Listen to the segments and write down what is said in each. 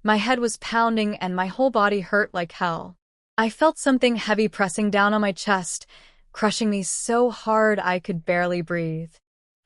My head was pounding and my whole body hurt like hell. I felt something heavy pressing down on my chest, crushing me so hard I could barely breathe.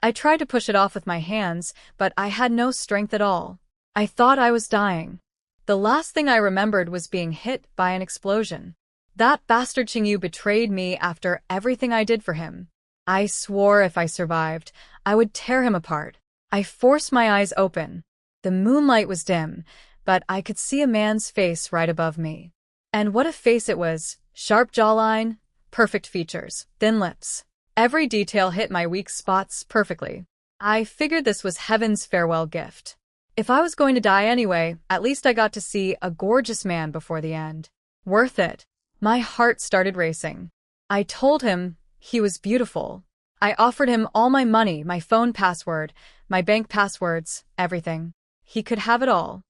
I tried to push it off with my hands, but I had no strength at all. I thought I was dying. The last thing I remembered was being hit by an explosion. That bastard Qingyu betrayed me after everything I did for him. I swore if I survived, I would tear him apart. I forced my eyes open. The moonlight was dim, but I could see a man's face right above me. And what a face it was! Sharp jawline, perfect features, thin lips. Every detail hit my weak spots perfectly. I figured this was heaven's farewell gift. If I was going to die anyway, at least I got to see a gorgeous man before the end. Worth it. My heart started racing. I told him he was beautiful. I offered him all my money, my phone password, my bank passwords, everything. He could have it all.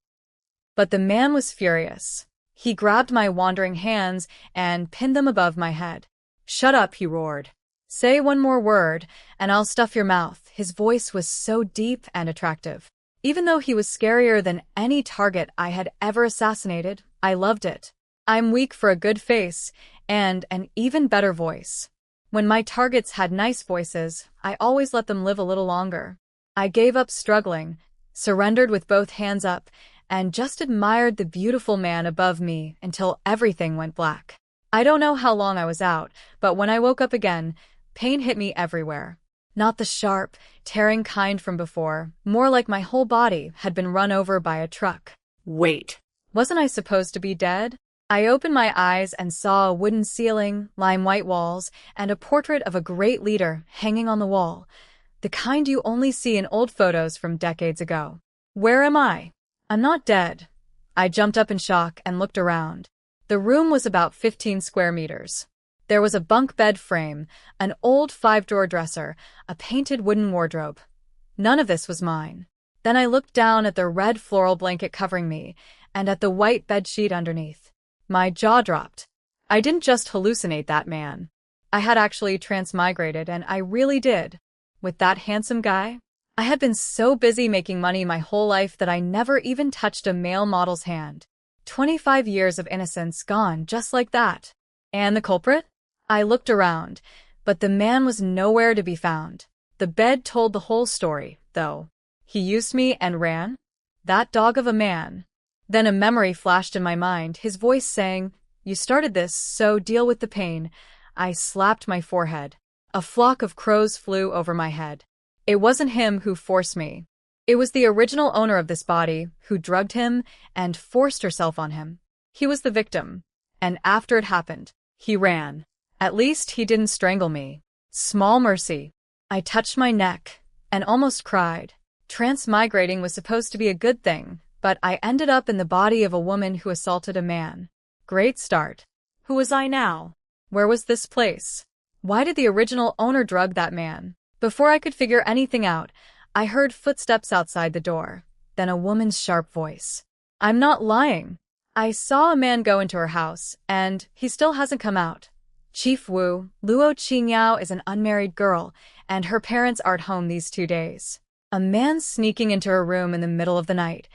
But the man was furious. He grabbed my wandering hands and pinned them above my head. "Shut up," he roared. "Say one more word, and I'll stuff your mouth." His voice was so deep and attractive. Even though he was scarier than any target I had ever assassinated, I loved it. I'm weak for a good face and an even better voice. When my targets had nice voices, I always let them live a little longer. I gave up struggling, surrendered with both hands up, and just admired the beautiful man above me until everything went black. I don't know how long I was out, but when I woke up again, pain hit me everywhere. Not the sharp, tearing kind from before, more like my whole body had been run over by a truck. Wait, wasn't I supposed to be dead? I opened my eyes and saw a wooden ceiling, lime white walls, and a portrait of a great leader hanging on the wall, the kind you only see in old photos from decades ago. Where am I? I'm not dead. I jumped up in shock and looked around. The room was about 15 square meters. There was a bunk bed frame, an old 5-drawer dresser, a painted wooden wardrobe. None of this was mine. Then I looked down at the red floral blanket covering me, and at the white bedsheet underneath. My jaw dropped. I didn't just hallucinate that man. I had actually transmigrated, and I really did. With that handsome guy? I had been so busy making money my whole life that I never even touched a male model's hand. 25 years of innocence gone just like that. And the culprit? I looked around, but the man was nowhere to be found. The bed told the whole story, though. He used me and ran? That dog of a man. Then a memory flashed in my mind, his voice saying, "You started this, so deal with the pain." I slapped my forehead. A flock of crows flew over my head. It wasn't him who forced me. It was the original owner of this body who drugged him and forced herself on him. He was the victim. And after it happened, he ran. At least he didn't strangle me. Small mercy. I touched my neck and almost cried. Transmigrating was supposed to be a good thing, but I ended up in the body of a woman who assaulted a man. Great start. Who was I now? Where was this place? Why did the original owner drug that man? Before I could figure anything out, I heard footsteps outside the door, then a woman's sharp voice. I'm not lying. I saw a man go into her house, and he still hasn't come out. Chief Wu, Luo Qingyao, is an unmarried girl, and her parents aren't home these 2 days. A man sneaking into her room in the middle of the night.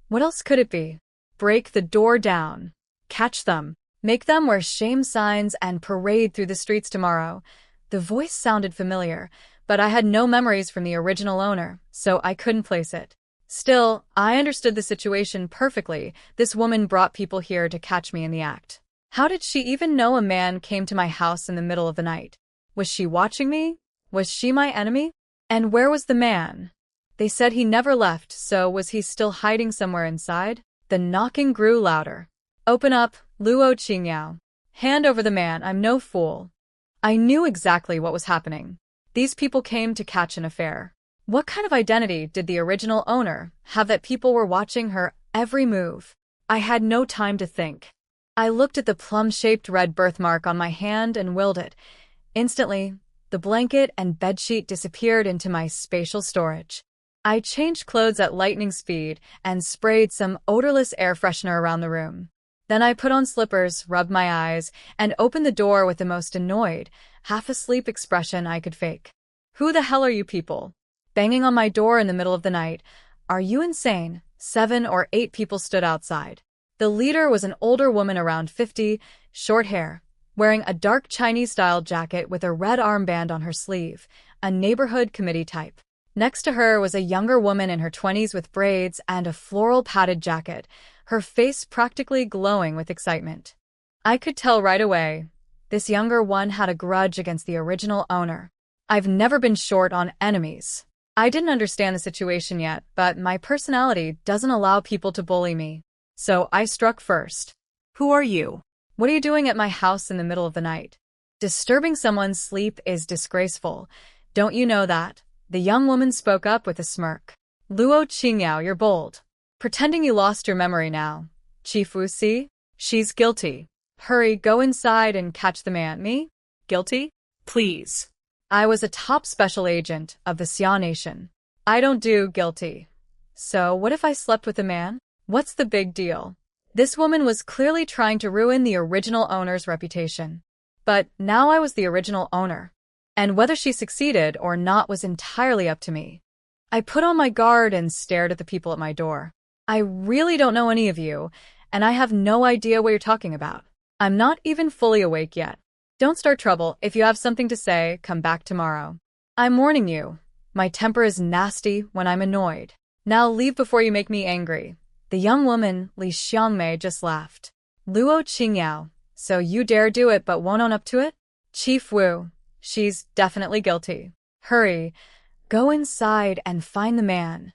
What else could it be? Break the door down. Catch them. Make them wear shame signs and parade through the streets tomorrow. The voice sounded familiar, but I had no memories from the original owner, so I couldn't place it. Still, I understood the situation perfectly. This woman brought people here to catch me in the act. How did she even know a man came to my house in the middle of the night? Was she watching me? Was she my enemy? And where was the man? They said he never left, so was he still hiding somewhere inside? The knocking grew louder. Open up, Luo Qingyao. Hand over the man, I'm no fool. I knew exactly what was happening. These people came to catch an affair. What kind of identity did the original owner have that people were watching her every move? I had no time to think. I looked at the plum-shaped red birthmark on my hand and willed it. Instantly, the blanket and bedsheet disappeared into my spatial storage. I changed clothes at lightning speed and sprayed some odorless air freshener around the room. Then I put on slippers, rubbed my eyes, and opened the door with the most annoyed, half-asleep expression I could fake. Who the hell are you people? Banging on my door in the middle of the night. Are you insane? 7 or 8 people stood outside. The leader was an older woman around 50, short hair, wearing a dark Chinese-style jacket with a red armband on her sleeve, a neighborhood committee type. Next to her was a younger woman in her 20s with braids and a floral padded jacket, her face practically glowing with excitement. I could tell right away, this younger one had a grudge against the original owner. I've never been short on enemies. I didn't understand the situation yet, but my personality doesn't allow people to bully me. So I struck first. Who are you? What are you doing at my house in the middle of the night? Disturbing someone's sleep is disgraceful. Don't you know that? The young woman spoke up with a smirk. Luo Qingyao, you're bold. Pretending you lost your memory now. Chief Wu Si? She's guilty. Hurry, go inside and catch the man. Me? Guilty? Please. I was a top special agent of the Xia Nation. I don't do guilty. So what if I slept with a man? What's the big deal? This woman was clearly trying to ruin the original owner's reputation. But now I was the original owner. And whether she succeeded or not was entirely up to me. I put on my guard and stared at the people at my door. I really don't know any of you, and I have no idea what you're talking about. I'm not even fully awake yet. Don't start trouble. If you have something to say, come back tomorrow. I'm warning you. My temper is nasty when I'm annoyed. Now leave before you make me angry. The young woman, Li Xiangmei, just laughed. Luo Qingyao, so you dare do it but won't own up to it? Chief Wu, she's definitely guilty. Hurry, go inside and find the man.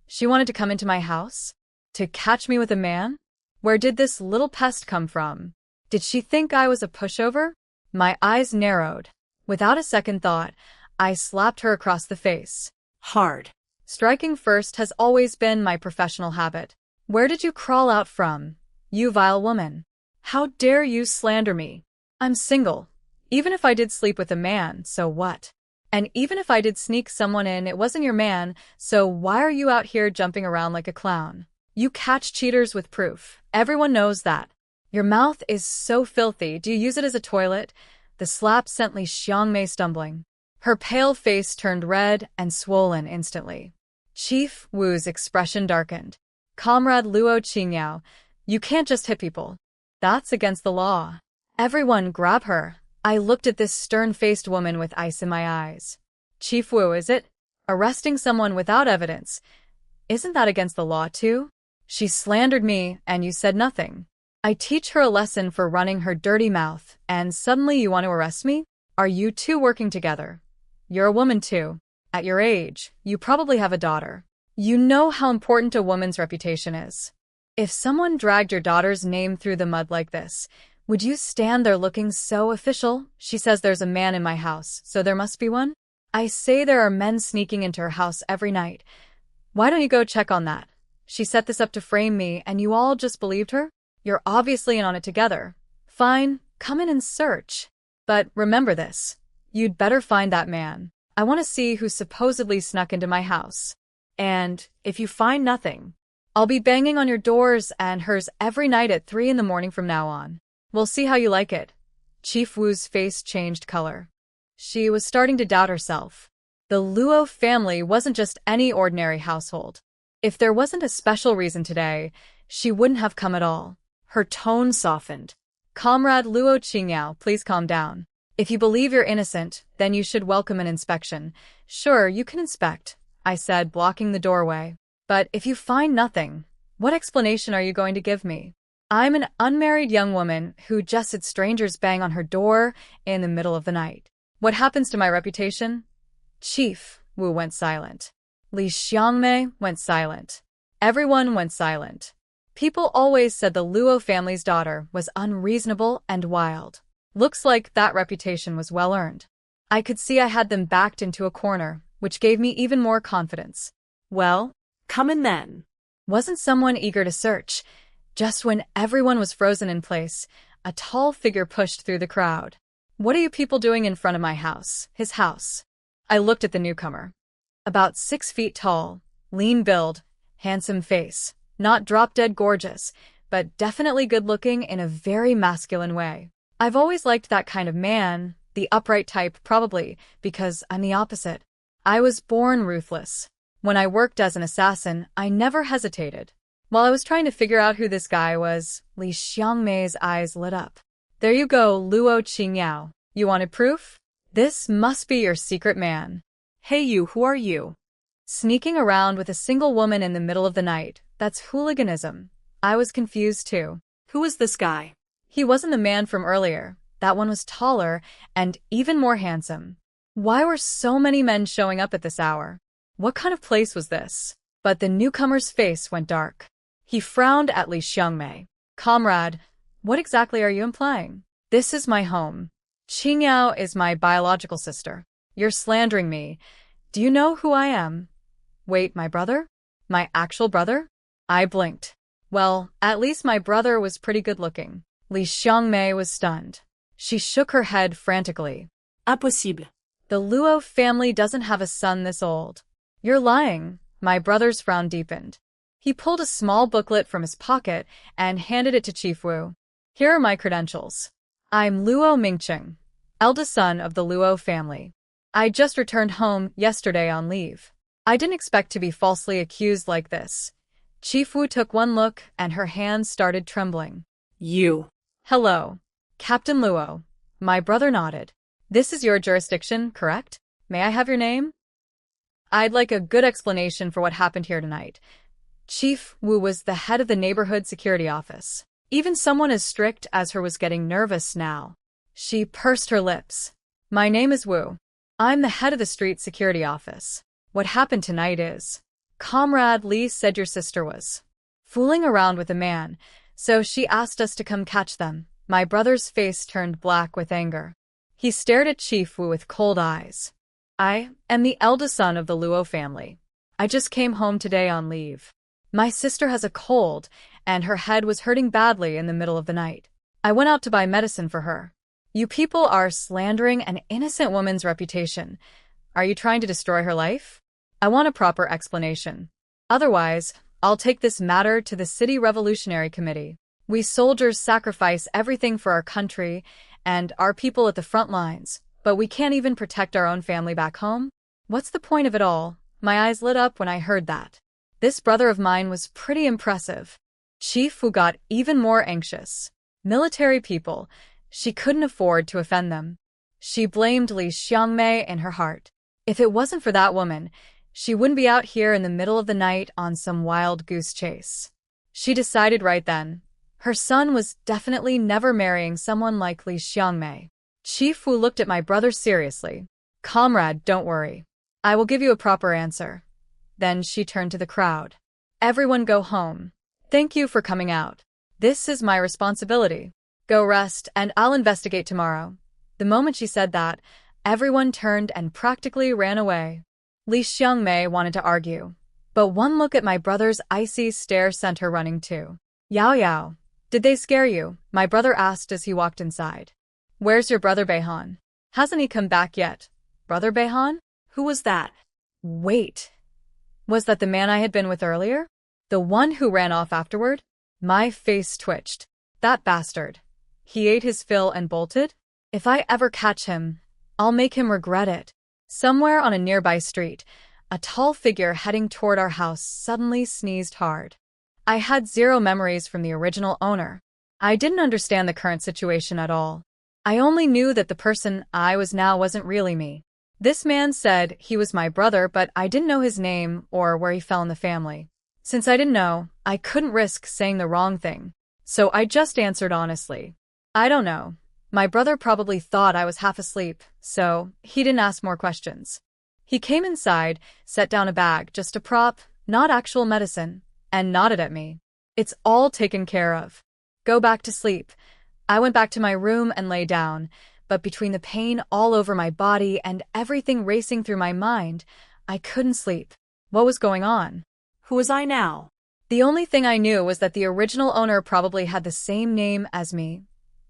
She wanted to come into my house? To catch me with a man? Where did this little pest come from? Did she think I was a pushover? My eyes narrowed. Without a second thought, I slapped her across the face. Hard. Striking first has always been my professional habit. Where did you crawl out from, you vile woman? How dare you slander me? I'm single. Even if I did sleep with a man, so what? And even if I did sneak someone in, it wasn't your man, so why are you out here jumping around like a clown? You catch cheaters with proof. Everyone knows that. Your mouth is so filthy. Do you use it as a toilet? The slap sent Li Xiangmei stumbling. Her pale face turned red and swollen instantly. Chief Wu's expression darkened. Comrade Luo Qingyao, you can't just hit people. That's against the law. Everyone grab her. I looked at this stern-faced woman with ice in my eyes. Chief Wu, is it? Arresting someone without evidence. Isn't that against the law too? She slandered me and you said nothing. I teach her a lesson for running her dirty mouth, and suddenly you want to arrest me? Are you two working together? You're a woman too. At your age, you probably have a daughter. You know how important a woman's reputation is. If someone dragged your daughter's name through the mud like this, would you stand there looking so official? She says there's a man in my house, so there must be one? I say there are men sneaking into her house every night. Why don't you go check on that? She set this up to frame me, and you all just believed her? You're obviously in on it together. Fine, come in and search. But remember this. You'd better find that man. I want to see who supposedly snuck into my house. And if you find nothing, I'll be banging on your doors and hers every night at 3 in the morning from now on. We'll see how you like it. Chief Wu's face changed color. She was starting to doubt herself. The Luo family wasn't just any ordinary household. If there wasn't a special reason today, she wouldn't have come at all. Her tone softened. Comrade Luo Qingyao, please calm down. If you believe you're innocent, then you should welcome an inspection. Sure, you can inspect, I said, blocking the doorway. But if you find nothing, what explanation are you going to give me? I'm an unmarried young woman who just had strangers bang on her door in the middle of the night. What happens to my reputation? Chief Wu went silent. Li Xiangmei went silent. Everyone went silent. People always said the Luo family's daughter was unreasonable and wild. Looks like that reputation was well earned. I could see I had them backed into a corner, which gave me even more confidence. Well, come in then. Wasn't someone eager to search? Just when everyone was frozen in place, a tall figure pushed through the crowd. What are you people doing in front of my house? His house. I looked at the newcomer. About 6 feet tall, lean build, handsome face. Not drop-dead gorgeous, but definitely good-looking in a very masculine way. I've always liked that kind of man, the upright type probably, because I'm the opposite. I was born ruthless. When I worked as an assassin, I never hesitated. While I was trying to figure out who this guy was, Li Xiangmei's eyes lit up. There you go, Luo Qingyao. You wanted proof? This must be your secret man. Hey you, who are you? Sneaking around with a single woman in the middle of the night, that's hooliganism. I was confused too. Who is this guy? He wasn't the man from earlier. That one was taller and even more handsome. Why were so many men showing up at this hour? What kind of place was this? But the newcomer's face went dark. He frowned at Li Xiangmei. Comrade, what exactly are you implying? This is my home. Qingyao is my biological sister. You're slandering me. Do you know who I am? Wait, my brother? My actual brother? I blinked. Well, at least my brother was pretty good looking. Li Xiangmei was stunned. She shook her head frantically. Impossible. The Luo family doesn't have a son this old. You're lying. My brother's frown deepened. He pulled a small booklet from his pocket and handed it to Chief Wu. Here are my credentials. I'm Luo Mingcheng, eldest son of the Luo family. I just returned home yesterday on leave. I didn't expect to be falsely accused like this. Chief Wu took one look and her hands started trembling. You. Hello, Captain Luo. My brother nodded. This is your jurisdiction, correct? May I have your name? I'd like a good explanation for what happened here tonight. Chief Wu was the head of the neighborhood security office. Even someone as strict as her was getting nervous now. She pursed her lips. My name is Wu. I'm the head of the street security office. What happened tonight is, Comrade Li said your sister was fooling around with a man, so she asked us to come catch them. My brother's face turned black with anger. He stared at Chief Wu with cold eyes. I am the eldest son of the Luo family. I just came home today on leave. My sister has a cold, and her head was hurting badly in the middle of the night. I went out to buy medicine for her. You people are slandering an innocent woman's reputation. Are you trying to destroy her life? I want a proper explanation. Otherwise, I'll take this matter to the City Revolutionary Committee. We soldiers sacrifice everything for our country and our people at the front lines, but we can't even protect our own family back home? What's the point of it all? My eyes lit up when I heard that. This brother of mine was pretty impressive. Chief Wu got even more anxious. Military people, she couldn't afford to offend them. She blamed Li Xiangmei in her heart. If it wasn't for that woman, she wouldn't be out here in the middle of the night on some wild goose chase. She decided right then. Her son was definitely never marrying someone like Li Xiangmei. Chief Wu looked at my brother seriously. Comrade, don't worry. I will give you a proper answer. Then she turned to the crowd. Everyone go home. Thank you for coming out. This is my responsibility. Go rest and I'll investigate tomorrow. The moment she said that, everyone turned and practically ran away. Li Xiangmei wanted to argue, but one look at my brother's icy stare sent her running too. Yao Yao. Did they scare you? My brother asked as he walked inside. Where's your brother Beihan? Hasn't he come back yet? Brother Beihan? Who was that? Wait. Was that the man I had been with earlier? The one who ran off afterward? My face twitched. That bastard. He ate his fill and bolted? If I ever catch him, I'll make him regret it. Somewhere on a nearby street, a tall figure heading toward our house suddenly sneezed hard. I had zero memories from the original owner. I didn't understand the current situation at all. I only knew that the person I was now wasn't really me. This man said he was my brother, but I didn't know his name or where he fell in the family. Since I didn't know, I couldn't risk saying the wrong thing. So I just answered honestly. I don't know. My brother probably thought I was half asleep, so he didn't ask more questions. He came inside, set down a bag, just a prop, not actual medicine, and nodded at me. It's all taken care of. Go back to sleep. I went back to my room and lay down, but between the pain all over my body and everything racing through my mind, I couldn't sleep. What was going on? Who was I now? The only thing I knew was that the original owner probably had the same name as me,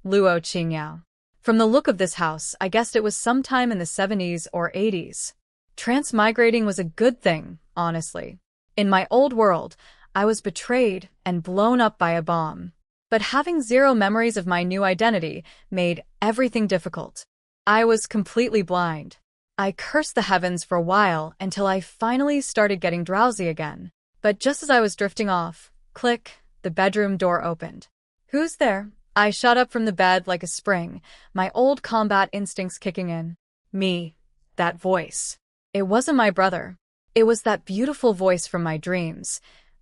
Luo Qingyao. From the look of this house, I guessed it was sometime in the 70s or 80s. Transmigrating was a good thing, honestly. In my old world, I was betrayed and blown up by a bomb. But having zero memories of my new identity made everything difficult. I was completely blind. I cursed the heavens for a while until I finally started getting drowsy again. But just as I was drifting off, click, the bedroom door opened. "Who's there?" I shot up from the bed like a spring, my old combat instincts kicking in. Me. That voice. It wasn't my brother. It was that beautiful voice from my dreams,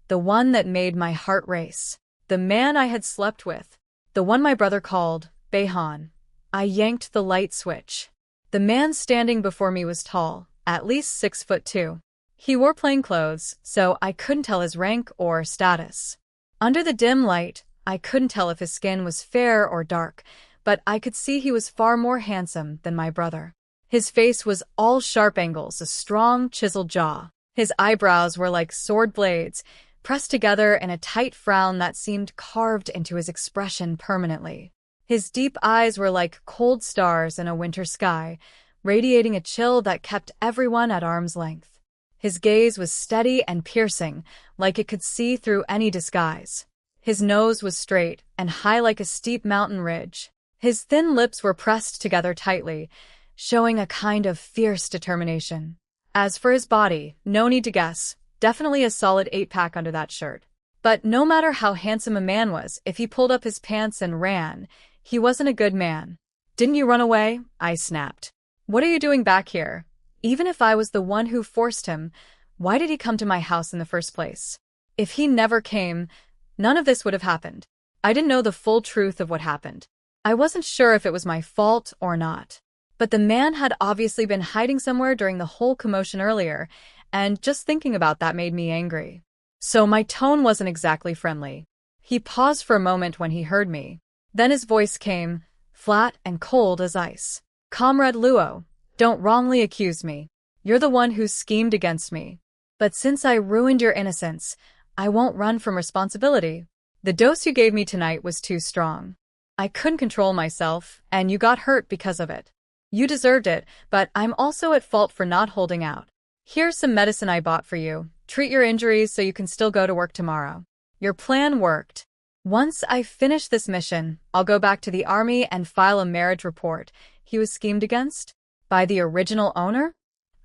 the one that made my heart race. The man I had slept with. The one my brother called Behan. I yanked the light switch. The man standing before me was tall, at least 6'2". He wore plain clothes, so I couldn't tell his rank or status. Under the dim light, I couldn't tell if his skin was fair or dark, but I could see he was far more handsome than my brother. His face was all sharp angles, a strong, chiseled jaw. His eyebrows were like sword blades, pressed together in a tight frown that seemed carved into his expression permanently. His deep eyes were like cold stars in a winter sky, radiating a chill that kept everyone at arm's length. His gaze was steady and piercing, like it could see through any disguise. His nose was straight and high like a steep mountain ridge. His thin lips were pressed together tightly, showing a kind of fierce determination. As for his body, no need to guess, definitely a solid 8-pack under that shirt. But no matter how handsome a man was, if he pulled up his pants and ran, he wasn't a good man. "Didn't you run away?" I snapped. "What are you doing back here? Even if I was the one who forced him, why did he come to my house in the first place? If he never came, none of this would have happened." I didn't know the full truth of what happened. I wasn't sure if it was my fault or not. But the man had obviously been hiding somewhere during the whole commotion earlier, and just thinking about that made me angry. So my tone wasn't exactly friendly. He paused for a moment when he heard me. Then his voice came, flat and cold as ice. "Comrade Luo, don't wrongly accuse me. You're the one who schemed against me. But since I ruined your innocence, I won't run from responsibility. The dose you gave me tonight was too strong. I couldn't control myself, and you got hurt because of it. You deserved it, but I'm also at fault for not holding out. Here's some medicine I bought for you. Treat your injuries so you can still go to work tomorrow." Your plan worked. Once I finish this mission, I'll go back to the army and file a marriage report. He was schemed against? By the original owner?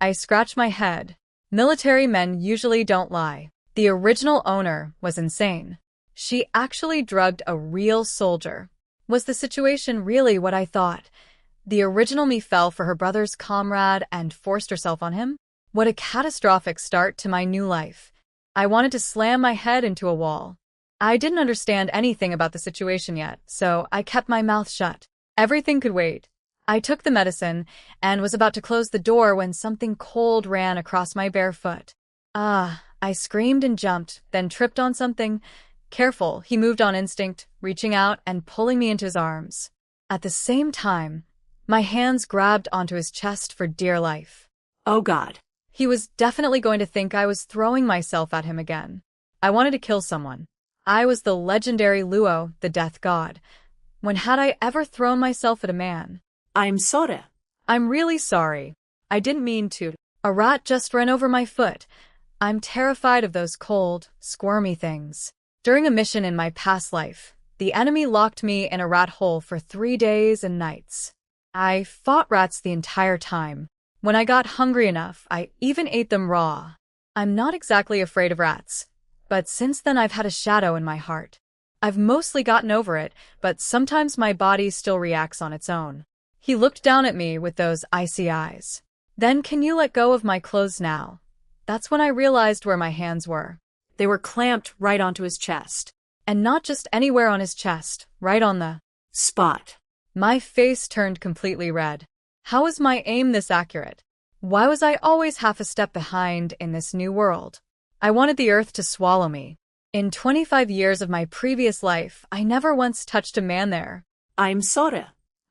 I scratched my head. Military men usually don't lie. The original owner was insane. She actually drugged a real soldier. Was the situation really what I thought? The original me fell for her brother's comrade and forced herself on him? What a catastrophic start to my new life. I wanted to slam my head into a wall. I didn't understand anything about the situation yet, so I kept my mouth shut. Everything could wait. I took the medicine and was about to close the door when something cold ran across my bare foot. "Ah!" I screamed and jumped, then tripped on something. Careful, he moved on instinct, reaching out and pulling me into his arms. At the same time, my hands grabbed onto his chest for dear life. Oh God. He was definitely going to think I was throwing myself at him again. I wanted to kill someone. I was the legendary Luo, the death god. When had I ever thrown myself at a man? I'm sorry. I'm really sorry. I didn't mean to. A rat just ran over my foot. I'm terrified of those cold, squirmy things. During a mission in my past life, the enemy locked me in a rat hole for 3 days and nights. I fought rats the entire time. When I got hungry enough, I even ate them raw. I'm not exactly afraid of rats, but since then I've had a shadow in my heart. I've mostly gotten over it, but sometimes my body still reacts on its own. He looked down at me with those icy eyes. "Then can you let go of my clothes now?" That's when I realized where my hands were. They were clamped right onto his chest. And not just anywhere on his chest, right on the spot. My face turned completely red. How was my aim this accurate? Why was I always half a step behind in this new world? I wanted the earth to swallow me. In 25 years of my previous life, I never once touched a man there. I'm sorry.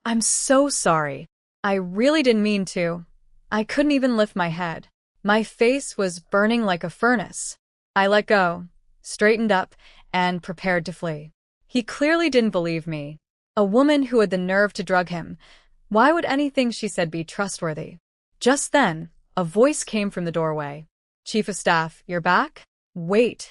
I'm so sorry. I really didn't mean to. I couldn't even lift my head. My face was burning like a furnace. I let go, straightened up, and prepared to flee. He clearly didn't believe me. A woman who had the nerve to drug him. Why would anything she said be trustworthy? Just then, a voice came from the doorway. "Chief of Staff, you're back? Wait.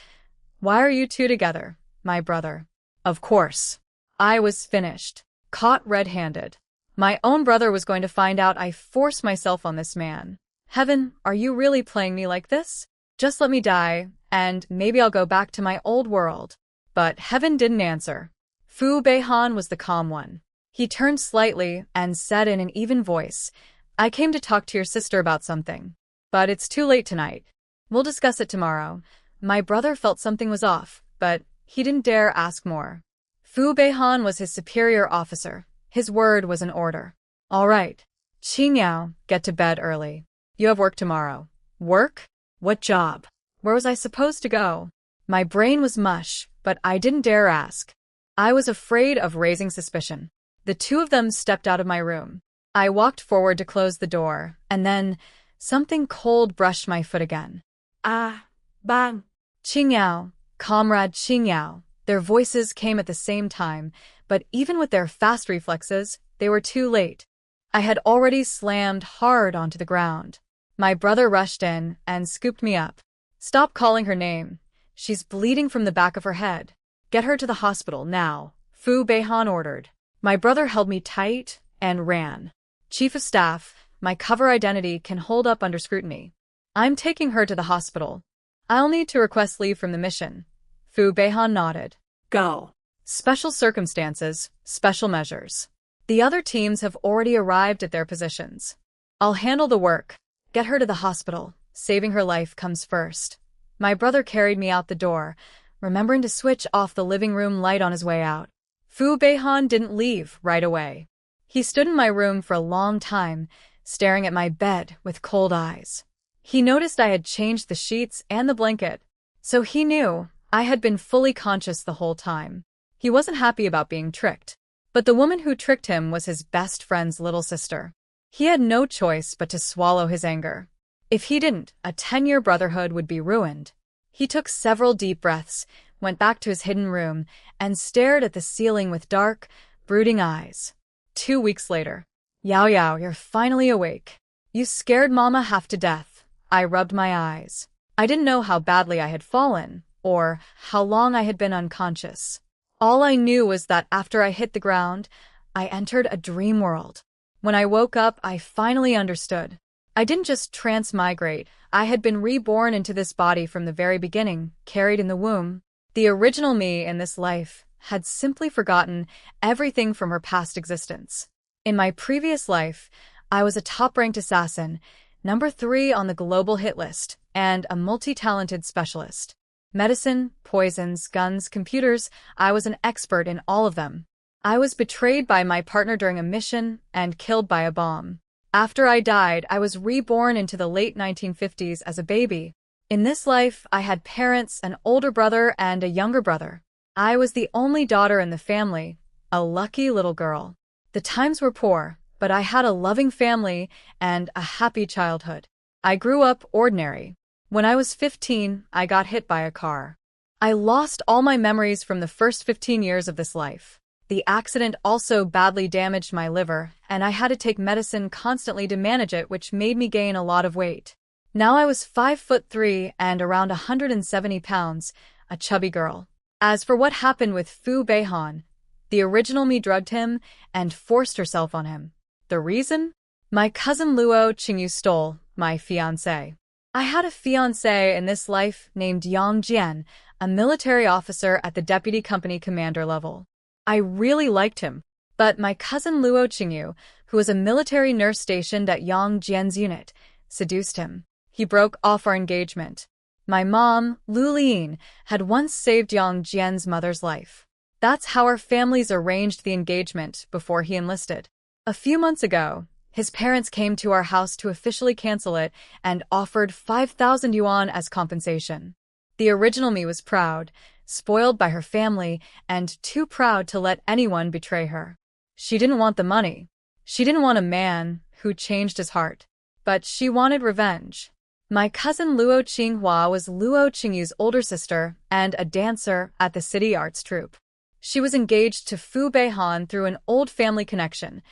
Why are you two together, my brother?" Of course. I was finished. Caught red-handed. My own brother was going to find out I forced myself on this man. Heaven, are you really playing me like this? Just let me die, and maybe I'll go back to my old world. But heaven didn't answer. Fu Beihan was the calm one. He turned slightly and said in an even voice, I came to talk to your sister about something. But it's too late tonight. We'll discuss it tomorrow. My brother felt something was off, but he didn't dare ask more. Fu Beihan was his superior officer. His word was an order. All right. Qingyao, get to bed early. You have work tomorrow. Work? What job? Where was I supposed to go? My brain was mush, but I didn't dare ask. I was afraid of raising suspicion. The two of them stepped out of my room. I walked forward to close the door, and then something cold brushed my foot again. Ah, bang. Qingyao, comrade Qingyao. Their voices came at the same time, but even with their fast reflexes, they were too late. I had already slammed hard onto the ground. My brother rushed in and scooped me up. Stop calling her name. She's bleeding from the back of her head. Get her to the hospital now, Fu Beihan ordered. My brother held me tight and ran. Chief of Staff, my cover identity can hold up under scrutiny. I'm taking her to the hospital. I'll need to request leave from the mission. Fu Beihan nodded. Go. Special circumstances, special measures. The other teams have already arrived at their positions. I'll handle the work. Get her to the hospital. Saving her life comes first. My brother carried me out the door, remembering to switch off the living room light on his way out. Fu Beihan didn't leave right away. He stood in my room for a long time, staring at my bed with cold eyes. He noticed I had changed the sheets and the blanket, so he knew I had been fully conscious the whole time. He wasn't happy about being tricked, but the woman who tricked him was his best friend's little sister. He had no choice but to swallow his anger. If he didn't, a 10-year brotherhood would be ruined. He took several deep breaths, went back to his hidden room, and stared at the ceiling with dark, brooding eyes. 2 weeks later. Yao Yao, you're finally awake. You scared Mama half to death. I rubbed my eyes. I didn't know how badly I had fallen, or how long I had been unconscious. All I knew was that after I hit the ground, I entered a dream world. When I woke up, I finally understood. I didn't just transmigrate, I had been reborn into this body from the very beginning, carried in the womb. The original me in this life had simply forgotten everything from her past existence. In my previous life, I was a top-ranked assassin, number 3 on the global hit list, and a multi-talented specialist. Medicine, poisons, guns, computers, I was an expert in all of them. I was betrayed by my partner during a mission and killed by a bomb. After I died, I was reborn into the late 1950s as a baby. In this life, I had parents, an older brother, and a younger brother. I was the only daughter in the family, a lucky little girl. The times were poor, but I had a loving family and a happy childhood. I grew up ordinary. When I was 15, I got hit by a car. I lost all my memories from the first 15 years of this life. The accident also badly damaged my liver, and I had to take medicine constantly to manage it, which made me gain a lot of weight. Now I was 5'3" and around 170 pounds, a chubby girl. As for what happened with Fu Beihan, the original me drugged him and forced herself on him. The reason? My cousin Luo Qingyu stole my fiancé. I had a fiancé in this life named Yang Jian, a military officer at the deputy company commander level. I really liked him, but my cousin Luo Qingyu, who was a military nurse stationed at Yang Jian's unit, seduced him. He broke off our engagement. My mom, Lu Liyin, had once saved Yang Jian's mother's life. That's how our families arranged the engagement before he enlisted. A few months ago, his parents came to our house to officially cancel it and offered 5,000 yuan as compensation. The original me was proud, spoiled by her family, and too proud to let anyone betray her. She didn't want the money. She didn't want a man who changed his heart. But she wanted revenge. My cousin Luo Qinghua was Luo Qingyu's older sister and a dancer at the city arts troupe. She was engaged to Fu Beihan through an old family connection.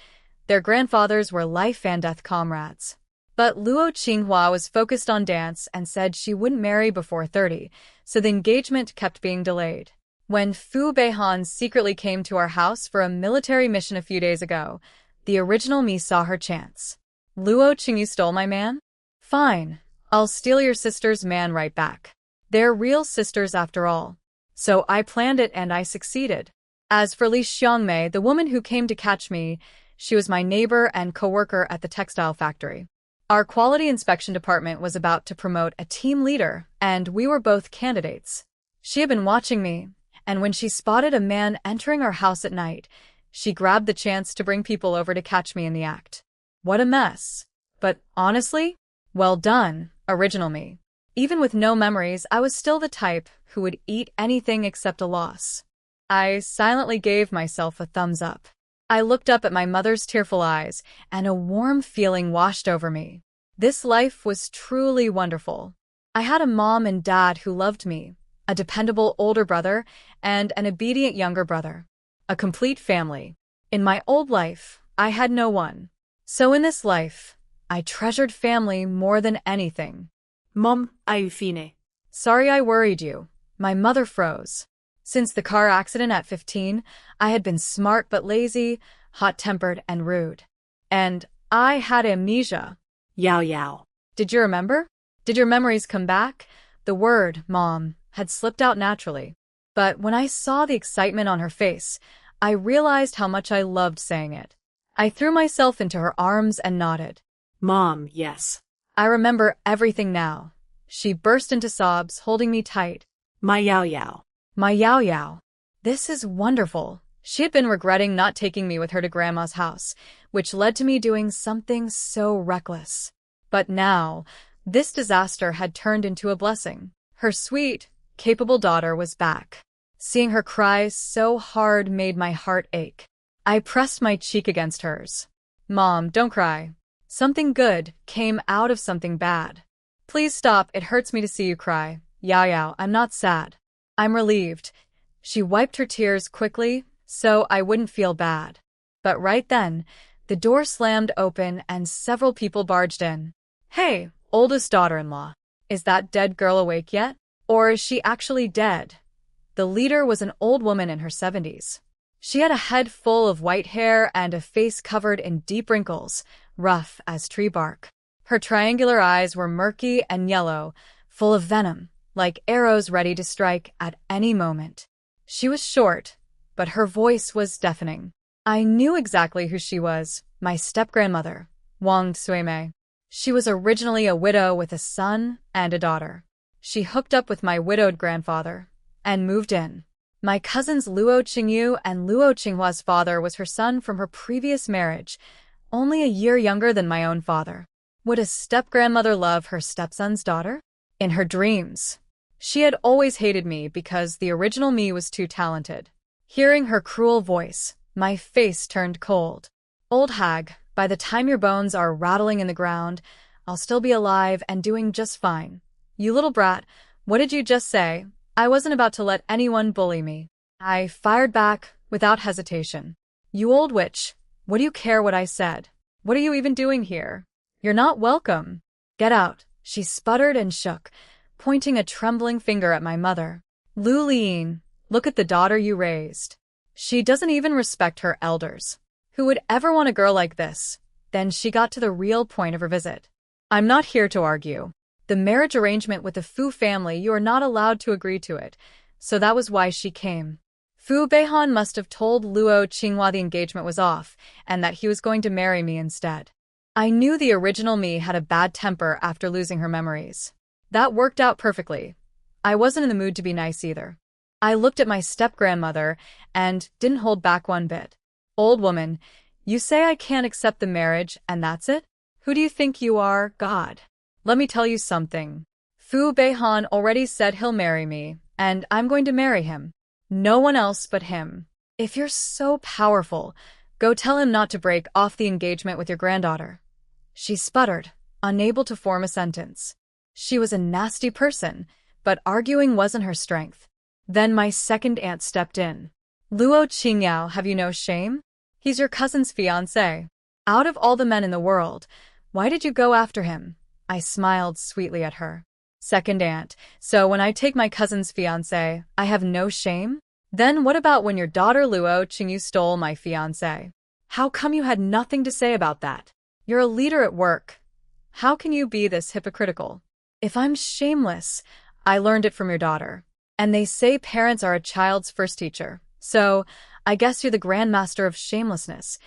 Their grandfathers were life and death comrades. But Luo Qinghua was focused on dance and said she wouldn't marry before 30, so the engagement kept being delayed. When Fu Beihan secretly came to our house for a military mission a few days ago, The original me saw her chance. Luo Qingyu stole my man? Fine, I'll steal your sister's man right back. They're real sisters after all. So I planned it and I succeeded. As for Li Xiangmei, the woman who came to catch me, she was my neighbor and coworker at the textile factory. Our quality inspection department was about to promote a team leader, and we were both candidates. She had been watching me, and when she spotted a man entering our house at night, she grabbed the chance to bring people over to catch me in the act. What a mess. But honestly, well done, original me. Even with no memories, I was still the type who would eat anything except a loss. I silently gave myself a thumbs up. I looked up at my mother's tearful eyes, and a warm feeling washed over me. This life was truly wonderful. I had a mom and dad who loved me, a dependable older brother, and an obedient younger brother. A complete family. In my old life, I had no one. So in this life, I treasured family more than anything. Mom, ai fine. Sorry I worried you. My mother froze. Since the car accident at 15, I had been smart but lazy, hot-tempered and rude. And I had amnesia. Yao yao. Did you remember? Did your memories come back? The word, Mom, had slipped out naturally. But when I saw the excitement on her face, I realized how much I loved saying it. I threw myself into her arms and nodded. Mom, yes. I remember everything now. She burst into sobs, holding me tight. My yao yao. My Yao Yao. This is wonderful. She had been regretting not taking me with her to Grandma's house, which led to me doing something so reckless. But now, this disaster had turned into a blessing. Her sweet, capable daughter was back. Seeing her cry so hard made my heart ache. I pressed my cheek against hers. Mom, don't cry. Something good came out of something bad. Please stop, it hurts me to see you cry. Yao Yao, I'm not sad. I'm relieved. She wiped her tears quickly, so I wouldn't feel bad. But right then, the door slammed open and several people barged in. Hey, oldest daughter-in-law, is that dead girl awake yet? Or is she actually dead? The leader was an old woman in her 70s. She had a head full of white hair and a face covered in deep wrinkles, rough as tree bark. Her triangular eyes were murky and yellow, full of venom, like arrows ready to strike at any moment. She was short, but her voice was deafening. I knew exactly who she was, my step-grandmother, Wang Suimei. She was originally a widow with a son and a daughter. She hooked up with my widowed grandfather and moved in. My cousins Luo Qingyu and Luo Qinghua's father was her son from her previous marriage, only a year younger than my own father. Would a step-grandmother love her stepson's daughter? In her dreams. She had always hated me because the original me was too talented. Hearing her cruel voice, my face turned cold. Old hag, by the time your bones are rattling in the ground, I'll still be alive and doing just fine. You little brat, what did you just say? I wasn't about to let anyone bully me. I fired back without hesitation. You old witch, what do you care what I said? What are you even doing here? You're not welcome. Get out, she sputtered and shook, pointing a trembling finger at my mother. Lu Liyin, look at the daughter you raised. She doesn't even respect her elders. Who would ever want a girl like this? Then she got to the real point of her visit. I'm not here to argue. The marriage arrangement with the Fu family, you are not allowed to agree to it, so that was why she came. Fu Beihan must have told Luo Qinghua the engagement was off, and that he was going to marry me instead. I knew the original me had a bad temper after losing her memories. That worked out perfectly. I wasn't in the mood to be nice either. I looked at my step-grandmother and didn't hold back one bit. Old woman, you say I can't accept the marriage and that's it? Who do you think you are, God? Let me tell you something. Fu Beihan already said he'll marry me, and I'm going to marry him. No one else but him. If you're so powerful, go tell him not to break off the engagement with your granddaughter. She sputtered, unable to form a sentence. She was a nasty person, but arguing wasn't her strength. Then my second aunt stepped in. Luo Qingyao, have you no shame? He's your cousin's fiancé. Out of all the men in the world, why did you go after him? I smiled sweetly at her. Second aunt, so when I take my cousin's fiancé, I have no shame? Then what about when your daughter Luo Qingyu stole my fiancé? How come you had nothing to say about that? You're a leader at work. How can you be this hypocritical? If I'm shameless, I learned it from your daughter. And they say parents are a child's first teacher. So, I guess you're the grandmaster of shamelessness.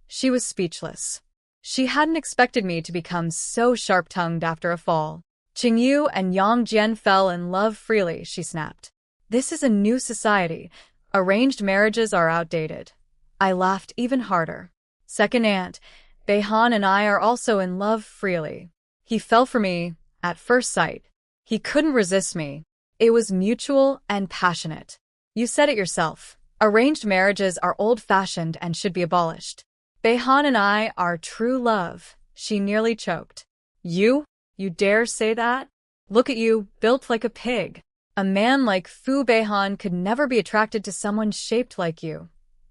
She was speechless. She hadn't expected me to become so sharp-tongued after a fall. Qingyu and Yang Jian fell in love freely, she snapped. This is a new society. Arranged marriages are outdated. I laughed even harder. Second aunt, Beihan and I are also in love freely. He fell for me at first sight. He couldn't resist me. It was mutual and passionate. You said it yourself. Arranged marriages are old-fashioned and should be abolished. Beihan and I are true love. She nearly choked. You dare say that? Look at you, built like a pig. A man like Fu Beihan could never be attracted to someone shaped like you.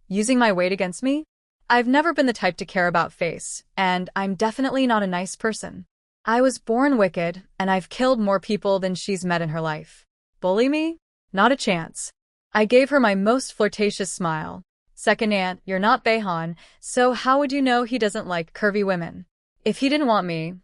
Using my weight against me? I've never been the type to care about face, and I'm definitely not a nice person. I was born wicked, and I've killed more people than she's met in her life. Bully me? Not a chance. I gave her my most flirtatious smile. Second aunt, you're not Beihan, so how would you know he doesn't like curvy women? If he didn't want me,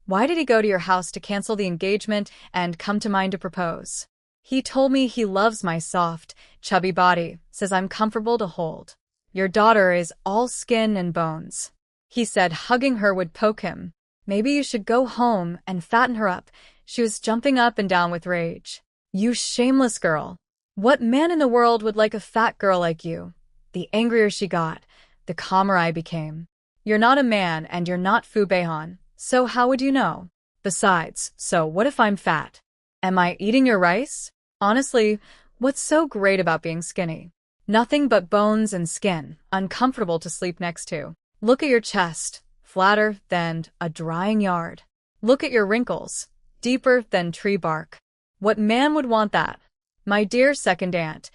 why did he go to your house to cancel the engagement and come to mine to propose? He told me he loves my soft, chubby body, says I'm comfortable to hold. Your daughter is all skin and bones. He said hugging her would poke him. Maybe you should go home and fatten her up. She was jumping up and down with rage. You shameless girl. What man in the world would like a fat girl like you? The angrier she got, the calmer I became. You're not a man and you're not Fu Beihan, so how would you know? Besides, so what if I'm fat? Am I eating your rice? Honestly, what's so great about being skinny? Nothing but bones and skin, uncomfortable to sleep next to. Look at your chest, flatter than a drying yard. Look at your wrinkles, deeper than tree bark. What man would want that? My dear second aunt,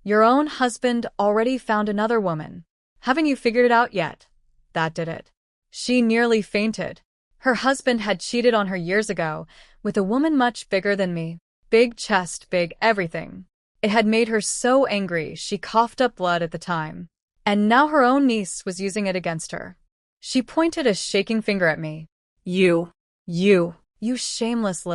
your own husband already found another woman. Haven't you figured it out yet? That did it. She nearly fainted. Her husband had cheated on her years ago with a woman much bigger than me. Big chest, big everything. It had made her so angry she coughed up blood at the time. And now her own niece was using it against her. She pointed a shaking finger at me. You shameless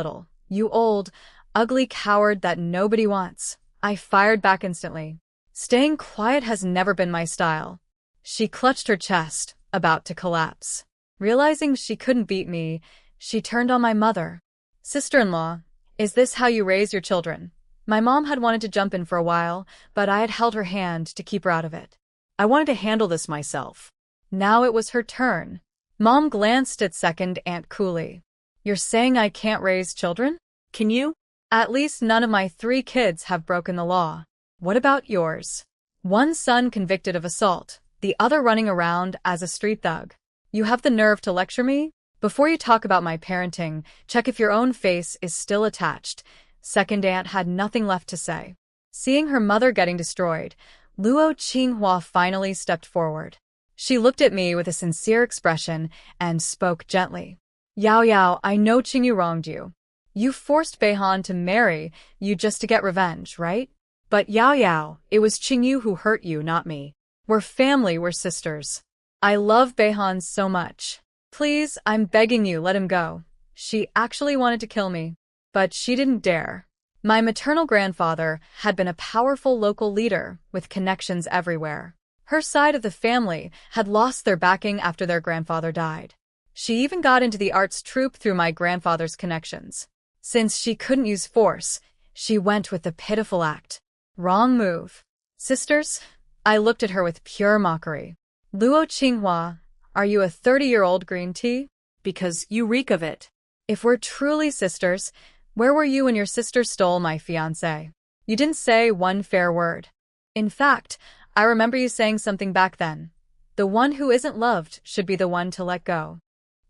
you old, ugly coward that nobody wants. I fired back instantly. Staying quiet has never been my style. She clutched her chest, about to collapse. Realizing she couldn't beat me, she turned on my mother. Sister-in-law, is this how you raise your children? My mom had wanted to jump in for a while, but I had held her hand to keep her out of it. I wanted to handle this myself. Now it was her turn. Mom glanced at second aunt coolly. You're saying I can't raise children? Can you? At least none of my 3 kids have broken the law. What about yours? One son convicted of assault, the other running around as a street thug. You have the nerve to lecture me? Before you talk about my parenting, check if your own face is still attached. Second aunt had nothing left to say. Seeing her mother getting destroyed, Luo Qinghua finally stepped forward. She looked at me with a sincere expression and spoke gently. Yao Yao, I know Qingyu wronged you. You forced Beihan to marry you just to get revenge, right? But Yao Yao, it was Qingyu who hurt you, not me. We're family, we're sisters. I love Beihan so much. Please, I'm begging you, let him go. She actually wanted to kill me, but she didn't dare. My maternal grandfather had been a powerful local leader with connections everywhere. Her side of the family had lost their backing after their grandfather died. She even got into the arts troupe through my grandfather's connections. Since she couldn't use force, she went with the pitiful act. Wrong move. Sisters? I looked at her with pure mockery. Luo Qinghua, are you a 30-year-old green tea? Because you reek of it. If we're truly sisters, where were you when your sister stole my fiancé? You didn't say one fair word. In fact, I remember you saying something back then. The one who isn't loved should be the one to let go.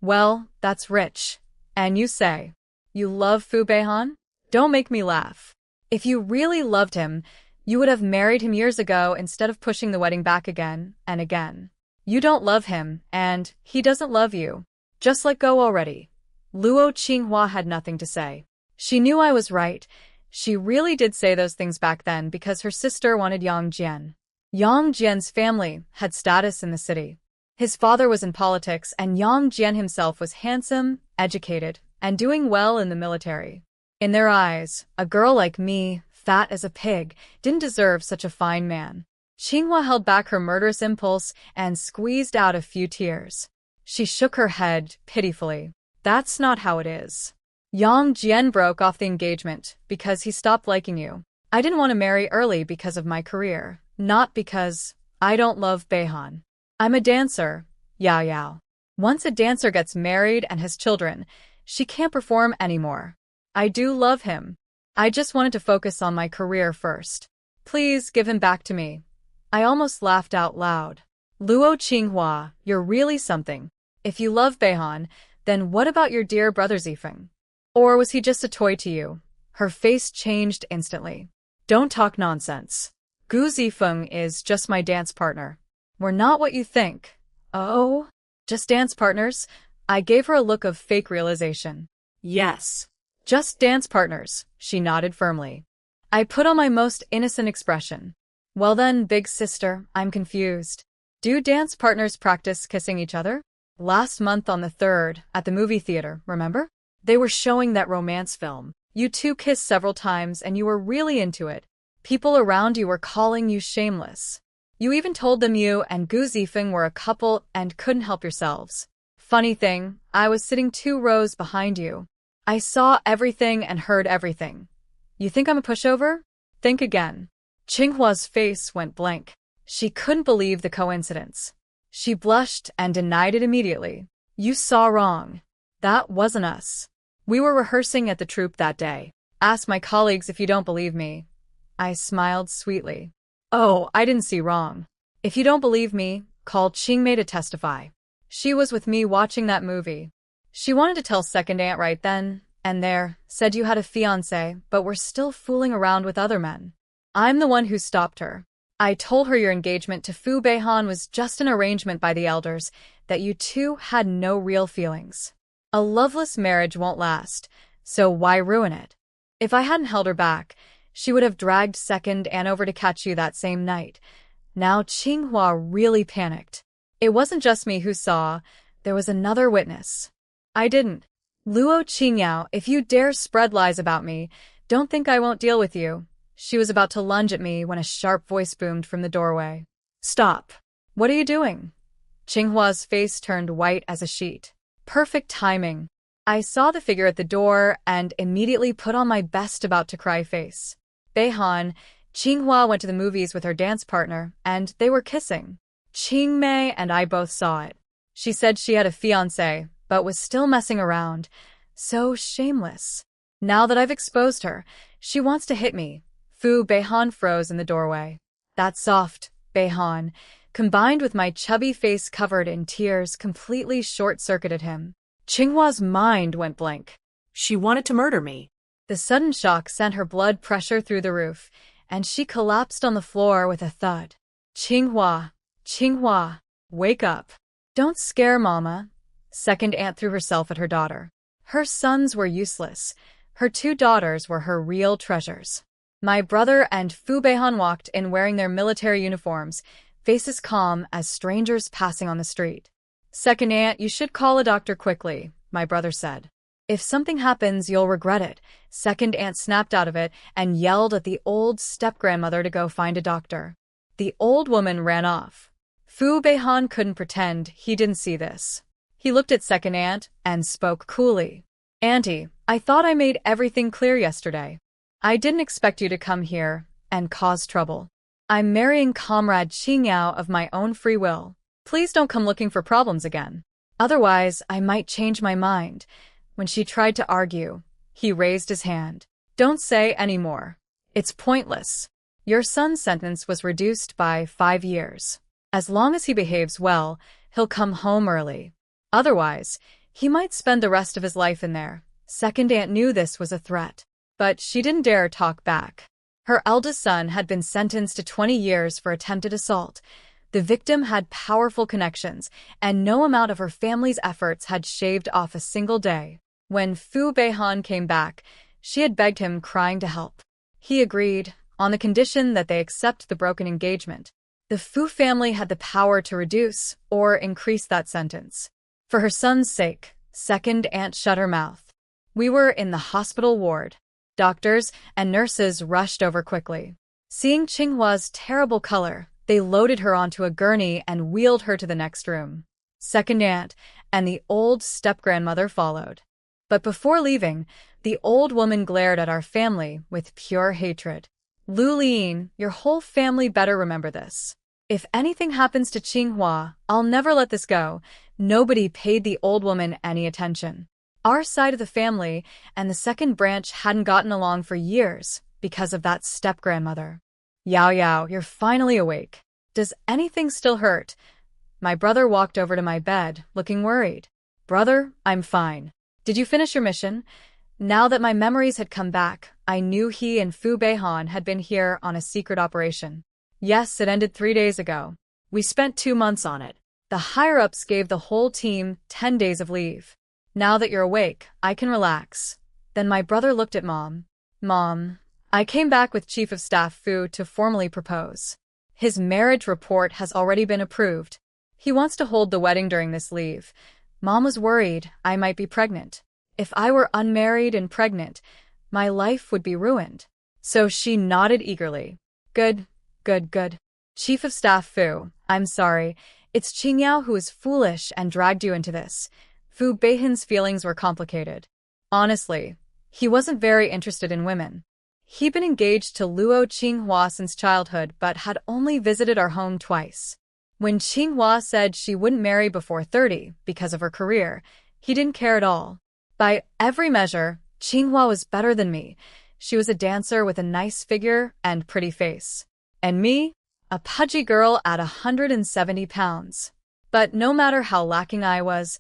Well, that's rich. And you say, you love Fu Beihan? Don't make me laugh. If you really loved him, you would have married him years ago instead of pushing the wedding back again and again. You don't love him, and he doesn't love you. Just let go already. Luo Qinghua had nothing to say. She knew I was right. She really did say those things back then because her sister wanted Yang Jian. Yang Jian's family had status in the city. His father was in politics, and Yang Jian himself was handsome, educated, and doing well in the military. In their eyes, a girl like me, fat as a pig, didn't deserve such a fine man. Qinghua held back her murderous impulse and squeezed out a few tears. She shook her head pitifully. That's not how it is. Yang Jian broke off the engagement because he stopped liking you. I didn't want to marry early because of my career, not because I don't love Beihan. I'm a dancer, Yao Yao. Once a dancer gets married and has children, she can't perform anymore. I do love him. I just wanted to focus on my career first. Please give him back to me. I almost laughed out loud. Luo Qinghua, you're really something. If you love Beihan, then what about your dear brother Zifeng? Or was he just a toy to you? Her face changed instantly. Don't talk nonsense. Gu Zifeng is just my dance partner. We're not what you think. Oh? Just dance partners? I gave her a look of fake realization. Yes. Just dance partners, she nodded firmly. I put on my most innocent expression. Well then, big sister, I'm confused. Do dance partners practice kissing each other? Last month on the 3rd, at the movie theater, remember? They were showing that romance film. You two kissed several times and you were really into it. People around you were calling you shameless. You even told them you and Gu Zifeng were a couple and couldn't help yourselves. Funny thing, I was sitting 2 rows behind you. I saw everything and heard everything. You think I'm a pushover? Think again. Qinghua's face went blank. She couldn't believe the coincidence. She blushed and denied it immediately. You saw wrong. That wasn't us. We were rehearsing at the troupe that day. Ask my colleagues if you don't believe me. I smiled sweetly. Oh, I didn't see wrong. If you don't believe me, call Qingmei to testify. She was with me watching that movie. She wanted to tell second aunt right then and there, said you had a fiancé, but were still fooling around with other men. I'm the one who stopped her. I told her your engagement to Fu Beihan was just an arrangement by the elders, that you two had no real feelings. A loveless marriage won't last, so why ruin it? If I hadn't held her back, she would have dragged second aunt over to catch you that same night. Now Qinghua really panicked. It wasn't just me who saw, there was another witness. I didn't. Luo Qingyao, if you dare spread lies about me, don't think I won't deal with you. She was about to lunge at me when a sharp voice boomed from the doorway. Stop. What are you doing? Qinghua's face turned white as a sheet. Perfect timing. I saw the figure at the door and immediately put on my best about to cry face. Beihan, Qinghua went to the movies with her dance partner, and they were kissing. Qingmei and I both saw it. She said she had a fiancé, but was still messing around. So shameless. Now that I've exposed her, she wants to hit me. Fu Beihan froze in the doorway. That soft, Beihan, combined with my chubby face covered in tears, completely short-circuited him. Qinghua's mind went blank. She wanted to murder me. The sudden shock sent her blood pressure through the roof, and she collapsed on the floor with a thud. Qinghua, wake up. Don't scare Mama. Second aunt threw herself at her daughter. Her sons were useless. Her 2 daughters were her real treasures. My brother and Fu Beihan walked in wearing their military uniforms, faces calm as strangers passing on the street. Second aunt, you should call a doctor quickly, my brother said. If something happens, you'll regret it. Second aunt snapped out of it and yelled at the old step-grandmother to go find a doctor. The old woman ran off. Fu Beihan couldn't pretend he didn't see this. He looked at second aunt and spoke coolly. Auntie, I thought I made everything clear yesterday. I didn't expect you to come here and cause trouble. I'm marrying Comrade Qingyao of my own free will. Please don't come looking for problems again. Otherwise, I might change my mind. When she tried to argue, he raised his hand. Don't say any more. It's pointless. Your son's sentence was reduced by 5 years. As long as he behaves well, he'll come home early. Otherwise, he might spend the rest of his life in there. Second aunt knew this was a threat, but she didn't dare talk back. Her eldest son had been sentenced to 20 years for attempted assault. The victim had powerful connections, and no amount of her family's efforts had shaved off a single day. When Fu Beihan came back, she had begged him, crying to help. He agreed, on the condition that they accept the broken engagement. The Fu family had the power to reduce or increase that sentence. For her son's sake, second aunt shut her mouth. We were in the hospital ward. Doctors and nurses rushed over quickly. Seeing Qinghua's terrible color, they loaded her onto a gurney and wheeled her to the next room. Second aunt and the old step-grandmother followed. But before leaving, the old woman glared at our family with pure hatred. Lu Liyin, your whole family better remember this. If anything happens to Qinghua, I'll never let this go. Nobody paid the old woman any attention. Our side of the family and the second branch hadn't gotten along for years because of that step-grandmother. Yao Yao, you're finally awake. Does anything still hurt? My brother walked over to my bed, looking worried. Brother, I'm fine. Did you finish your mission? Now that my memories had come back, I knew he and Fu Beihan had been here on a secret operation. Yes, it ended 3 days ago. We spent 2 months on it. The higher-ups gave the whole team 10 days of leave. Now that you're awake, I can relax. Then my brother looked at Mom. Mom, I came back with Chief of Staff Fu to formally propose. His marriage report has already been approved. He wants to hold the wedding during this leave. Mom was worried I might be pregnant. If I were unmarried and pregnant, my life would be ruined. So she nodded eagerly. Good. Chief of Staff Fu, I'm sorry. It's Qingyao who is foolish and dragged you into this. Fu Beihan's feelings were complicated. Honestly, he wasn't very interested in women. He'd been engaged to Luo Qinghua since childhood but had only visited our home twice. When Qinghua said she wouldn't marry before 30 because of her career, he didn't care at all. By every measure, Qinghua was better than me. She was a dancer with a nice figure and pretty face. And me? A pudgy girl at 170 pounds. But no matter how lacking I was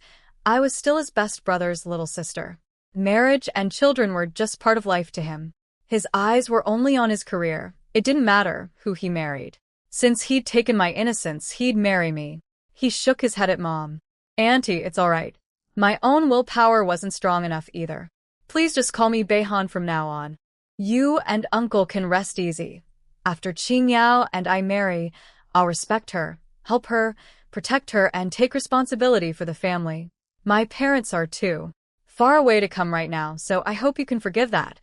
still his best brother's little sister. Marriage and children were just part of life to him. His eyes were only on his career. It didn't matter who he married. Since he'd taken my innocence, he'd marry me. He shook his head at Mom. Auntie, it's all right. My own willpower wasn't strong enough either. Please just call me Beihan from now on. You and Uncle can rest easy. After Qingyao and I marry, I'll respect her, help her, protect her, and take responsibility for the family. My parents are too far away to come right now, so I hope you can forgive that.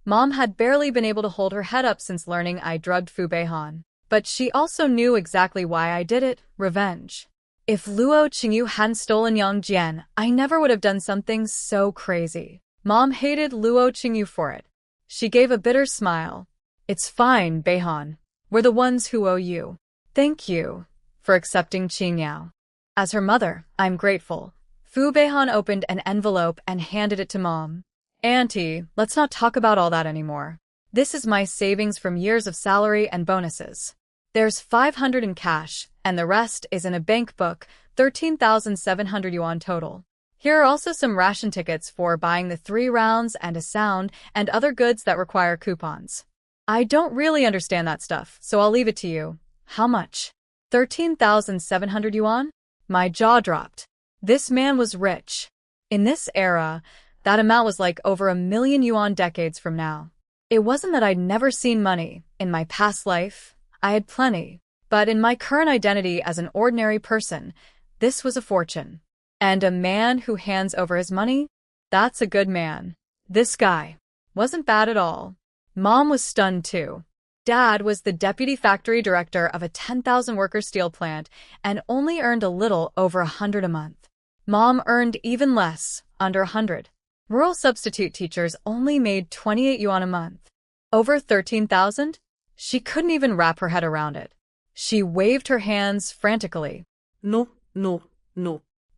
Mom had barely been able to hold her head up since learning I drugged Fu Beihan. But she also knew exactly why I did it, revenge. If Luo Qingyu hadn't stolen Yang Jian, I never would have done something so crazy. Mom hated Luo Qingyu for it. She gave a bitter smile. It's fine, Beihan. We're the ones who owe you. Thank you for accepting Qingyao. As her mother, I'm grateful. Fu Beihan opened an envelope and handed it to Mom. Auntie, let's not talk about all that anymore. This is my savings from years of salary and bonuses. There's 500 in cash, and the rest is in a bank book, 13,700 yuan total. Here are also some ration tickets for buying the 3 rounds and a sound and other goods that require coupons. I don't really understand that stuff, so I'll leave it to you. How much? 13,700 yuan? My jaw dropped. This man was rich. In this era, that amount was like over 1 million yuan decades from now. It wasn't that I'd never seen money. In my past life, I had plenty. But in my current identity as an ordinary person, this was a fortune. And a man who hands over his money? That's a good man. This guy wasn't bad at all. Mom was stunned too. Dad was the deputy factory director of a 10,000-worker steel plant and only earned a little over 100 a month. Mom earned even less, under 100. Rural substitute teachers only made 28 yuan a month. Over 13,000? She couldn't even wrap her head around it. She waved her hands frantically. No.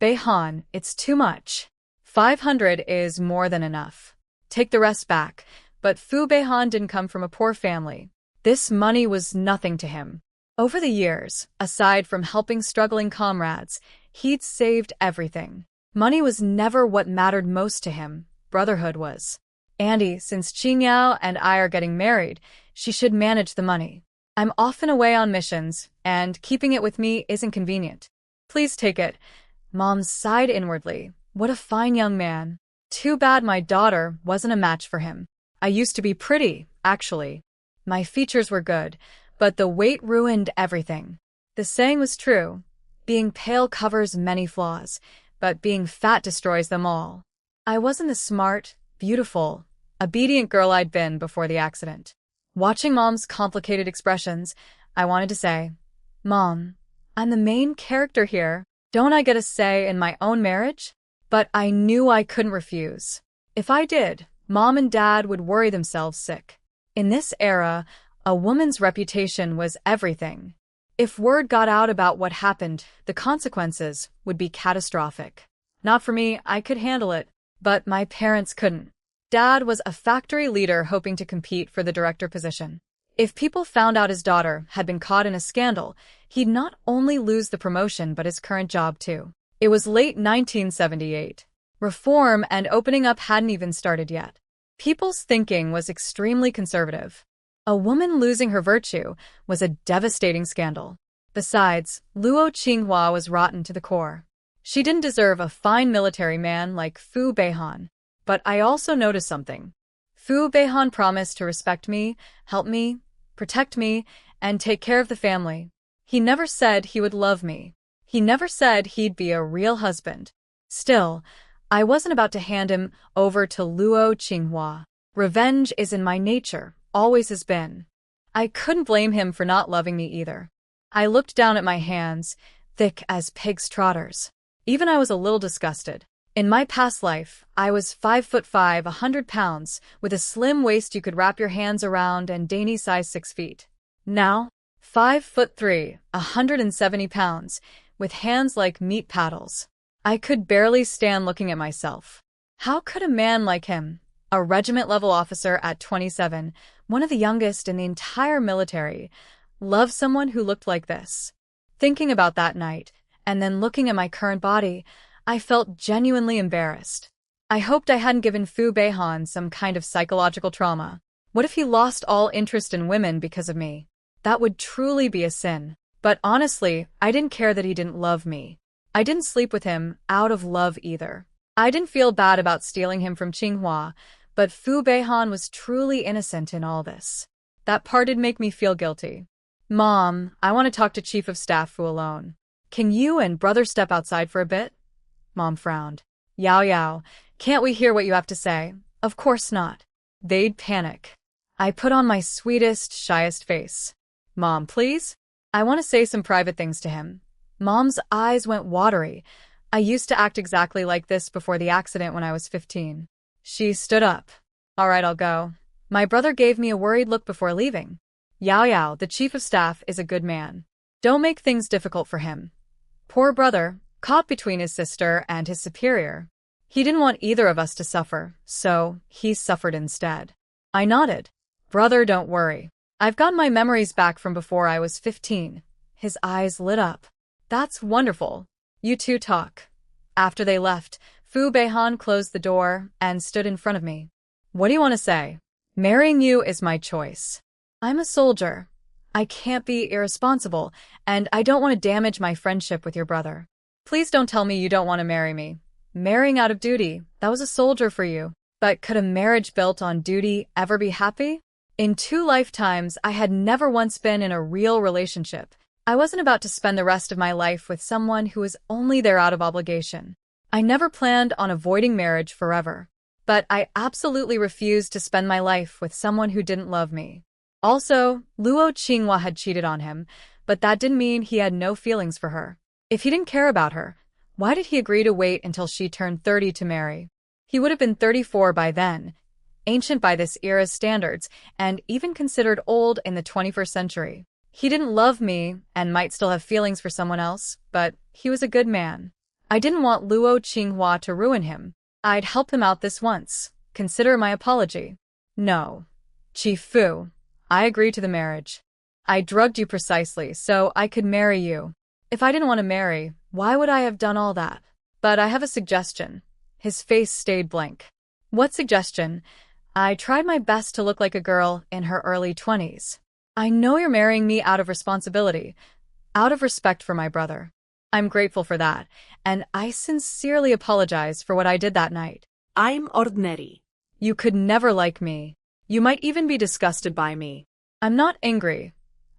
Beihan, it's too much. 500 is more than enough. Take the rest back. But Fu Beihan didn't come from a poor family. This money was nothing to him. Over the years, aside from helping struggling comrades, he'd saved everything. Money was never what mattered most to him. Brotherhood was. Andy, since Qingyao and I are getting married, she should manage the money. I'm often away on missions, and keeping it with me isn't convenient. Please take it. Mom sighed inwardly. What a fine young man. Too bad my daughter wasn't a match for him. I used to be pretty, actually. My features were good, but the weight ruined everything. The saying was true. Being pale covers many flaws, but being fat destroys them all. I wasn't the smart, beautiful, obedient girl I'd been before the accident. Watching Mom's complicated expressions, I wanted to say, "Mom, I'm the main character here. Don't I get a say in my own marriage?" But I knew I couldn't refuse. If I did, Mom and Dad would worry themselves sick. In this era, a woman's reputation was everything. If word got out about what happened, the consequences would be catastrophic. Not for me, I could handle it, but my parents couldn't. Dad was a factory leader hoping to compete for the director position. If people found out his daughter had been caught in a scandal, he'd not only lose the promotion but his current job too. It was late 1978. Reform and opening up hadn't even started yet. People's thinking was extremely conservative. A woman losing her virtue was a devastating scandal. Besides, Luo Qinghua was rotten to the core. She didn't deserve a fine military man like Fu Beihan. But I also noticed something. Fu Beihan promised to respect me, help me, protect me, and take care of the family. He never said he would love me. He never said he'd be a real husband. Still, I wasn't about to hand him over to Luo Qinghua. Revenge is in my nature, always has been. I couldn't blame him for not loving me either. I looked down at my hands, thick as pig's trotters. Even I was a little disgusted. In my past life, I was 5'5", 100 pounds, with a slim waist you could wrap your hands around and dainty size 6 feet. Now, 5'3", 170 pounds, with hands like meat paddles. I could barely stand looking at myself. How could a man like him, a regiment-level officer at 27, one of the youngest in the entire military, love someone who looked like this? Thinking about that night, and then looking at my current body, I felt genuinely embarrassed. I hoped I hadn't given Fu Beihan some kind of psychological trauma. What if he lost all interest in women because of me? That would truly be a sin. But honestly, I didn't care that he didn't love me. I didn't sleep with him out of love either. I didn't feel bad about stealing him from Qinghua, but Fu Beihan was truly innocent in all this. That part did make me feel guilty. "Mom, I want to talk to Chief of Staff Fu alone. Can you and brother step outside for a bit?" Mom frowned. "Yao Yao, can't we hear what you have to say?" "Of course not." They'd panic. I put on my sweetest, shyest face. "Mom, please? I want to say some private things to him." Mom's eyes went watery. I used to act exactly like this before the accident when I was 15. She stood up. "All right, I'll go." My brother gave me a worried look before leaving. "Yao Yao, the chief of staff, is a good man. Don't make things difficult for him." Poor brother, caught between his sister and his superior. He didn't want either of us to suffer, so he suffered instead. I nodded. "Brother, don't worry. I've got my memories back from before I was 15. His eyes lit up. "That's wonderful. You two talk." After they left, Fu Beihan closed the door and stood in front of me. "What do you want to say?" "Marrying you is my choice. I'm a soldier. I can't be irresponsible, and I don't want to damage my friendship with your brother. Please don't tell me you don't want to marry me. Marrying out of duty, that was a soldier for you. But could a marriage built on duty ever be happy? In 2 lifetimes, I had never once been in a real relationship. I wasn't about to spend the rest of my life with someone who was only there out of obligation. I never planned on avoiding marriage forever. But I absolutely refused to spend my life with someone who didn't love me. Also, Luo Qinghua had cheated on him, but that didn't mean he had no feelings for her. If he didn't care about her, why did he agree to wait until she turned 30 to marry? He would have been 34 by then, ancient by this era's standards, and even considered old in the 21st century. He didn't love me and might still have feelings for someone else, but he was a good man. I didn't want Luo Qinghua to ruin him. I'd help him out this once. Consider my apology. "No. Chief Fu, I agree to the marriage. I drugged you precisely so I could marry you. If I didn't want to marry, why would I have done all that? But I have a suggestion." His face stayed blank. "What suggestion?" I tried my best to look like a girl in her early 20s. "I know you're marrying me out of responsibility, out of respect for my brother. I'm grateful for that, and I sincerely apologize for what I did that night. I'm ordinary. You could never like me. You might even be disgusted by me. I'm not angry.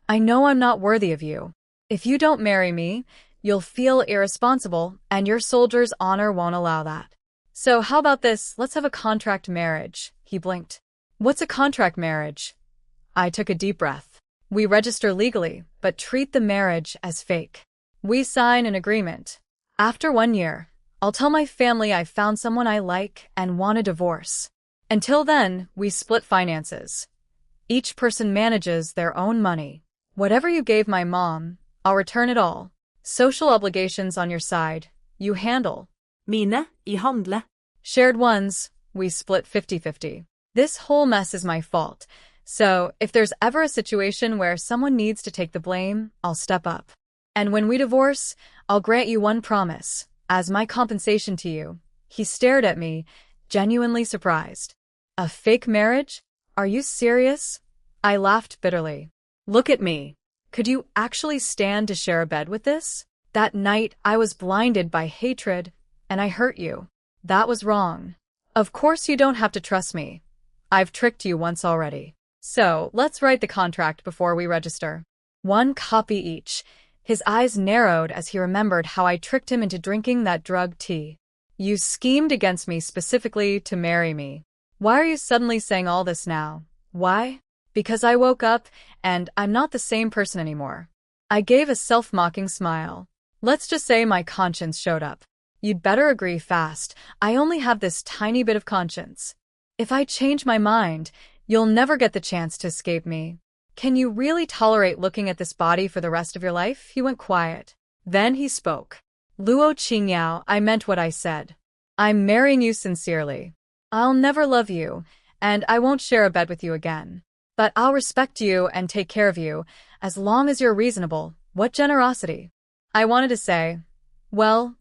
I know I'm not worthy of you. If you don't marry me, you'll feel irresponsible, and your soldier's honor won't allow that. So how about this? Let's have a contract marriage. He blinked. What's a contract marriage? I took a deep breath. We register legally, but treat the marriage as fake. We sign an agreement. After 1 year, I'll tell my family I found someone I like and want a divorce. Until then, we split finances. Each person manages their own money. Whatever you gave my mom, I'll return it all. Social obligations on your side, you handle. Mine, I handle. Shared ones, we split 50-50. This whole mess is my fault. So, if there's ever a situation where someone needs to take the blame, I'll step up. And when we divorce, I'll grant you one promise. As my compensation to you. He stared at me, genuinely surprised. A fake marriage? Are you serious? I laughed bitterly. Look at me. Could you actually stand to share a bed with this? That night, I was blinded by hatred, and I hurt you. That was wrong. Of course you don't have to trust me. I've tricked you once already. So, let's write the contract before we register. 1 copy each. His eyes narrowed as he remembered how I tricked him into drinking that drug tea. You schemed against me specifically to marry me. Why are you suddenly saying all this now? Why? Because I woke up, and I'm not the same person anymore. I gave a self-mocking smile. Let's just say my conscience showed up. You'd better agree fast. I only have this tiny bit of conscience. If I change my mind, you'll never get the chance to escape me. Can you really tolerate looking at this body for the rest of your life? He went quiet. Then he spoke. Luo Qingyao, I meant what I said. I'm marrying you sincerely. I'll never love you, and I won't share a bed with you again. But I'll respect you and take care of you, as long as you're reasonable. What generosity. I wanted to say, well,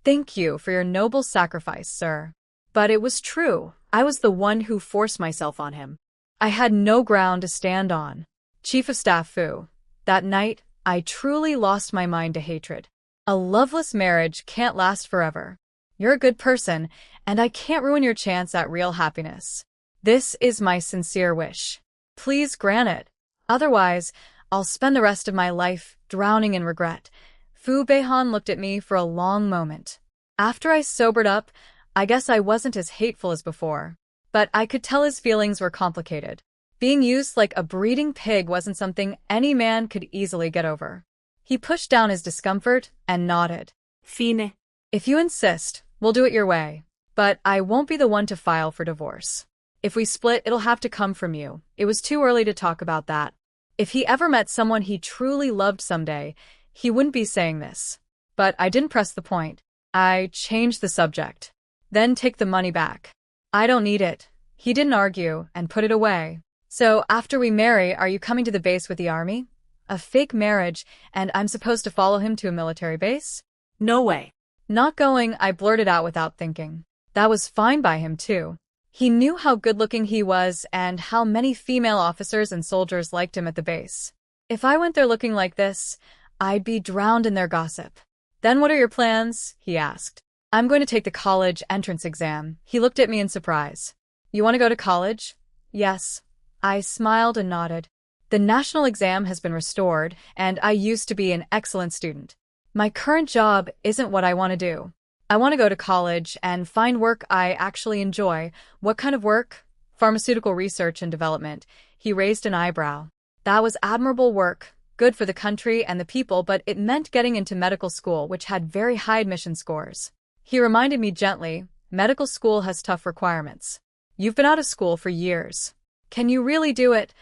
thank you for your noble sacrifice, sir. But it was true. I was the one who forced myself on him. I had no ground to stand on. Chief of Staff Fu. That night, I truly lost my mind to hatred. A loveless marriage can't last forever. You're a good person, and I can't ruin your chance at real happiness. This is my sincere wish. Please grant it. Otherwise, I'll spend the rest of my life drowning in regret. Fu Beihan looked at me for a long moment. After I sobered up, I guess I wasn't as hateful as before. But I could tell his feelings were complicated. Being used like a breeding pig wasn't something any man could easily get over. He pushed down his discomfort and nodded. Fine. If you insist, we'll do it your way. But I won't be the one to file for divorce. If we split, it'll have to come from you. It was too early to talk about that. If he ever met someone he truly loved someday, he wouldn't be saying this. But I didn't press the point. I changed the subject. Then take the money back. I don't need it. He didn't argue and put it away. So, after we marry, are you coming to the base with the army? A fake marriage, and I'm supposed to follow him to a military base? No way. Not going, I blurted out without thinking. That was fine by him, too. He knew how good-looking he was and how many female officers and soldiers liked him at the base. If I went there looking like this, I'd be drowned in their gossip. Then what are your plans? He asked. I'm going to take the college entrance exam. He looked at me in surprise. You want to go to college? Yes. I smiled and nodded. The national exam has been restored, and I used to be an excellent student. My current job isn't what I want to do. I want to go to college and find work I actually enjoy. What kind of work? Pharmaceutical research and development. He raised an eyebrow. That was admirable work, good for the country and the people, but it meant getting into medical school, which had very high admission scores. He reminded me gently, medical school has tough requirements. You've been out of school for years. Can you really do it?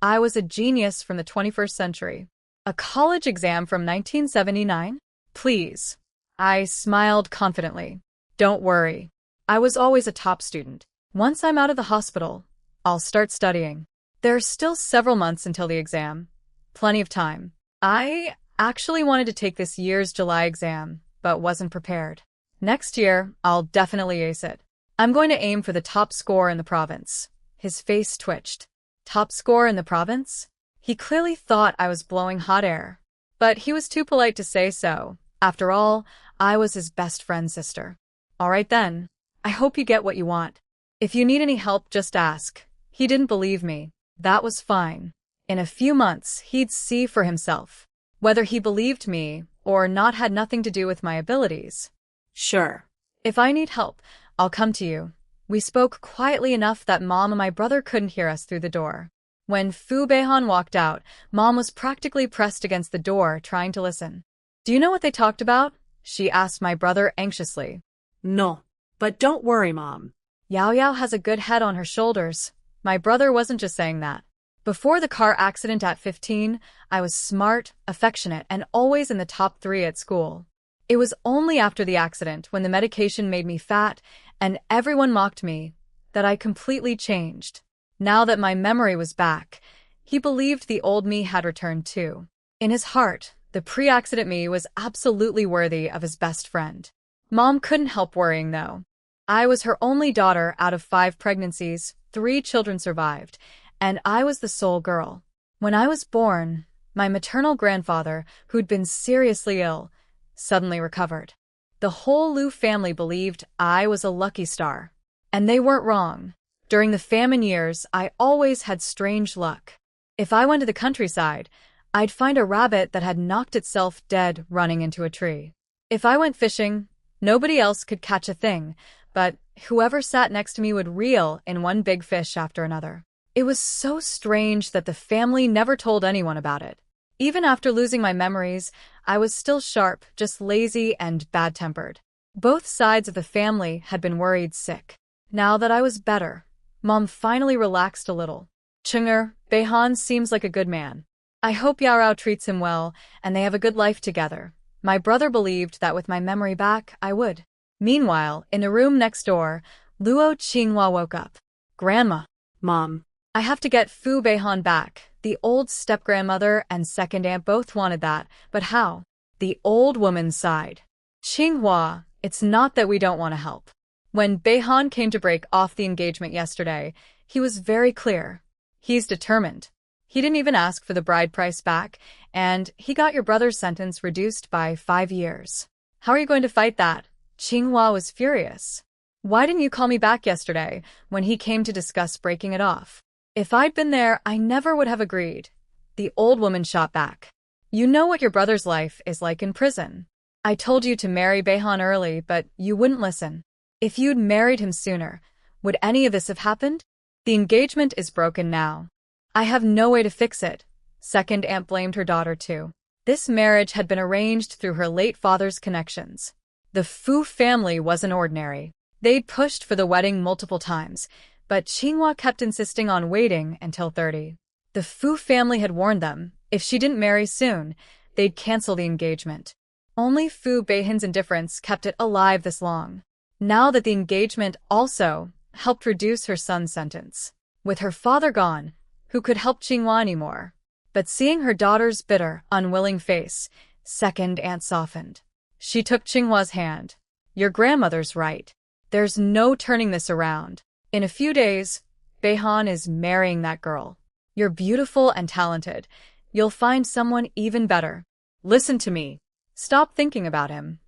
I was a genius from the 21st century. A college exam from 1979? Please. I smiled confidently. Don't worry. I was always a top student. Once I'm out of the hospital, I'll start studying. There are still several months until the exam. Plenty of time. I actually wanted to take this year's July exam, but wasn't prepared. Next year, I'll definitely ace it. I'm going to aim for the top score in the province. His face twitched. Top score in the province? He clearly thought I was blowing hot air. But he was too polite to say so. After all, I was his best friend's sister. All right then. I hope you get what you want. If you need any help, just ask. He didn't believe me. That was fine. In a few months, he'd see for himself. Whether he believed me or not had nothing to do with my abilities. Sure. If I need help, I'll come to you. We spoke quietly enough that Mom and my brother couldn't hear us through the door. When Fu Beihan walked out, Mom was practically pressed against the door, trying to listen. Do you know what they talked about? She asked my brother anxiously. No. But don't worry, Mom. Yao Yao has a good head on her shoulders. My brother wasn't just saying that. Before the car accident at 15, I was smart, affectionate, and always in the top 3 at school. It was only after the accident, when the medication made me fat and everyone mocked me, that I completely changed. Now that my memory was back, he believed the old me had returned too. In his heart, the pre-accident me was absolutely worthy of his best friend. Mom couldn't help worrying, though. I was her only daughter out of 5 pregnancies, 3 children survived, and I was the sole girl. When I was born, my maternal grandfather, who'd been seriously ill, suddenly recovered. The whole Liu family believed I was a lucky star. And they weren't wrong. During the famine years, I always had strange luck. If I went to the countryside, I'd find a rabbit that had knocked itself dead running into a tree. If I went fishing, nobody else could catch a thing, but whoever sat next to me would reel in one big fish after another. It was so strange that the family never told anyone about it. Even after losing my memories, I was still sharp, just lazy and bad-tempered. Both sides of the family had been worried sick. Now that I was better, Mom finally relaxed a little. Cheng'er, Beihan seems like a good man. I hope Yarao treats him well, and they have a good life together. My brother believed that with my memory back, I would. Meanwhile, in the room next door, Luo Qinghua woke up. Grandma. Mom. I have to get Fu Beihan back. The old step-grandmother and second aunt both wanted that, but how? The old woman sighed. Qinghua, it's not that we don't want to help. When Beihan came to break off the engagement yesterday, he was very clear. He's determined. He didn't even ask for the bride price back, and he got your brother's sentence reduced by 5 years. How are you going to fight that? Qinghua was furious. Why didn't you call me back yesterday when he came to discuss breaking it off? If I'd been there, I never would have agreed. The old woman shot back. You know what your brother's life is like in prison. I told you to marry Beihan early, but you wouldn't listen. If you'd married him sooner, would any of this have happened? The engagement is broken now. I have no way to fix it. Second aunt blamed her daughter too. This marriage had been arranged through her late father's connections. The Fu family wasn't ordinary. They'd pushed for the wedding multiple times, but Qinghua kept insisting on waiting until 30. The Fu family had warned them, if she didn't marry soon, they'd cancel the engagement. Only Fu Beihan's indifference kept it alive this long. Now that the engagement also helped reduce her son's sentence. With her father gone, who could help Qinghua anymore? But seeing her daughter's bitter, unwilling face, second aunt softened. She took Qinghua's hand. Your grandmother's right. There's no turning this around. In a few days, Beihan is marrying that girl. You're beautiful and talented. You'll find someone even better. Listen to me. Stop thinking about him.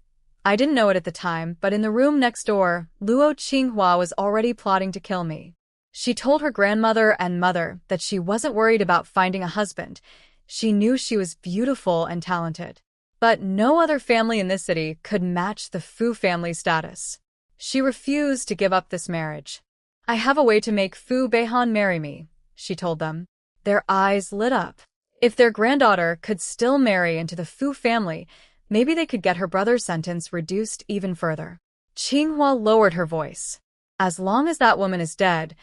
I didn't know it at the time, but in the room next door, Luo Qinghua was already plotting to kill me. She told her grandmother and mother that she wasn't worried about finding a husband. She knew she was beautiful and talented. But no other family in this city could match the Fu family status. She refused to give up this marriage. I have a way to make Fu Beihan marry me, she told them. Their eyes lit up. If their granddaughter could still marry into the Fu family, maybe they could get her brother's sentence reduced even further. Qinghua lowered her voice. As long as that woman is dead,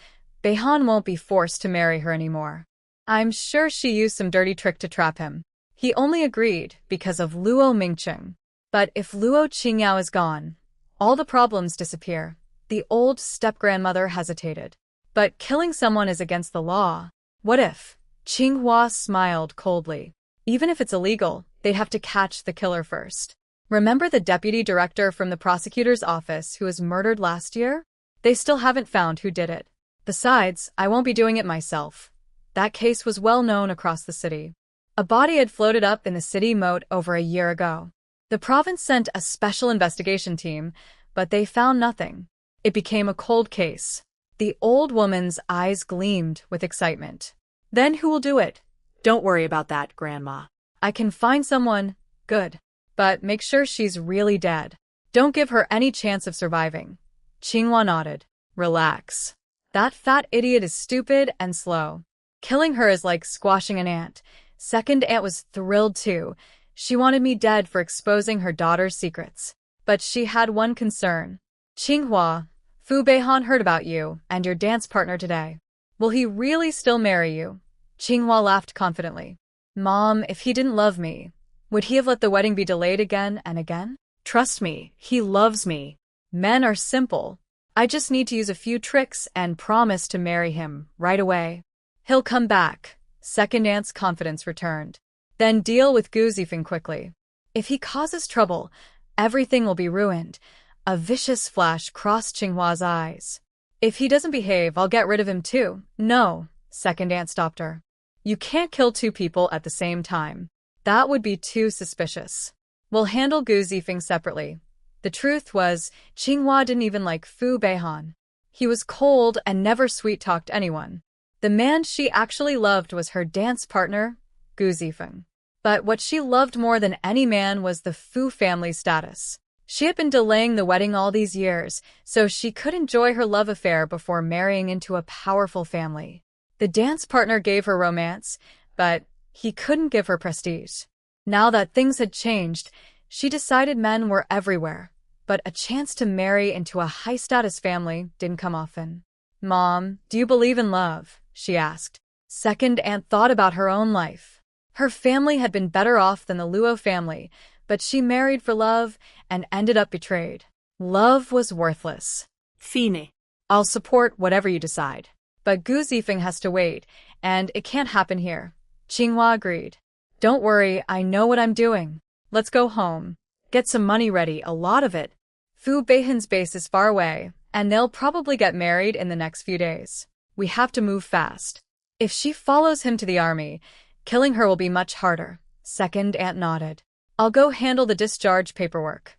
Beihan won't be forced to marry her anymore. I'm sure she used some dirty trick to trap him. He only agreed because of Luo Mingcheng. But if Luo Qingyao is gone, all the problems disappear. The old step-grandmother hesitated. But killing someone is against the law. What if? Qinghua smiled coldly. Even if it's illegal, they'd have to catch the killer first. Remember the deputy director from the prosecutor's office who was murdered last year? They still haven't found who did it. Besides, I won't be doing it myself. That case was well known across the city. A body had floated up in the city moat over a year ago. The province sent a special investigation team, but they found nothing. It became a cold case. The old woman's eyes gleamed with excitement. Then who will do it? Don't worry about that, Grandma. I can find someone good, but make sure she's really dead. Don't give her any chance of surviving. Qinghua nodded. Relax. That fat idiot is stupid and slow. Killing her is like squashing an ant. Second aunt was thrilled too. She wanted me dead for exposing her daughter's secrets. But she had one concern. Qinghua, Fu Beihan heard about you and your dance partner today. Will he really still marry you? Qinghua laughed confidently. Mom, if he didn't love me, would he have let the wedding be delayed again and again? Trust me, he loves me. Men are simple. I just need to use a few tricks and promise to marry him right away. He'll come back. Second aunt's confidence returned. Then deal with Gu Zifeng quickly. If he causes trouble, everything will be ruined. A vicious flash crossed Qinghua's eyes. If he doesn't behave, I'll get rid of him too. No, second aunt stopped her. You can't kill two people at the same time. That would be too suspicious. We'll handle Gu Zifeng separately. The truth was, Qinghua didn't even like Fu Beihan. He was cold and never sweet-talked anyone. The man she actually loved was her dance partner, Gu Zifeng. But what she loved more than any man was the Fu family status. She had been delaying the wedding all these years, so she could enjoy her love affair before marrying into a powerful family. The dance partner gave her romance, but he couldn't give her prestige. Now that things had changed, she decided men were everywhere, but a chance to marry into a high-status family didn't come often. Mom, do you believe in love? She asked. Second aunt thought about her own life. Her family had been better off than the Luo family, but she married for love and ended up betrayed. Love was worthless. Fine. I'll support whatever you decide. But Gu Zifeng has to wait, and it can't happen here. Qinghua agreed. Don't worry, I know what I'm doing. Let's go home. Get some money ready, a lot of it. Fu Beihan's base is far away, and they'll probably get married in the next few days. We have to move fast. If she follows him to the army, killing her will be much harder. Second aunt nodded. I'll go handle the discharge paperwork.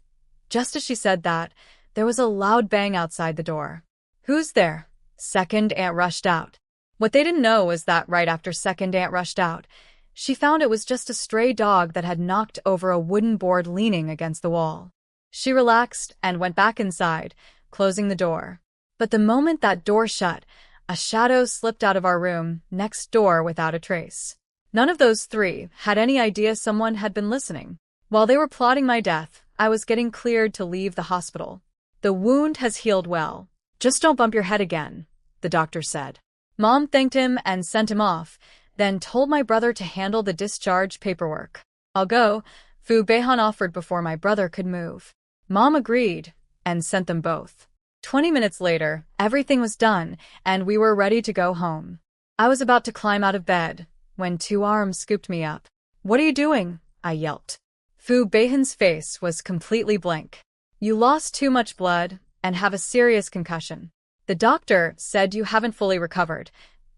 Just as she said that, there was a loud bang outside the door. Who's there? Second aunt rushed out. What they didn't know was that right after second aunt rushed out, she found it was just a stray dog that had knocked over a wooden board leaning against the wall. She relaxed and went back inside, closing the door. But the moment that door shut, a shadow slipped out of our room next door without a trace. None of those three had any idea someone had been listening. While they were plotting my death, I was getting cleared to leave the hospital. The wound has healed well. Just don't bump your head again, the doctor said. Mom thanked him and sent him off, then told my brother to handle the discharge paperwork. I'll go, Fu Beihan offered before my brother could move. Mom agreed and sent them both. 20 minutes later, everything was done, and we were ready to go home. I was about to climb out of bed when two arms scooped me up. What are you doing? I yelped. Fu Beihan's face was completely blank. You lost too much blood and have a serious concussion. The doctor said you haven't fully recovered.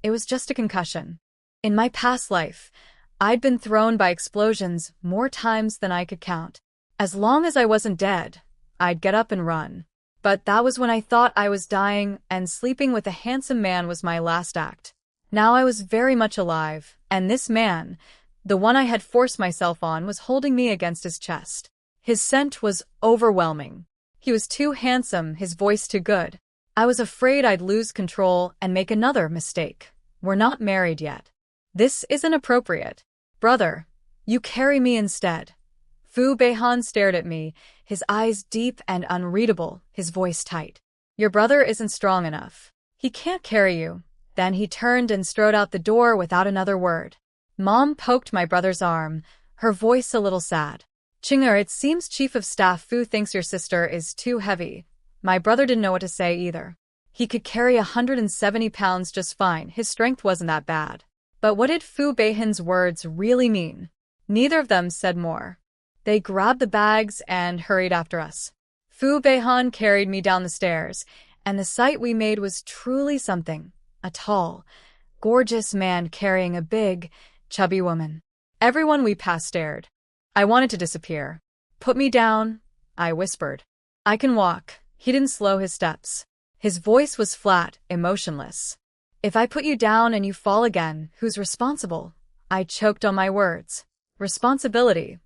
It was just a concussion. In my past life, I'd been thrown by explosions more times than I could count. As long as I wasn't dead, I'd get up and run. But that was when I thought I was dying, and sleeping with a handsome man was my last act. Now I was very much alive, and this man, the one I had forced myself on, was holding me against his chest. His scent was overwhelming. He was too handsome, his voice too good. I was afraid I'd lose control and make another mistake. We're not married yet. This isn't appropriate. Brother, you carry me instead. Fu Beihan stared at me, his eyes deep and unreadable, his voice tight. Your brother isn't strong enough. He can't carry you. Then he turned and strode out the door without another word. Mom poked my brother's arm, her voice a little sad. Qing'er, it seems Chief of Staff Fu thinks your sister is too heavy. My brother didn't know what to say either. He could carry 170 pounds just fine, his strength wasn't that bad. But what did Fu Beihan's words really mean? Neither of them said more. They grabbed the bags and hurried after us. Fu Beihan carried me down the stairs, and the sight we made was truly something. A tall, gorgeous man carrying a big, chubby woman. Everyone we passed stared. I wanted to disappear. Put me down, I whispered. I can walk. He didn't slow his steps. His voice was flat, emotionless. If I put you down and you fall again, who's responsible? I choked on my words. Responsibility.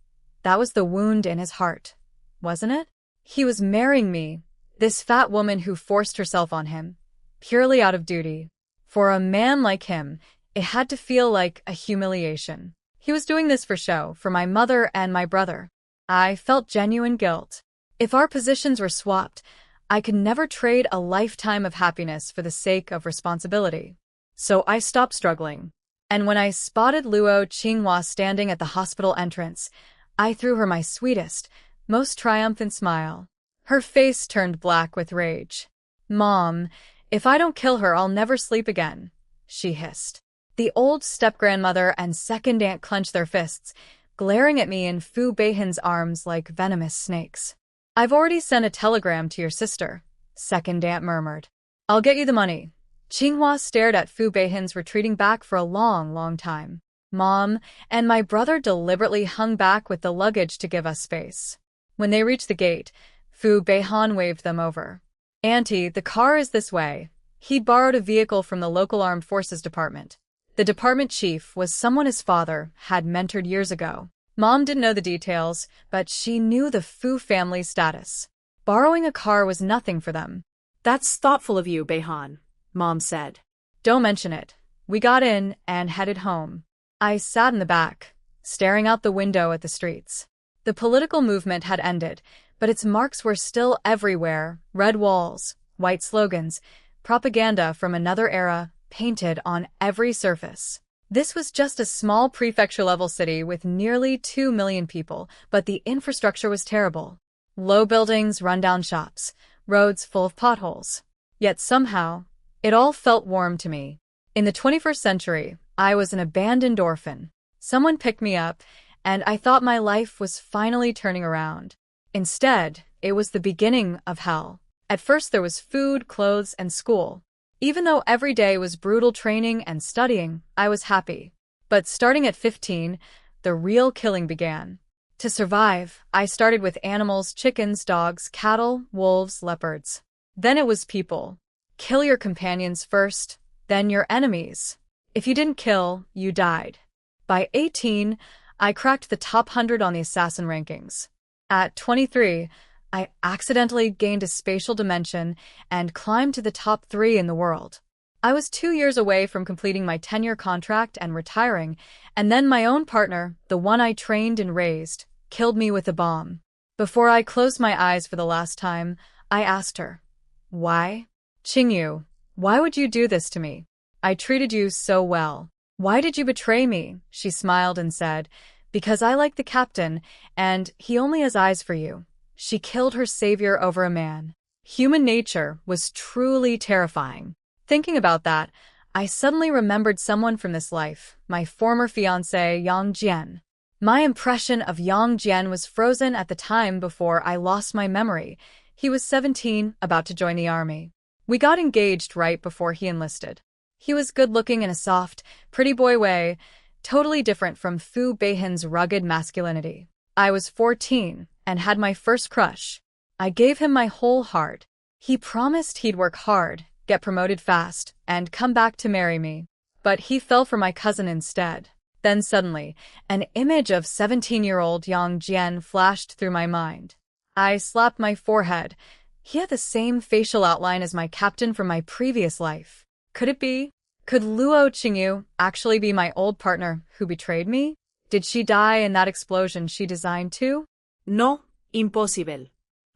That was the wound in his heart, wasn't it? He was marrying me, this fat woman who forced herself on him, purely out of duty. For a man like him, it had to feel like a humiliation. He was doing this for show, for my mother and my brother. I felt genuine guilt. If our positions were swapped, I could never trade a lifetime of happiness for the sake of responsibility. So I stopped struggling. And when I spotted Luo Qinghua standing at the hospital entrance, I threw her my sweetest, most triumphant smile. Her face turned black with rage. "Mom, if I don't kill her, I'll never sleep again," she hissed. The old step-grandmother and second aunt clenched their fists, glaring at me in Fu Beihan's arms like venomous snakes. "I've already sent a telegram to your sister," second aunt murmured. "I'll get you the money." Qinghua stared at Fu Beihan's retreating back for a long, long time. Mom and my brother deliberately hung back with the luggage to give us space. When they reached the gate, Fu Beihan waved them over. "Auntie, the car is this way." He'd borrowed a vehicle from the local armed forces department. The department chief was someone his father had mentored years ago. Mom didn't know the details, but she knew the Fu family's status. Borrowing a car was nothing for them. That's thoughtful of you, Beihan, Mom said. "Don't mention it." We got in and headed home. I sat in the back, staring out the window at the streets. The political movement had ended, but its marks were still everywhere: red walls, white slogans, propaganda from another era, painted on every surface. This was just a small prefecture-level city with nearly 2 million people, but the infrastructure was terrible. Low buildings, rundown shops, roads full of potholes. Yet somehow, it all felt warm to me. In the 21st century, I was an abandoned orphan. Someone picked me up, and I thought my life was finally turning around. Instead, it was the beginning of hell. At first there was food, clothes, and school. Even though every day was brutal training and studying, I was happy. But starting at 15, the real killing began. To survive, I started with animals: chickens, dogs, cattle, wolves, leopards. Then it was people. Kill your companions first, then your enemies. If you didn't kill, you died. By 18, I cracked the top 100 on the assassin rankings. At 23, I accidentally gained a spatial dimension and climbed to the top 3 in the world. I was 2 years away from completing my 10-year contract and retiring, and then my own partner, the one I trained and raised, killed me with a bomb. Before I closed my eyes for the last time, I asked her, "Why? Qingyu, why would you do this to me? I treated you so well. Why did you betray me?" She smiled and said, "Because I like the captain, and he only has eyes for you." She killed her savior over a man. Human nature was truly terrifying. Thinking about that, I suddenly remembered someone from this life, my former fiancé, Yang Jian. My impression of Yang Jian was frozen at the time before I lost my memory. He was 17, about to join the army. We got engaged right before he enlisted. He was good-looking in a soft, pretty boy way, totally different from Fu Beihan's rugged masculinity. I was 14 and had my first crush. I gave him my whole heart. He promised he'd work hard, get promoted fast, and come back to marry me. But he fell for my cousin instead. Then suddenly, an image of 17-year-old Yang Jian flashed through my mind. I slapped my forehead. He had the same facial outline as my captain from my previous life. Could it be? Could Luo Qingyu actually be my old partner who betrayed me? Did she die in that explosion she designed too? No, imposible.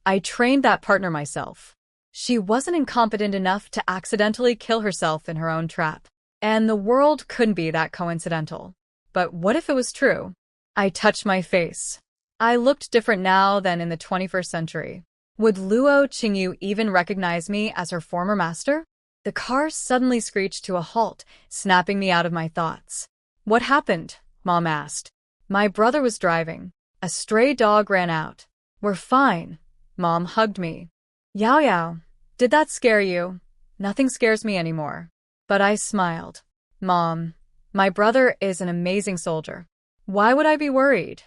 I trained that partner myself. She wasn't incompetent enough to accidentally kill herself in her own trap. And the world couldn't be that coincidental. But what if it was true? I touched my face. I looked different now than in the 21st century. Would Luo Qingyu even recognize me as her former master? The car suddenly screeched to a halt, snapping me out of my thoughts. "What happened?" Mom asked. My brother was driving. A stray dog ran out. "We're fine." Mom hugged me. "Yao Yao, did that scare you?" "Nothing scares me anymore." But I smiled. "Mom, my brother is an amazing soldier. Why would I be worried?"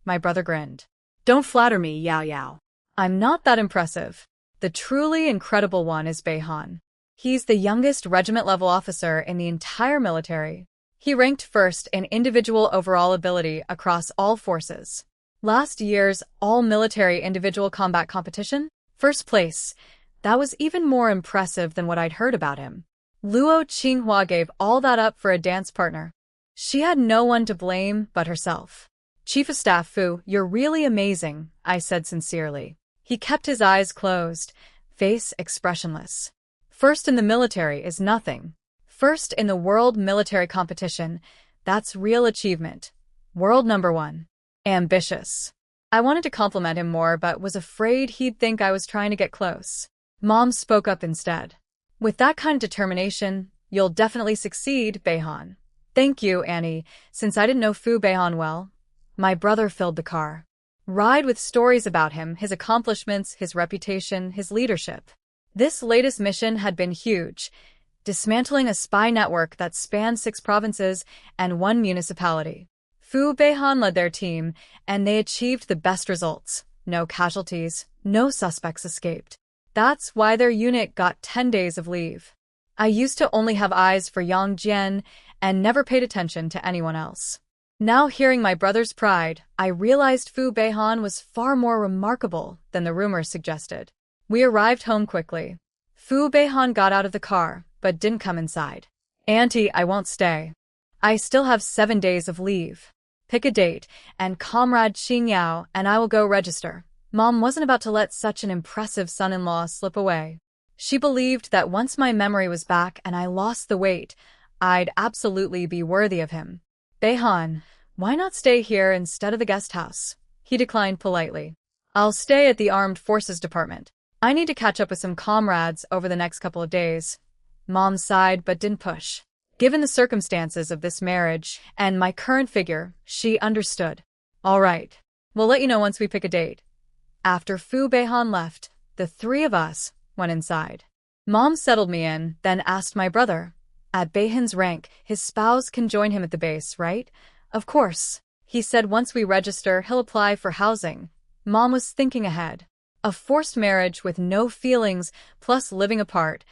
My brother grinned. "Don't flatter me, Yao Yao. I'm not that impressive. The truly incredible one is Beihan. He's the youngest regiment-level officer in the entire military. He ranked first in individual overall ability across all forces. Last year's all-military individual combat competition? First place. That was even more impressive than what I'd heard about him. Luo Qinghua gave all that up for a dance partner. She had no one to blame but herself. Chief of Staff Fu, you're really amazing, I said sincerely. He kept his eyes closed, face expressionless. First in the military is nothing. First in the world military competition, that's real achievement. World number 1. Ambitious. I wanted to compliment him more but was afraid he'd think I was trying to get close. Mom spoke up instead. With that kind of determination, you'll definitely succeed, Beihan. Thank you, Annie, since I didn't know Fu Beihan well. My brother filled the car. Ride with stories about him, his accomplishments, his reputation, his leadership. This latest mission had been huge, dismantling a spy network that spanned 6 provinces and 1 municipality. Fu Beihan led their team, and they achieved the best results. No casualties, no suspects escaped. That's why their unit got 10 days of leave. I used to only have eyes for Yang Jian and never paid attention to anyone else. Now hearing my brother's pride, I realized Fu Beihan was far more remarkable than the rumors suggested. We arrived home quickly. Fu Beihan got out of the car, but didn't come inside. Auntie, I won't stay. I still have 7 days of leave. Pick a date, and Comrade Xing Yao and I will go register. Mom wasn't about to let such an impressive son-in-law slip away. She believed that once my memory was back and I lost the weight, I'd absolutely be worthy of him. Beihan, why not stay here instead of the guest house? He declined politely. I'll stay at the Armed Forces Department. I need to catch up with some comrades over the next couple of days. Mom sighed but didn't push. Given the circumstances of this marriage and my current figure, she understood. All right, we'll let you know once we pick a date. After Fu Beihan left, the 3 of us went inside. Mom settled me in, then asked my brother. At Beihan's rank, his spouse can join him at the base, right? Of course. He said once we register, he'll apply for housing. Mom was thinking ahead. A forced marriage with no feelings, plus living apart,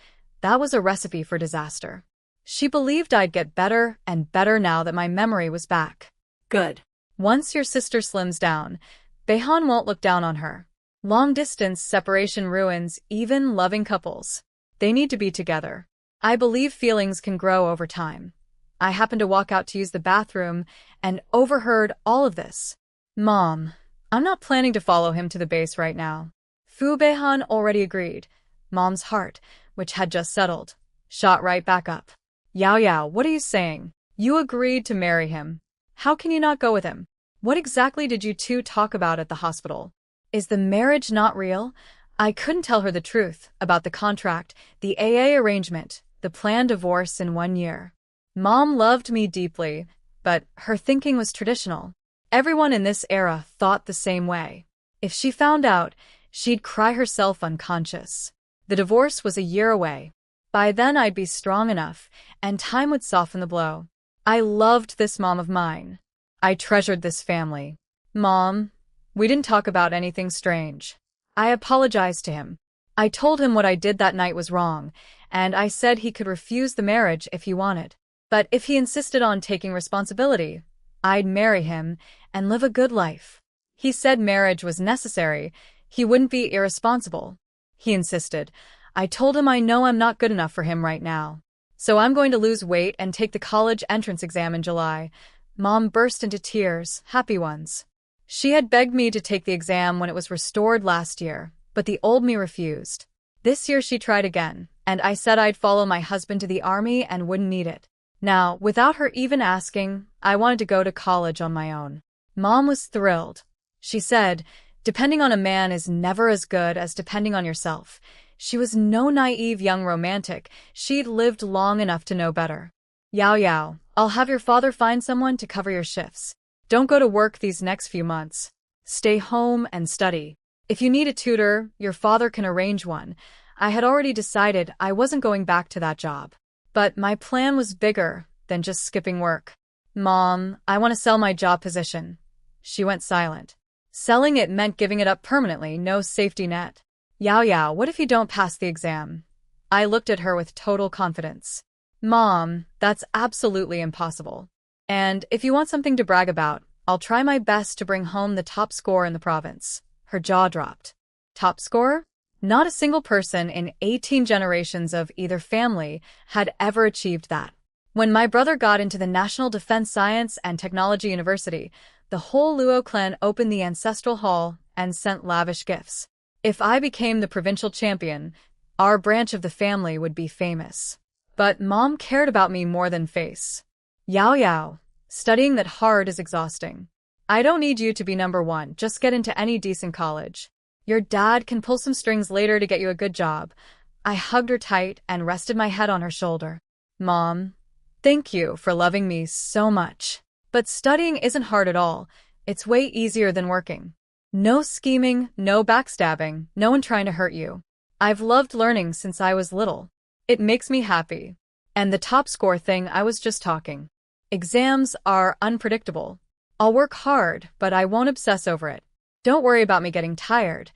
that was a recipe for disaster. She believed I'd get better and better now that my memory was back. Good. Once your sister slims down, Beihan won't look down on her. Long-distance separation ruins even loving couples. They need to be together. I believe feelings can grow over time. I happened to walk out to use the bathroom and overheard all of this. Mom, I'm not planning to follow him to the base right now. Fu Beihan already agreed. Mom's heart, which had just settled, shot right back up. Yao Yao, what are you saying? You agreed to marry him. How can you not go with him? What exactly did you two talk about at the hospital? Is the marriage not real? I couldn't tell her the truth about the contract, the AA arrangement, the planned divorce in 1 year. Mom loved me deeply, but her thinking was traditional. Everyone in this era thought the same way. If she found out, she'd cry herself unconscious. The divorce was a year away. By then I'd be strong enough, and time would soften the blow. I loved this mom of mine. I treasured this family. Mom, we didn't talk about anything strange. I apologized to him. I told him what I did that night was wrong, and I said he could refuse the marriage if he wanted. But if he insisted on taking responsibility, I'd marry him and live a good life. He said marriage was necessary. He wouldn't be irresponsible. He insisted. I told him I know I'm not good enough for him right now. So I'm going to lose weight and take the college entrance exam in July. Mom burst into tears, happy ones. She had begged me to take the exam when it was restored last year, but the old me refused. This year she tried again, and I said I'd follow my husband to the army and wouldn't need it. Now, without her even asking, I wanted to go to college on my own. Mom was thrilled. She said, depending on a man is never as good as depending on yourself. She was no naive young romantic. She'd lived long enough to know better. Yao Yao, I'll have your father find someone to cover your shifts. Don't go to work these next few months. Stay home and study. If you need a tutor, your father can arrange one. I had already decided I wasn't going back to that job. But my plan was bigger than just skipping work. Mom, I want to sell my job position. She went silent. Selling it meant giving it up permanently, no safety net. Yao Yao, what if you don't pass the exam? I looked at her with total confidence. Mom, that's absolutely impossible. And if you want something to brag about, I'll try my best to bring home the top score in the province. Her jaw dropped. Top score? Not a single person in 18 generations of either family had ever achieved that. When my brother got into the National Defense Science and Technology University, the whole Luo clan opened the ancestral hall and sent lavish gifts. If I became the provincial champion, our branch of the family would be famous. But Mom cared about me more than face. Yao Yao, studying that hard is exhausting. I don't need you to be number one, just get into any decent college. Your dad can pull some strings later to get you a good job. I hugged her tight and rested my head on her shoulder. Mom, thank you for loving me so much. But studying isn't hard at all. It's way easier than working. No scheming, no backstabbing, no one trying to hurt you. I've loved learning since I was little. It makes me happy. And the top score thing, I was just talking. Exams are unpredictable. I'll work hard, but I won't obsess over it. Don't worry about me getting tired.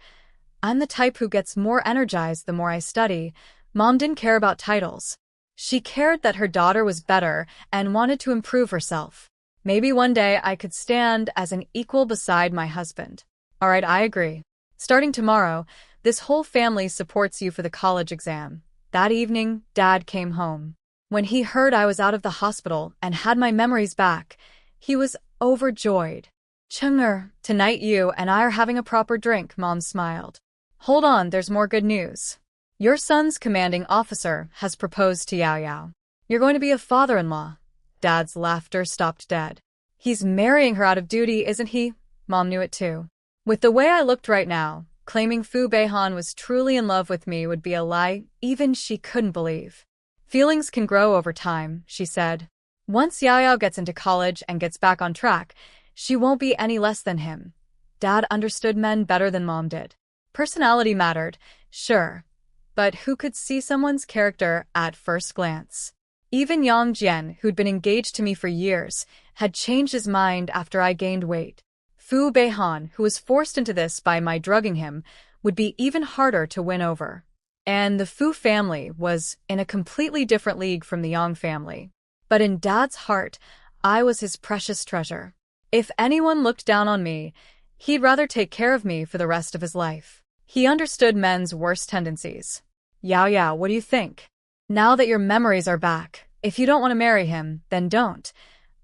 I'm the type who gets more energized the more I study. Mom didn't care about titles. She cared that her daughter was better and wanted to improve herself. Maybe one day I could stand as an equal beside my husband. All right, I agree. Starting tomorrow, this whole family supports you for the college exam. That evening, Dad came home. When he heard I was out of the hospital and had my memories back, he was overjoyed. Chung'er, tonight you and I are having a proper drink, Mom smiled. Hold on, there's more good news. Your son's commanding officer has proposed to Yao Yao. You're going to be a father-in-law. Dad's laughter stopped dead. He's marrying her out of duty, isn't he? Mom knew it too. With the way I looked right now, claiming Fu Beihan was truly in love with me would be a lie even she couldn't believe. Feelings can grow over time, she said. Once Yao Yao gets into college and gets back on track, she won't be any less than him. Dad understood men better than Mom did. Personality mattered, sure. But who could see someone's character at first glance? Even Yang Jian, who'd been engaged to me for years, had changed his mind after I gained weight. Fu Beihan, who was forced into this by my drugging him, would be even harder to win over. And the Fu family was in a completely different league from the Yang family. But in Dad's heart, I was his precious treasure. If anyone looked down on me, he'd rather take care of me for the rest of his life. He understood men's worst tendencies. Yao Yao, what do you think? Now that your memories are back, if you don't want to marry him, then don't.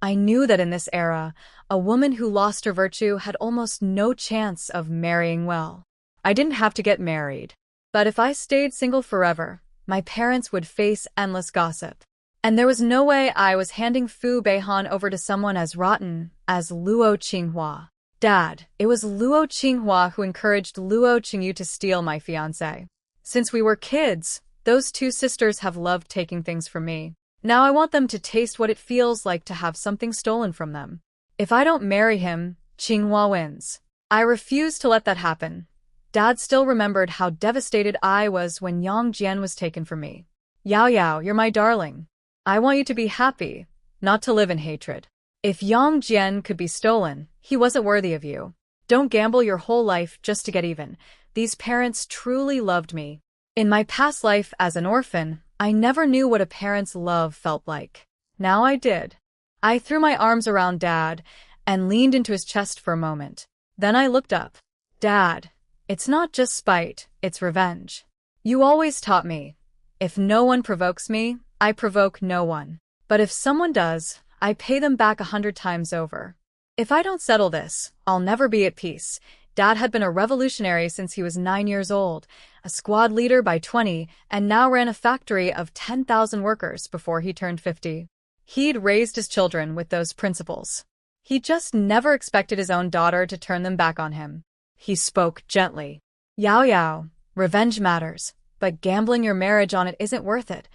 I knew that in this era, a woman who lost her virtue had almost no chance of marrying well. I didn't have to get married. But if I stayed single forever, my parents would face endless gossip. And there was no way I was handing Fu Beihan over to someone as rotten as Luo Qinghua. Dad, it was Luo Qinghua who encouraged Luo Qingyu to steal my fiancé. Since we were kids, those two sisters have loved taking things from me. Now I want them to taste what it feels like to have something stolen from them. If I don't marry him, Qinghua wins. I refused to let that happen. Dad still remembered how devastated I was when Yang Jian was taken from me. Yao Yao, you're my darling. I want you to be happy, not to live in hatred. If Yang Jian could be stolen, he wasn't worthy of you. Don't gamble your whole life just to get even. These parents truly loved me. In my past life as an orphan, I never knew what a parent's love felt like. Now I did. I threw my arms around Dad and leaned into his chest for a moment. Then I looked up. Dad, it's not just spite, it's revenge. You always taught me, if no one provokes me, I provoke no one. But if someone does, I pay them back 100 times over. If I don't settle this, I'll never be at peace. Dad had been a revolutionary since he was 9 years old, a squad leader by 20, and now ran a factory of 10,000 workers before he turned 50. He'd raised his children with those principles. He just never expected his own daughter to turn them back on him. He spoke gently. Yao Yao, revenge matters, but gambling your marriage on it isn't worth it.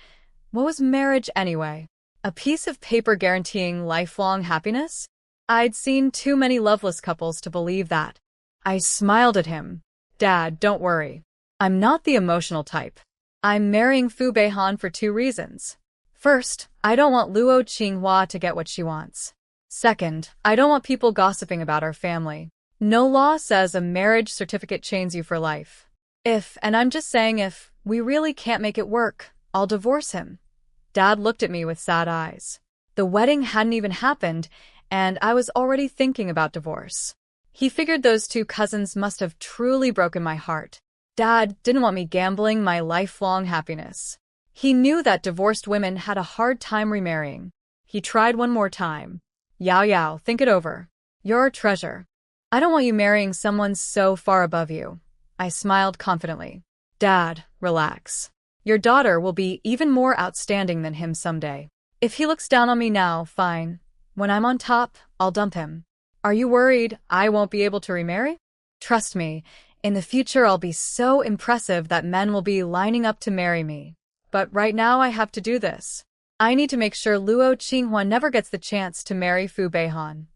What was marriage anyway? A piece of paper guaranteeing lifelong happiness? I'd seen too many loveless couples to believe that. I smiled at him. Dad, don't worry. I'm not the emotional type. I'm marrying Fu Beihan for 2 reasons. First, I don't want Luo Qinghua to get what she wants. Second, I don't want people gossiping about our family. No law says a marriage certificate chains you for life. If, and I'm just saying if, we really can't make it work, I'll divorce him. Dad looked at me with sad eyes. The wedding hadn't even happened, and I was already thinking about divorce. He figured those two cousins must have truly broken my heart. Dad didn't want me gambling my lifelong happiness. He knew that divorced women had a hard time remarrying. He tried one more time. Yao Yao, think it over. You're a treasure. I don't want you marrying someone so far above you. I smiled confidently. Dad, relax. Your daughter will be even more outstanding than him someday. If he looks down on me now, fine. When I'm on top, I'll dump him. Are you worried I won't be able to remarry? Trust me, in the future I'll be so impressive that men will be lining up to marry me. But right now I have to do this. I need to make sure Luo Qinghua never gets the chance to marry Fu Beihan.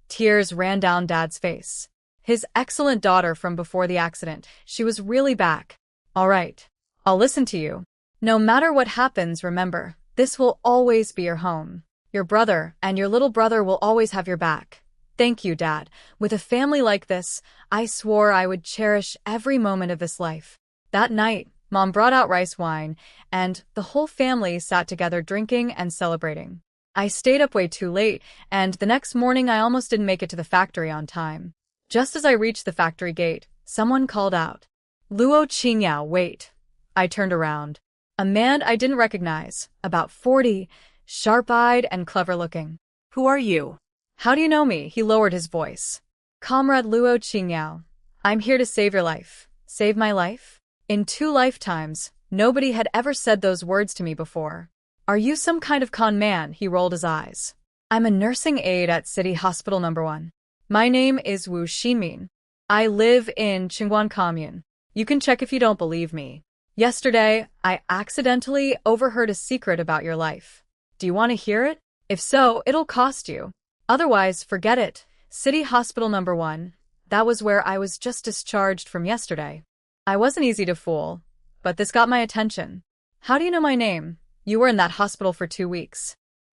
Tears ran down Dad's face. His excellent daughter from before the accident, she was really back. All right, I'll listen to you. No matter what happens, remember, this will always be your home. Your brother and your little brother will always have your back. Thank you, Dad. With a family like this, I swore I would cherish every moment of this life. That night, Mom brought out rice wine, and the whole family sat together drinking and celebrating. I stayed up way too late, and the next morning I almost didn't make it to the factory on time. Just as I reached the factory gate, someone called out, Luo Qingyao, wait. I turned around. A man I didn't recognize, about 40, sharp-eyed and clever-looking. Who are you? How do you know me? He lowered his voice. Comrade Luo Qingyao, I'm here to save your life. Save my life? In 2 lifetimes, nobody had ever said those words to me before. Are you some kind of con man? He rolled his eyes. I'm a nursing aide at City Hospital No. 1. My name is Wu Xinmin. I live in Qingguan Commune. You can check if you don't believe me. Yesterday, I accidentally overheard a secret about your life. Do you want to hear it? If so, it'll cost you. Otherwise, forget it. City Hospital No. 1. That was where I was just discharged from yesterday. I wasn't easy to fool, but this got my attention. How do you know my name? You were in that hospital for 2 weeks.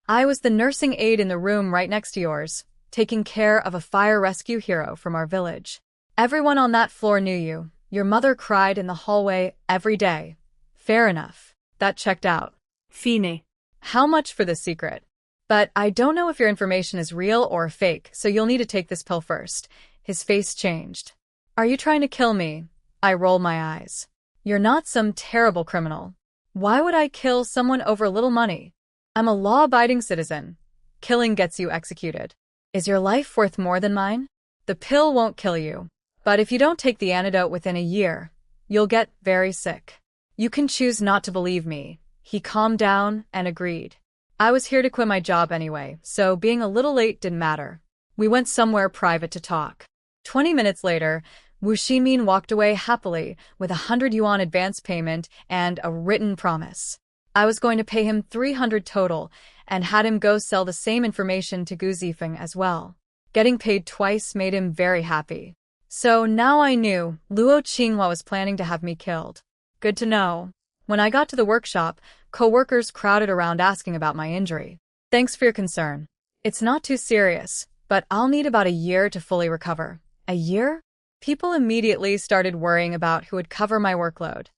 I was the nursing aide in the room right next to yours, taking care of a fire rescue hero from our village. Everyone on that floor knew you. Your mother cried in the hallway every day. Fair enough. That checked out. Fine. How much for the secret? But I don't know if your information is real or fake, so you'll need to take this pill first. His face changed. Are you trying to kill me? I rolled my eyes. You're not some terrible criminal. Why would I kill someone over a little money? I'm a law-abiding citizen. Killing gets you executed. Is your life worth more than mine? The pill won't kill you. But if you don't take the antidote within a year, you'll get very sick. You can choose not to believe me. He calmed down and agreed. I was here to quit my job anyway, so being a little late didn't matter. We went somewhere private to talk. 20 minutes later, Wu Ximin walked away happily with 100 yuan advance payment and a written promise. I was going to pay him 300 total and had him go sell the same information to Gu Zifeng as well. Getting paid twice made him very happy. So now I knew Luo Qinghua was planning to have me killed. Good to know. When I got to the workshop, co-workers crowded around asking about my injury. Thanks for your concern. It's not too serious, but I'll need about a year to fully recover. A year? People immediately started worrying about who would cover my workload.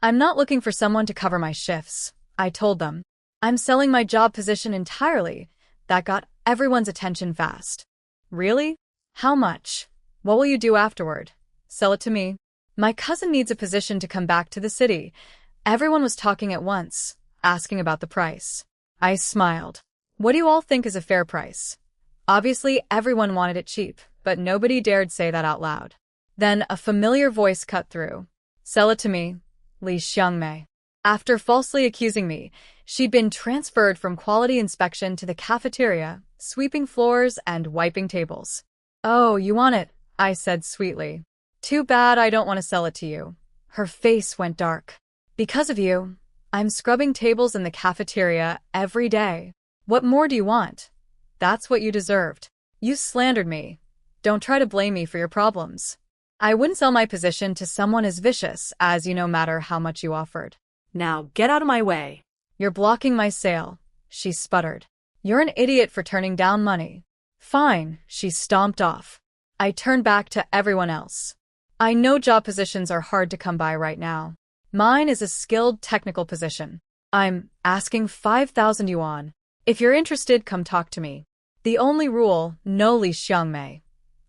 I'm not looking for someone to cover my shifts, I told them. I'm selling my job position entirely. That got everyone's attention fast. Really? How much? What will you do afterward? Sell it to me. My cousin needs a position to come back to the city. Everyone was talking at once, asking about the price. I smiled. What do you all think is a fair price? Obviously, everyone wanted it cheap, but nobody dared say that out loud. Then a familiar voice cut through. Sell it to me, Li Xiangmei. After falsely accusing me, she'd been transferred from quality inspection to the cafeteria, sweeping floors and wiping tables. Oh, you want it, I said sweetly. Too bad I don't want to sell it to you. Her face went dark. Because of you, I'm scrubbing tables in the cafeteria every day. What more do you want? That's what you deserved. You slandered me. Don't try to blame me for your problems. I wouldn't sell my position to someone as vicious as you no matter how much you offered. Now get out of my way. You're blocking my sale, she sputtered. You're an idiot for turning down money. Fine, she stomped off. I turned back to everyone else. I know job positions are hard to come by right now. Mine is a skilled technical position. I'm asking 5,000 yuan. If you're interested, come talk to me. The only rule, no Li Xiangmei.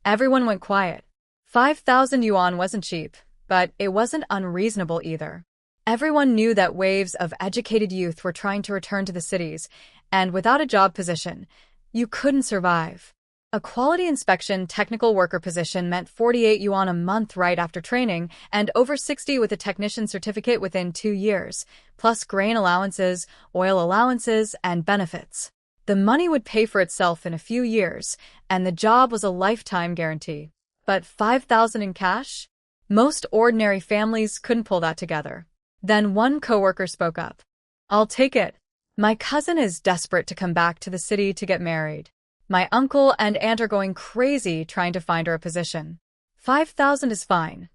Everyone went quiet. 5,000 yuan wasn't cheap, but it wasn't unreasonable either. Everyone knew that waves of educated youth were trying to return to the cities, and without a job position, you couldn't survive. A quality inspection technical worker position meant 48 yuan a month right after training, and over 60 with a technician certificate within 2 years, plus grain allowances, oil allowances, and benefits. The money would pay for itself in a few years, and the job was a lifetime guarantee. But 5,000 in cash? Most ordinary families couldn't pull that together. Then one coworker spoke up. I'll take it. My cousin is desperate to come back to the city to get married. My uncle and aunt are going crazy trying to find her a position. 5,000 is fine.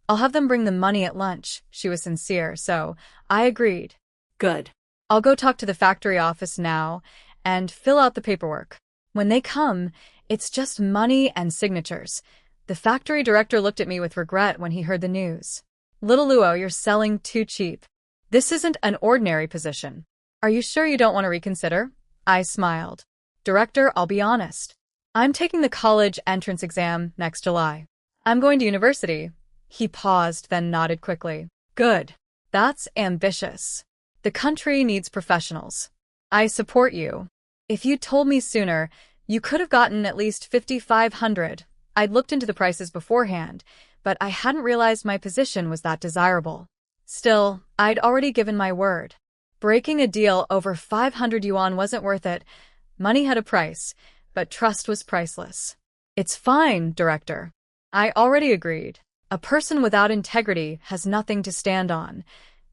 I'll have them bring the money at lunch. She was sincere, so I agreed. Good. I'll go talk to the factory office now and fill out the paperwork. When they come, it's just money and signatures. The factory director looked at me with regret when he heard the news. Little Luo, you're selling too cheap. This isn't an ordinary position. Are you sure you don't want to reconsider? I smiled. Director, I'll be honest. I'm taking the college entrance exam next July. I'm going to university. He paused, then nodded quickly. Good. That's ambitious. The country needs professionals. I support you. If you'd told me sooner, you could have gotten at least 5,500. I'd looked into the prices beforehand, but I hadn't realized my position was that desirable. Still, I'd already given my word. Breaking a deal over 500 yuan wasn't worth it. Money had a price, but trust was priceless. It's fine, Director. I already agreed. A person without integrity has nothing to stand on.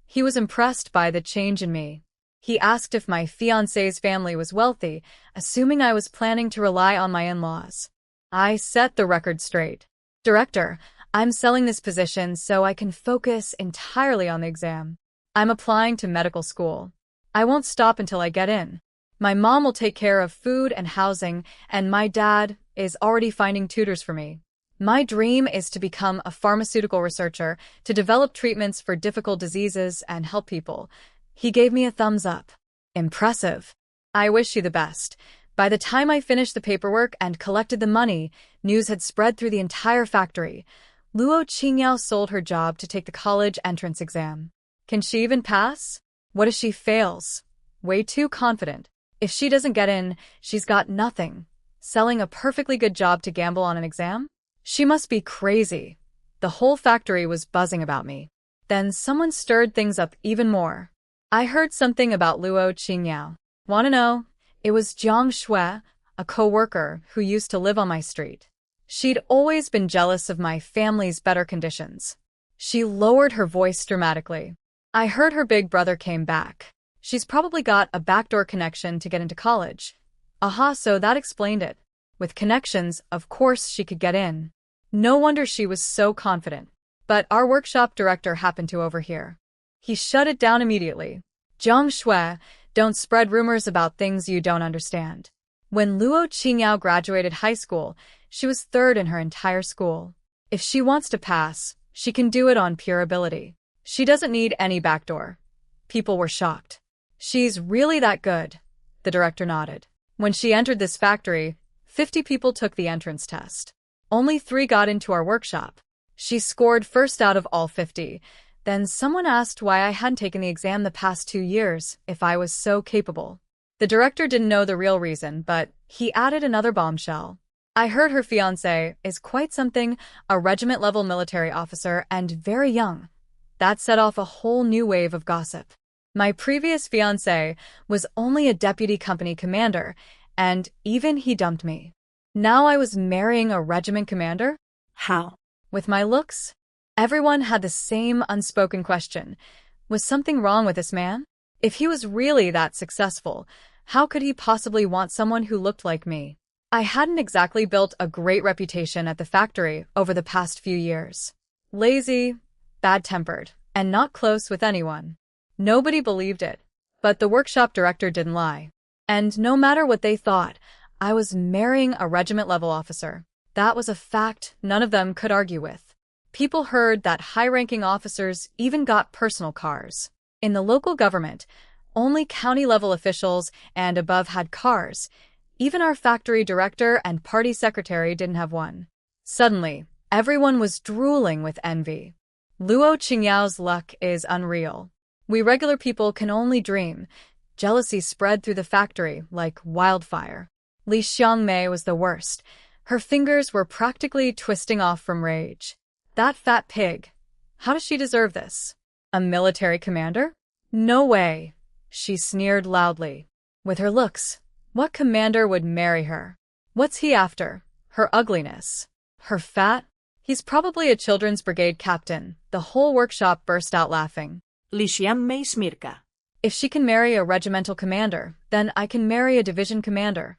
He was impressed by the change in me. He asked if my fiancé's family was wealthy, assuming I was planning to rely on my in-laws. I set the record straight. Director, I'm selling this position so I can focus entirely on the exam. I'm applying to medical school. I won't stop until I get in. My mom will take care of food and housing, and my dad is already finding tutors for me. My dream is to become a pharmaceutical researcher, to develop treatments for difficult diseases and help people. He gave me a thumbs up. Impressive. I wish you the best. By the time I finished the paperwork and collected the money, news had spread through the entire factory. Luo Qingyao sold her job to take the college entrance exam. Can she even pass? What if she fails? Way too confident. If she doesn't get in, she's got nothing. Selling a perfectly good job to gamble on an exam? She must be crazy. The whole factory was buzzing about me. Then someone stirred things up even more. I heard something about Luo Qingyao. Wanna know? It was Jiang Shui, a co-worker who used to live on my street. She'd always been jealous of my family's better conditions. She lowered her voice dramatically. I heard her big brother came back. She's probably got a backdoor connection to get into college. Aha, so that explained it. With connections, of course she could get in. No wonder she was so confident. But our workshop director happened to overhear. He shut it down immediately. Jiang Shui, don't spread rumors about things you don't understand. When Luo Qingyao graduated high school, she was third in her entire school. If she wants to pass, she can do it on pure ability. She doesn't need any backdoor. People were shocked. She's really that good. The director nodded. When she entered this factory, 50 people took the entrance test. Only 3 got into our workshop. She scored first out of all 50. Then someone asked why I hadn't taken the exam the past 2 years, if I was so capable. The director didn't know the real reason, but he added another bombshell. I heard her fiancé is quite something, a regiment-level military officer and very young. That set off a whole new wave of gossip. My previous fiancé was only a deputy company commander, and even he dumped me. Now I was marrying a regiment commander? How? With my looks? Everyone had the same unspoken question. Was something wrong with this man? If he was really that successful, how could he possibly want someone who looked like me? I hadn't exactly built a great reputation at the factory over the past few years. Lazy, bad-tempered, and not close with anyone. Nobody believed it. But the workshop director didn't lie. And no matter what they thought, I was marrying a regiment-level officer. That was a fact none of them could argue with. People heard that high-ranking officers even got personal cars. In the local government, Only county-level officials and above had cars. Even our factory director and party secretary didn't have one. Suddenly, everyone was drooling with envy. Luo Qingyao's luck is unreal. We regular people can only dream. Jealousy spread through the factory like wildfire. Li Xiangmei was the worst. Her fingers were practically twisting off from rage. That fat pig. How does she deserve this? A military commander? No way. She sneered loudly. With her looks, what commander would marry her? What's he after? Her ugliness. Her fat? He's probably a children's brigade captain. The whole workshop burst out laughing. Li Xiangmei smirka. If she can marry a regimental commander, then I can marry a division commander.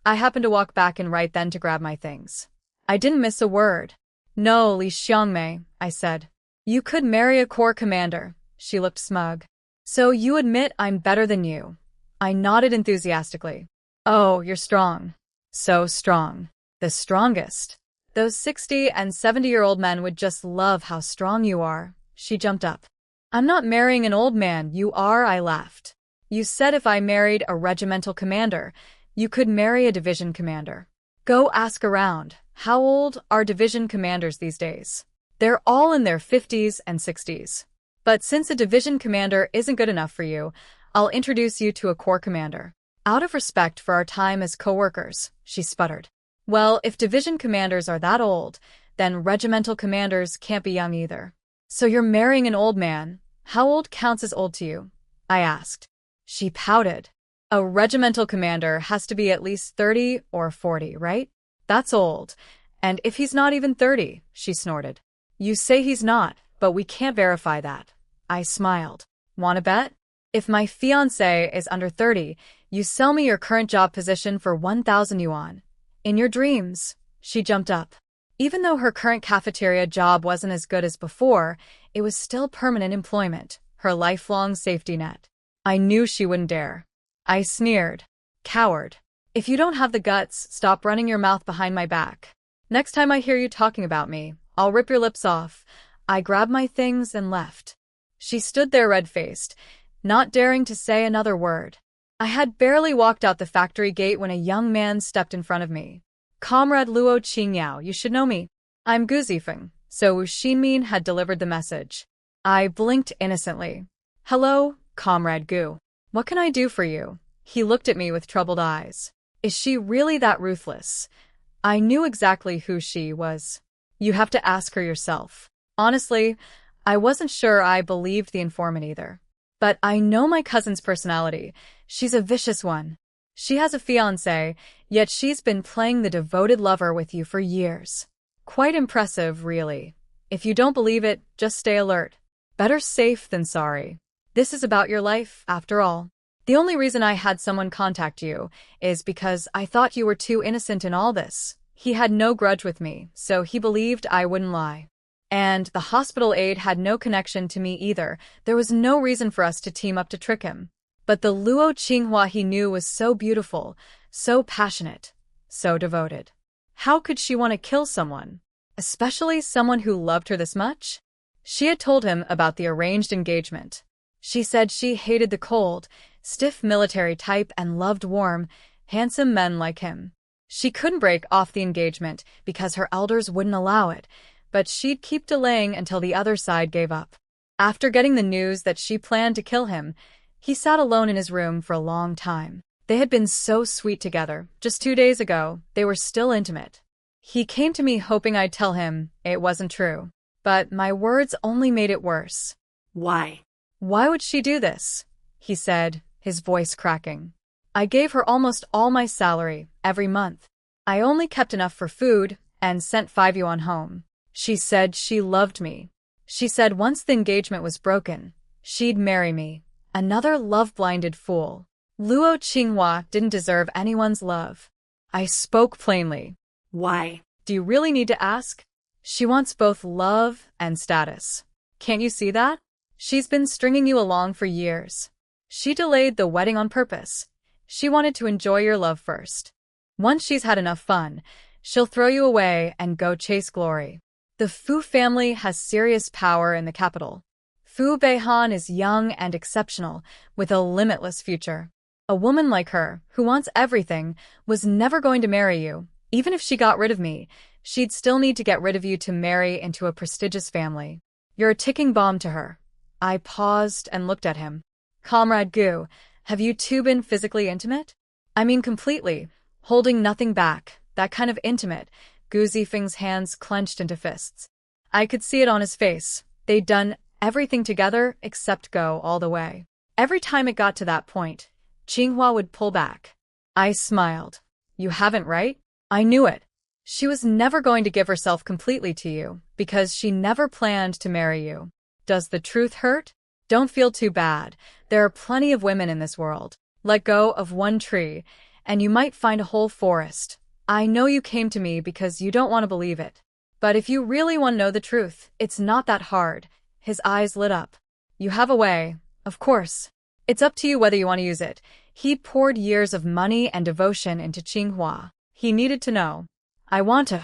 I happened to walk back and right then to grab my things. I didn't miss a word. No, Li Xiangmei, I said. You could marry a corps commander. She looked smug. So you admit I'm better than you? I nodded enthusiastically. Oh, you're strong. So strong. The strongest. Those 60 and 70-year-old men would just love how strong you are. She jumped up. I'm not marrying an old man, you are, I laughed. You said if I married a regimental commander, you could marry a division commander. Go ask around. How old are division commanders these days? They're all in their 50s and 60s. But since a division commander isn't good enough for you, I'll introduce you to a corps commander. Out of respect for our time as co-workers, she sputtered. Well, if division commanders are that old, then regimental commanders can't be young either. So you're marrying an old man. How old counts as old to you? I asked. She pouted. A regimental commander has to be at least 30 or 40, right? That's old. And if he's not even 30, she snorted. You say he's not, but we can't verify that. I smiled. Want to bet? If my fiancé is under 30, you sell me your current job position for 1,000 yuan. In your dreams. She jumped up. Even though her current cafeteria job wasn't as good as before, it was still permanent employment, her lifelong safety net. I knew she wouldn't dare. I sneered. Coward. If you don't have the guts, stop running your mouth behind my back. Next time I hear you talking about me, I'll rip your lips off. I grabbed my things and left. She stood there red-faced, not daring to say another word. I had barely walked out the factory gate when a young man stepped in front of me. Comrade Luo Qingyao, you should know me. I'm Gu Zifeng, so Wu Xinmin had delivered the message. I blinked innocently. Hello, Comrade Gu. What can I do for you? He looked at me with troubled eyes. Is she really that ruthless? I knew exactly who she was. You have to ask her yourself. Honestly, I wasn't sure I believed the informant either. But I know my cousin's personality. She's a vicious one. She has a fiancé, yet she's been playing the devoted lover with you for years. Quite impressive, really. If you don't believe it, just stay alert. Better safe than sorry. This is about your life, after all. The only reason I had someone contact you is because I thought you were too innocent in all this. He had no grudge with me, so he believed I wouldn't lie. And the hospital aide had no connection to me either. There was no reason for us to team up to trick him. But the Luo Qinghua he knew was so beautiful, so passionate, so devoted. How could she want to kill someone? Especially someone who loved her this much? She had told him about the arranged engagement. She said she hated the cold, stiff military type and loved warm, handsome men like him. She couldn't break off the engagement because her elders wouldn't allow it, but she'd keep delaying until the other side gave up. After getting the news that she planned to kill him, he sat alone in his room for a long time. They had been so sweet together. Just 2 days ago, they were still intimate. He came to me hoping I'd tell him it wasn't true. But my words only made it worse. Why? Why would she do this? He said, his voice cracking. I gave her almost all my salary, every month. I only kept enough for food and sent 5 yuan home. She said she loved me. She said once the engagement was broken, she'd marry me. Another love-blinded fool. Luo Qinghua didn't deserve anyone's love. I spoke plainly. Why? Do you really need to ask? She wants both love and status. Can't you see that? She's been stringing you along for years. She delayed the wedding on purpose. She wanted to enjoy your love first. Once she's had enough fun, she'll throw you away and go chase glory. The Fu family has serious power in the capital. Fu Beihan is young and exceptional, with a limitless future. A woman like her, who wants everything, was never going to marry you. Even if she got rid of me, she'd still need to get rid of you to marry into a prestigious family. You're a ticking bomb to her. I paused and looked at him. Comrade Gu, have you two been physically intimate? I mean completely, holding nothing back, that kind of intimate. Gu Zifeng's hands clenched into fists. I could see it on his face. They'd done everything together except go all the way. Every time it got to that point, Qinghua would pull back. I smiled. You haven't, right? I knew it. She was never going to give herself completely to you, because she never planned to marry you. Does the truth hurt? Don't feel too bad. There are plenty of women in this world. Let go of one tree, and you might find a whole forest. I know you came to me because you don't want to believe it. But if you really want to know the truth, it's not that hard. His eyes lit up. You have a way, of course. It's up to you whether you want to use it. He poured years of money and devotion into Qinghua. He needed to know. I want to.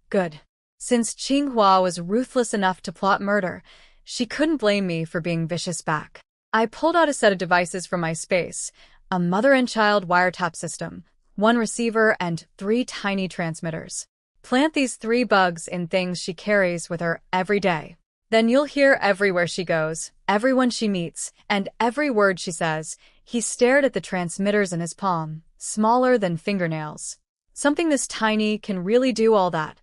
Good. Since Qinghua was ruthless enough to plot murder, she couldn't blame me for being vicious back. I pulled out a set of devices from my space, a mother and child wiretap system, one receiver, and 3 tiny transmitters. Plant these 3 bugs in things she carries with her every day. Then you'll hear everywhere she goes, everyone she meets, and every word she says. He stared at the transmitters in his palm, smaller than fingernails. Something this tiny can really do all that.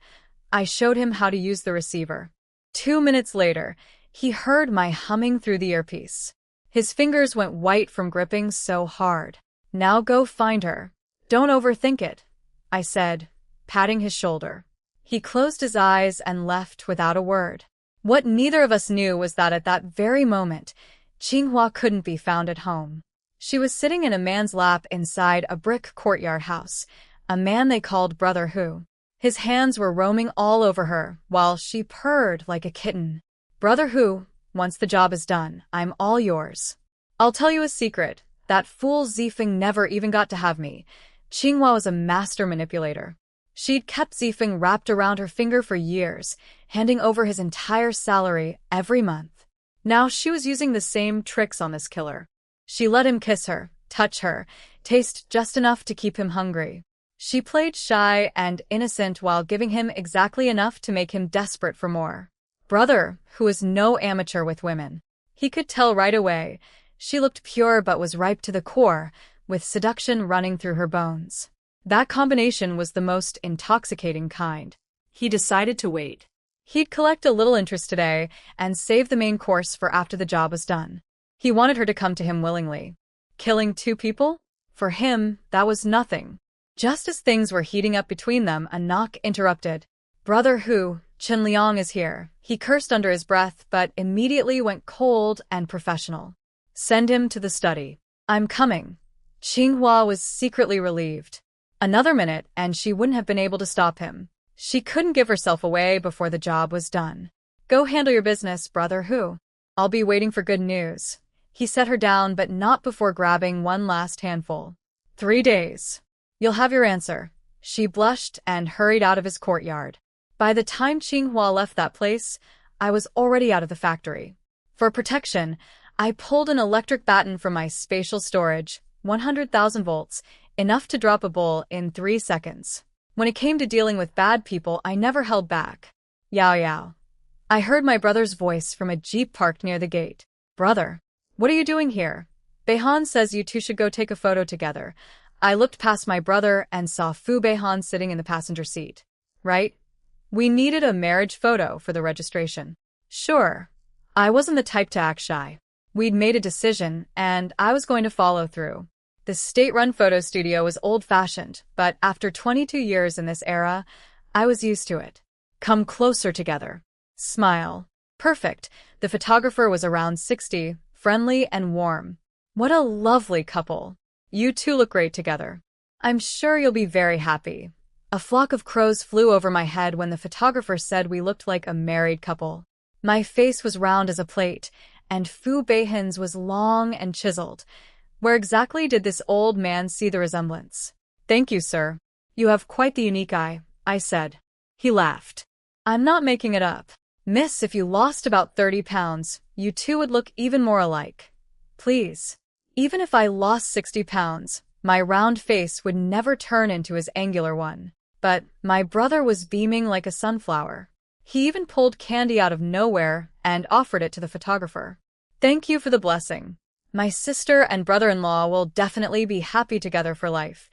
I showed him how to use the receiver. 2 minutes later, he heard my humming through the earpiece. His fingers went white from gripping so hard. Now go find her. Don't overthink it, I said, patting his shoulder. He closed his eyes and left without a word. What neither of us knew was that at that very moment, Qinghua couldn't be found at home. She was sitting in a man's lap inside a brick courtyard house, a man they called Brother Hu. His hands were roaming all over her, while she purred like a kitten. Brother Hu, once the job is done, I'm all yours. I'll tell you a secret. That fool Zifeng never even got to have me. Qinghua was a master manipulator. She'd kept Zifeng wrapped around her finger for years, handing over his entire salary every month. Now she was using the same tricks on this killer. She let him kiss her, touch her, taste just enough to keep him hungry. She played shy and innocent while giving him exactly enough to make him desperate for more. Brother, who was no amateur with women. He could tell right away. She looked pure but was ripe to the core, with seduction running through her bones. That combination was the most intoxicating kind. He decided to wait. He'd collect a little interest today and save the main course for after the job was done. He wanted her to come to him willingly. Killing 2 people? For him, that was nothing. Just as things were heating up between them, a knock interrupted. Brother Hu, Chen Liang is here. He cursed under his breath, but immediately went cold and professional. Send him to the study. I'm coming. Qinghua was secretly relieved. Another minute, and she wouldn't have been able to stop him. She couldn't give herself away before the job was done. Go handle your business, Brother Hu. I'll be waiting for good news. He set her down, but not before grabbing one last handful. 3 days. You'll have your answer. She blushed and hurried out of his courtyard. By the time Qinghua left that place, I was already out of the factory. For protection, I pulled an electric baton from my spatial storage, 100,000 volts, enough to drop a bull in 3 seconds. When it came to dealing with bad people, I never held back. Yao Yao. I heard my brother's voice from a jeep parked near the gate. Brother, what are you doing here? Beihan says you two should go take a photo together. I looked past my brother and saw Fu Beihan sitting in the passenger seat. Right? We needed a marriage photo for the registration. Sure. I wasn't the type to act shy. We'd made a decision, and I was going to follow through. The state-run photo studio was old-fashioned, but after 22 years in this era, I was used to it. Come closer together. Smile. Perfect. The photographer was around 60, friendly and warm. What a lovely couple. You two look great together. I'm sure you'll be very happy. A flock of crows flew over my head when the photographer said we looked like a married couple. My face was round as a plate, and Fu Beihan's was long and chiseled. Where exactly did this old man see the resemblance? Thank you, sir. You have quite the unique eye, I said. He laughed. I'm not making it up. Miss, if you lost about 30 pounds, you two would look even more alike. Please. Even if I lost 60 pounds, my round face would never turn into his angular one. But my brother was beaming like a sunflower. He even pulled candy out of nowhere and offered it to the photographer. Thank you for the blessing. My sister and brother-in-law will definitely be happy together for life.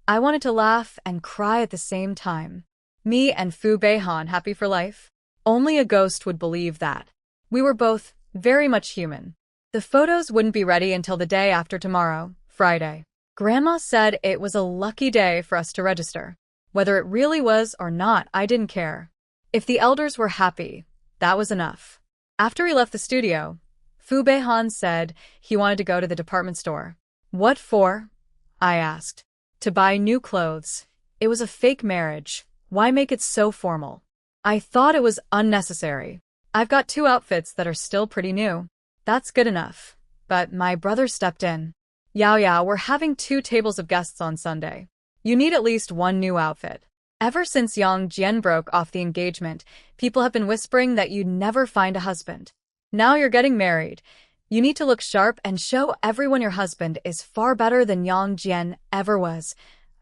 I wanted to laugh and cry at the same time. Me and Fu Beihan happy for life? Only a ghost would believe that. We were both very much human. The photos wouldn't be ready until the day after tomorrow, Friday. Grandma said it was a lucky day for us to register. Whether it really was or not, I didn't care. If the elders were happy, that was enough. After he left the studio, Fu Beihan said he wanted to go to the department store. What for? I asked. To buy new clothes. It was a fake marriage. Why make it so formal? I thought it was unnecessary. I've got 2 outfits that are still pretty new. That's good enough. But my brother stepped in. Yao, we're having 2 tables of guests on Sunday. You need at least 1 new outfit. Ever since Yang Jian broke off the engagement, people have been whispering that you'd never find a husband. Now you're getting married. You need to look sharp and show everyone your husband is far better than Yang Jian ever was.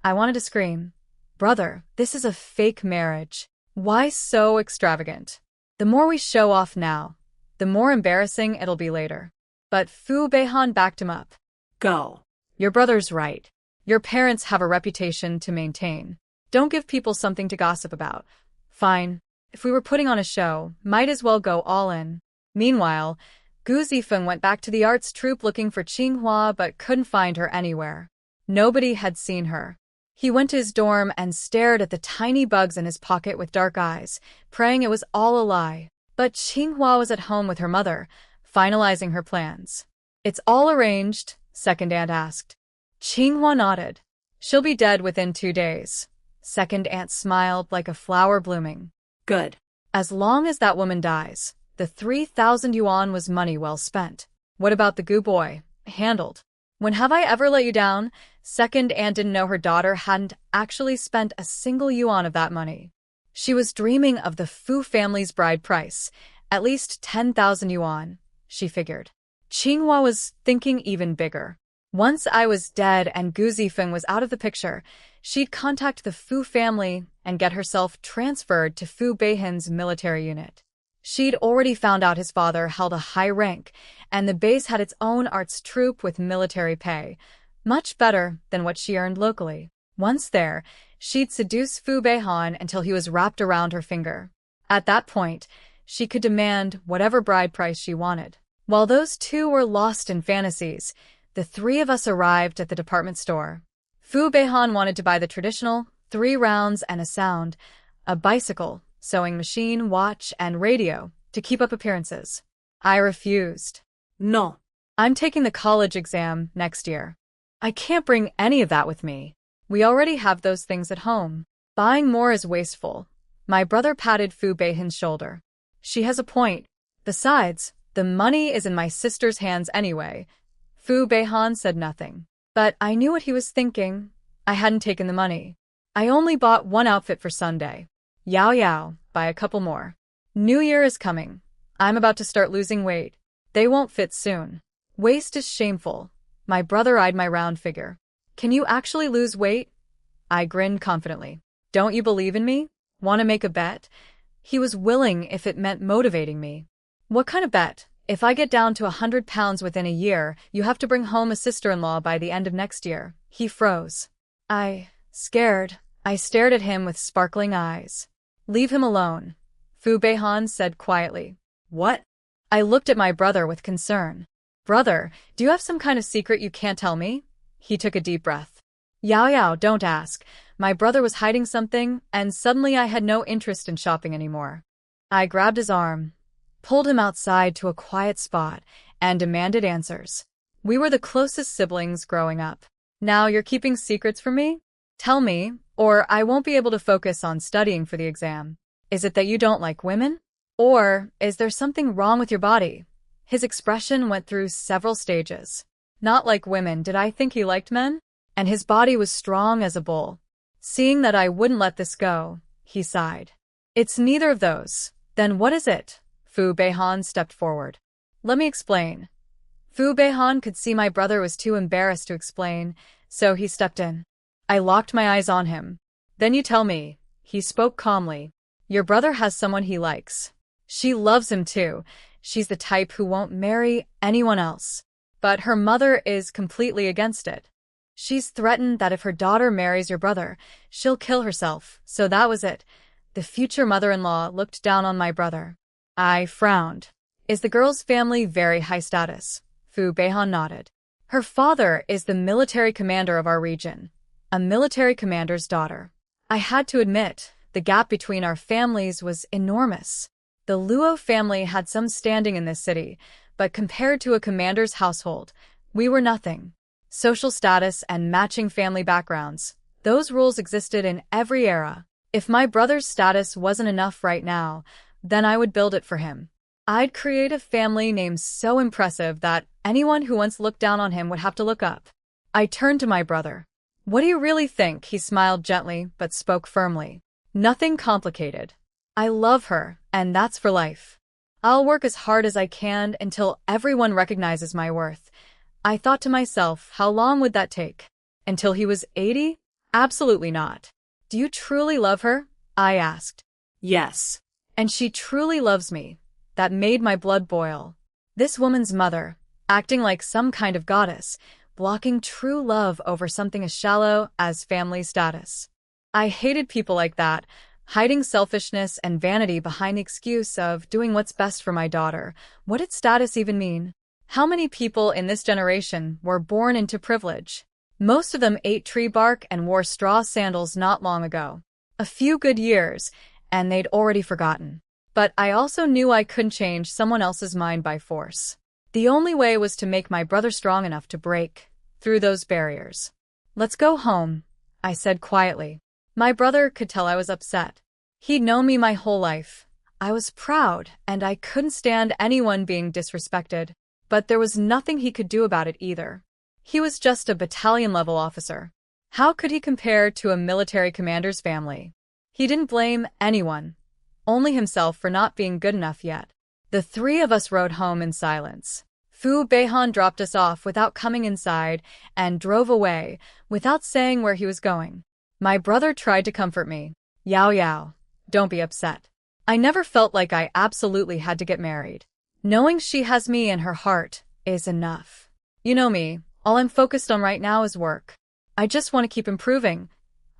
I wanted to scream. Brother, this is a fake marriage. Why so extravagant? The more we show off now, the more embarrassing it'll be later. But Fu Beihan backed him up. Go. Your brother's right. Your parents have a reputation to maintain. Don't give people something to gossip about. Fine. If we were putting on a show, might as well go all in. Meanwhile, Gu Zifeng went back to the arts troupe looking for Qinghua but couldn't find her anywhere. Nobody had seen her. He went to his dorm and stared at the tiny bugs in his pocket with dark eyes, praying it was all a lie. But Qinghua was at home with her mother, finalizing her plans. It's all arranged, second aunt asked. Qinghua nodded. She'll be dead within 2 days. Second aunt smiled like a flower blooming. Good. As long as that woman dies, the 3,000 yuan was money well spent. What about the Gu boy? Handled. When have I ever let you down? Second aunt didn't know her daughter hadn't actually spent a single yuan of that money. She was dreaming of the Fu family's bride price, at least 10,000 yuan, she figured. Qinghua was thinking even bigger. Once I was dead and Gu Zifeng was out of the picture, she'd contact the Fu family and get herself transferred to Fu Beihan's military unit. She'd already found out his father held a high rank, and the base had its own arts troupe with military pay, much better than what she earned locally. Once there, she'd seduce Fu Beihan until he was wrapped around her finger. At that point, she could demand whatever bride price she wanted. While those 2 were lost in fantasies, the 3 of us arrived at the department store. Fu Beihan wanted to buy the traditional 3 rounds and a sound, a bicycle, sewing machine, watch, and radio to keep up appearances. I refused. No. I'm taking the college exam next year. I can't bring any of that with me. We already have those things at home. Buying more is wasteful. My brother patted Fu Beihan's shoulder. She has a point. Besides, the money is in my sister's hands anyway. Fu Beihan said nothing. But I knew what he was thinking. I hadn't taken the money. I only bought 1 outfit for Sunday. Yao, buy a couple more. New Year is coming. I'm about to start losing weight. They won't fit soon. Waist is shameful. My brother eyed my round figure. Can you actually lose weight? I grinned confidently. Don't you believe in me? Want to make a bet? He was willing if it meant motivating me. What kind of bet? If I get down to 100 pounds within a year, you have to bring home a sister-in-law by the end of next year. He froze. Scared. I stared at him with sparkling eyes. Leave him alone, Fu Beihan said quietly. What? I looked at my brother with concern. Brother, do you have some kind of secret you can't tell me? He took a deep breath. Yao, don't ask. My brother was hiding something, and suddenly I had no interest in shopping anymore. I grabbed his arm, pulled him outside to a quiet spot, and demanded answers. We were the closest siblings growing up. Now you're keeping secrets from me? Tell me, or I won't be able to focus on studying for the exam. Is it that you don't like women? Or is there something wrong with your body? His expression went through several stages. Not like women, did I think he liked men? And his body was strong as a bull. Seeing that I wouldn't let this go, he sighed. It's neither of those. Then what is it? Fu Beihan stepped forward. Let me explain. Fu Beihan could see my brother was too embarrassed to explain, so he stepped in. I locked my eyes on him. Then you tell me, he spoke calmly. Your brother has someone he likes. She loves him too. She's the type who won't marry anyone else. But her mother is completely against it. She's threatened that if her daughter marries your brother, she'll kill herself, so that was it. The future mother-in-law looked down on my brother. I frowned. Is the girl's family very high status? Fu Beihan nodded. Her father is the military commander of our region. A military commander's daughter. I had to admit, the gap between our families was enormous. The Luo family had some standing in this city, but compared to a commander's household, we were nothing. Social status and matching family backgrounds. Those rules existed in every era. If my brother's status wasn't enough right now, then I would build it for him. I'd create a family name so impressive that anyone who once looked down on him would have to look up. I turned to my brother. What do you really think? He smiled gently, but spoke firmly. Nothing complicated. I love her, and that's for life. I'll work as hard as I can until everyone recognizes my worth. I thought to myself, how long would that take? Until he was 80? Absolutely not. Do you truly love her? I asked. Yes. And she truly loves me. That made my blood boil. This woman's mother, acting like some kind of goddess, blocking true love over something as shallow as family status. I hated people like that, hiding selfishness and vanity behind the excuse of doing what's best for my daughter. What did status even mean? How many people in this generation were born into privilege? Most of them ate tree bark and wore straw sandals not long ago. A few good years, and they'd already forgotten. But I also knew I couldn't change someone else's mind by force. The only way was to make my brother strong enough to break through those barriers. Let's go home, I said quietly. My brother could tell I was upset. He'd known me my whole life. I was proud, and I couldn't stand anyone being disrespected. But there was nothing he could do about it either. He was just a battalion-level officer. How could he compare to a military commander's family? He didn't blame anyone, only himself for not being good enough yet. The three of us rode home in silence. Fu Beihan dropped us off without coming inside and drove away without saying where he was going. My brother tried to comfort me. Yao Yao, don't be upset. I never felt like I absolutely had to get married. Knowing she has me in her heart is enough. You know me, all I'm focused on right now is work. I just want to keep improving.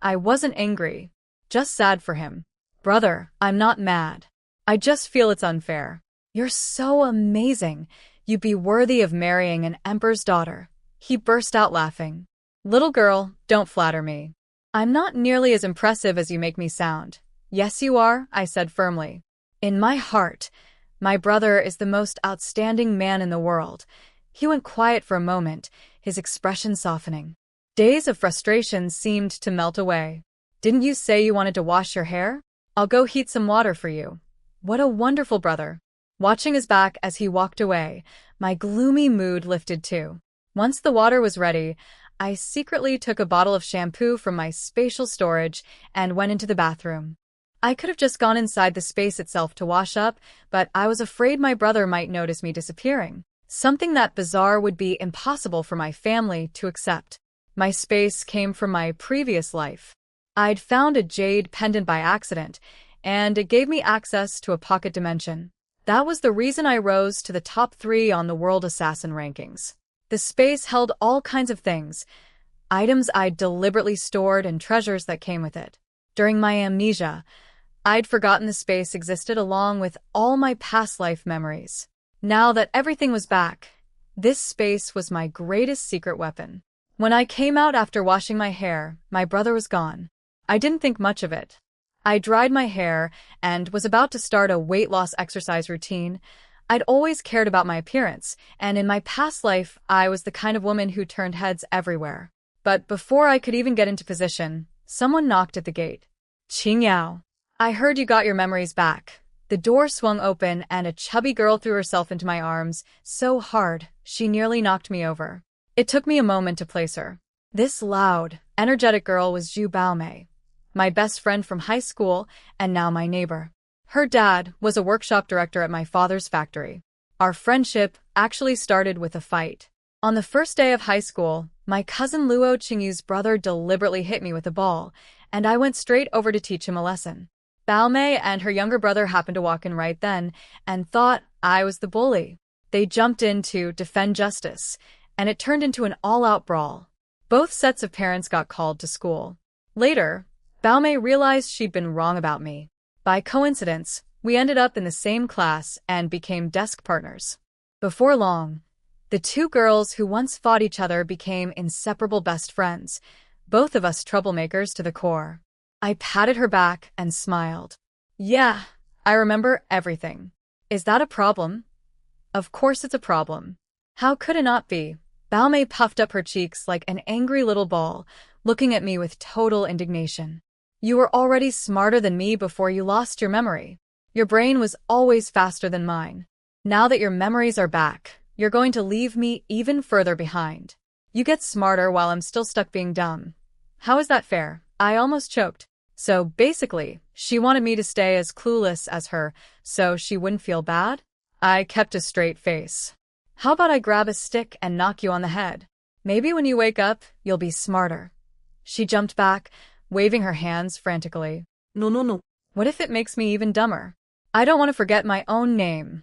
I wasn't angry, just sad for him. Brother, I'm not mad. I just feel it's unfair. You're so amazing. You'd be worthy of marrying an emperor's daughter. He burst out laughing. Little girl, don't flatter me. I'm not nearly as impressive as you make me sound. Yes, you are, I said firmly. In my heart, my brother is the most outstanding man in the world. He went quiet for a moment, his expression softening. Days of frustration seemed to melt away. Didn't you say you wanted to wash your hair? I'll go heat some water for you. What a wonderful brother. Watching his back as he walked away, my gloomy mood lifted too. Once the water was ready, I secretly took a bottle of shampoo from my spatial storage and went into the bathroom. I could have just gone inside the space itself to wash up, but I was afraid my brother might notice me disappearing. Something that bizarre would be impossible for my family to accept. My space came from my previous life. I'd found a jade pendant by accident, and it gave me access to a pocket dimension. That was the reason I rose to the top 3 on the World Assassin rankings. The space held all kinds of things, items I'd deliberately stored and treasures that came with it. During my amnesia, I'd forgotten the space existed along with all my past life memories. Now that everything was back, this space was my greatest secret weapon. When I came out after washing my hair, my brother was gone. I didn't think much of it. I dried my hair and was about to start a weight loss exercise routine. I'd always cared about my appearance, and in my past life, I was the kind of woman who turned heads everywhere. But before I could even get into position, someone knocked at the gate. Qing Yao. I heard you got your memories back. The door swung open and a chubby girl threw herself into my arms, so hard, she nearly knocked me over. It took me a moment to place her. This loud, energetic girl was Zhu Baomei, my best friend from high school and now my neighbor. Her dad was a workshop director at my father's factory. Our friendship actually started with a fight. On the first day of high school, my cousin Luo Qingyu's brother deliberately hit me with a ball, and I went straight over to teach him a lesson. Baomei and her younger brother happened to walk in right then and thought I was the bully. They jumped in to defend justice, and it turned into an all-out brawl. Both sets of parents got called to school. Later, Baomei realized she'd been wrong about me. By coincidence, we ended up in the same class and became desk partners. Before long, the two girls who once fought each other became inseparable best friends, both of us troublemakers to the core. I patted her back and smiled. Yeah, I remember everything. Is that a problem? Of course it's a problem. How could it not be? Baomei puffed up her cheeks like an angry little ball, looking at me with total indignation. You were already smarter than me before you lost your memory. Your brain was always faster than mine. Now that your memories are back, you're going to leave me even further behind. You get smarter while I'm still stuck being dumb. How is that fair? I almost choked. So basically, she wanted me to stay as clueless as her, so she wouldn't feel bad? I kept a straight face. How about I grab a stick and knock you on the head? Maybe when you wake up, you'll be smarter. She jumped back, waving her hands frantically. No, no, no. What if it makes me even dumber? I don't want to forget my own name.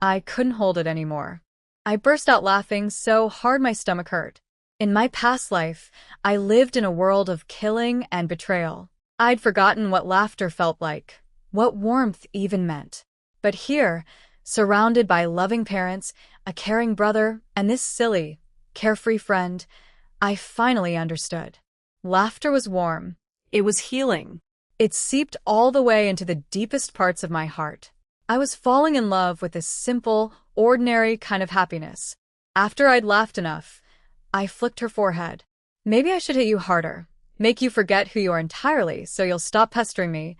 I couldn't hold it anymore. I burst out laughing so hard my stomach hurt. In my past life, I lived in a world of killing and betrayal. I'd forgotten what laughter felt like, what warmth even meant. But here, surrounded by loving parents, a caring brother, and this silly, carefree friend, I finally understood. Laughter was warm. It was healing. It seeped all the way into the deepest parts of my heart. I was falling in love with this simple, ordinary kind of happiness. After I'd laughed enough, I flicked her forehead. Maybe I should hit you harder. Make you forget who you are entirely so you'll stop pestering me.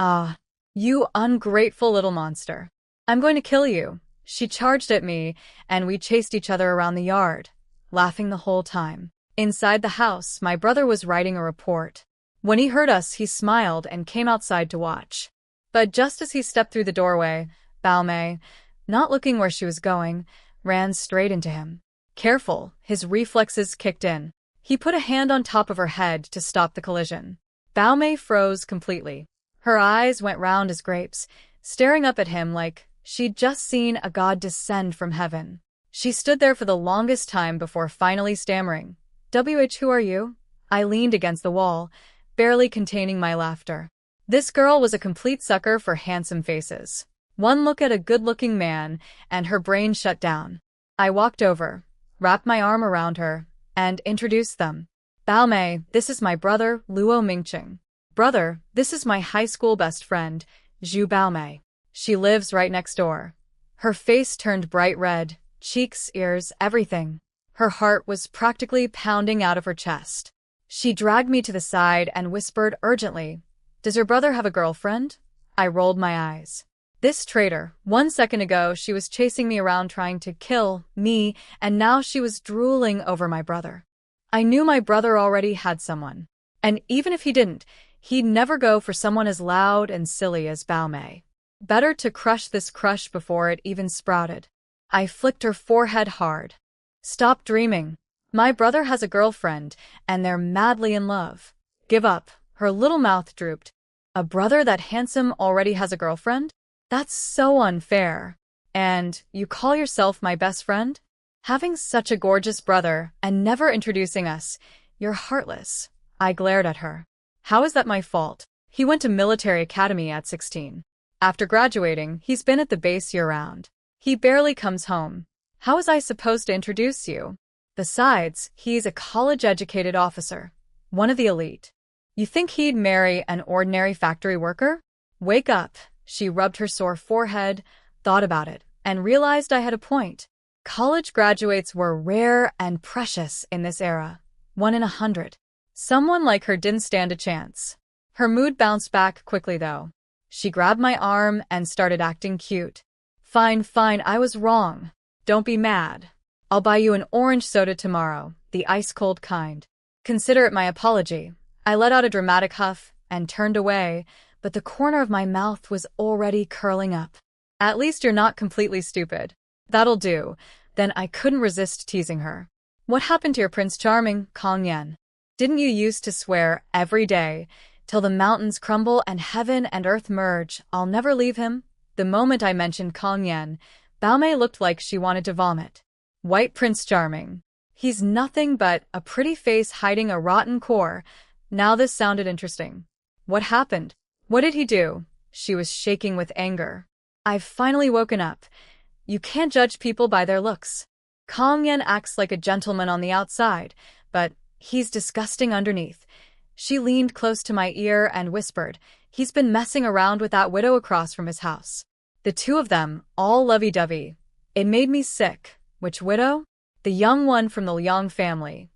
Ah, you ungrateful little monster. I'm going to kill you. She charged at me, and we chased each other around the yard, laughing the whole time. Inside the house, my brother was writing a report. When he heard us, he smiled and came outside to watch. But just as he stepped through the doorway, Baomei, not looking where she was going, ran straight into him. Careful, his reflexes kicked in. He put a hand on top of her head to stop the collision. Baomei froze completely. Her eyes went round as grapes, staring up at him like she'd just seen a god descend from heaven. She stood there for the longest time before finally stammering. Who are you? I leaned against the wall, barely containing my laughter. This girl was a complete sucker for handsome faces. One look at a good-looking man, and her brain shut down. I walked over, wrapped my arm around her, and introduced them. Baomei, this is my brother, Luo Mingqing. Brother, this is my high school best friend, Zhu Baomei. She lives right next door. Her face turned bright red, cheeks, ears, everything. Her heart was practically pounding out of her chest. She dragged me to the side and whispered urgently, Does your brother have a girlfriend? I rolled my eyes. This traitor, 1 second ago she was chasing me around trying to kill me, and now she was drooling over my brother. I knew my brother already had someone. And even if he didn't, he'd never go for someone as loud and silly as Baomei. Better to crush this crush before it even sprouted. I flicked her forehead hard. Stop dreaming. My brother has a girlfriend, and they're madly in love. Give up. Her little mouth drooped. A brother that handsome already has a girlfriend? That's so unfair. And you call yourself my best friend? Having such a gorgeous brother and never introducing us, you're heartless. I glared at her. How is that my fault? He went to military academy at 16. After graduating, he's been at the base year-round. He barely comes home. How was I supposed to introduce you? Besides, he's a college-educated officer, one of the elite. You think he'd marry an ordinary factory worker? Wake up. She rubbed her sore forehead, thought about it, and realized I had a point. College graduates were rare and precious in this era. 1 in 100. Someone like her didn't stand a chance. Her mood bounced back quickly, though. She grabbed my arm and started acting cute. Fine, I was wrong. Don't be mad. I'll buy you an orange soda tomorrow, the ice-cold kind. Consider it my apology. I let out a dramatic huff and turned away, but the corner of my mouth was already curling up. At least you're not completely stupid. That'll do. Then I couldn't resist teasing her. What happened to your Prince Charming, Kong Yen? Didn't you used to swear every day, till the mountains crumble and heaven and earth merge, I'll never leave him? The moment I mentioned Kong Yen, Baomei looked like she wanted to vomit. White Prince Charming. He's nothing but a pretty face hiding a rotten core. Now this sounded interesting. What happened? What did he do? She was shaking with anger. I've finally woken up. You can't judge people by their looks. Kong Yen acts like a gentleman on the outside, but he's disgusting underneath. She leaned close to my ear and whispered, he's been messing around with that widow across from his house. The two of them, all lovey-dovey. It made me sick. Which widow? The young one from the Liang family.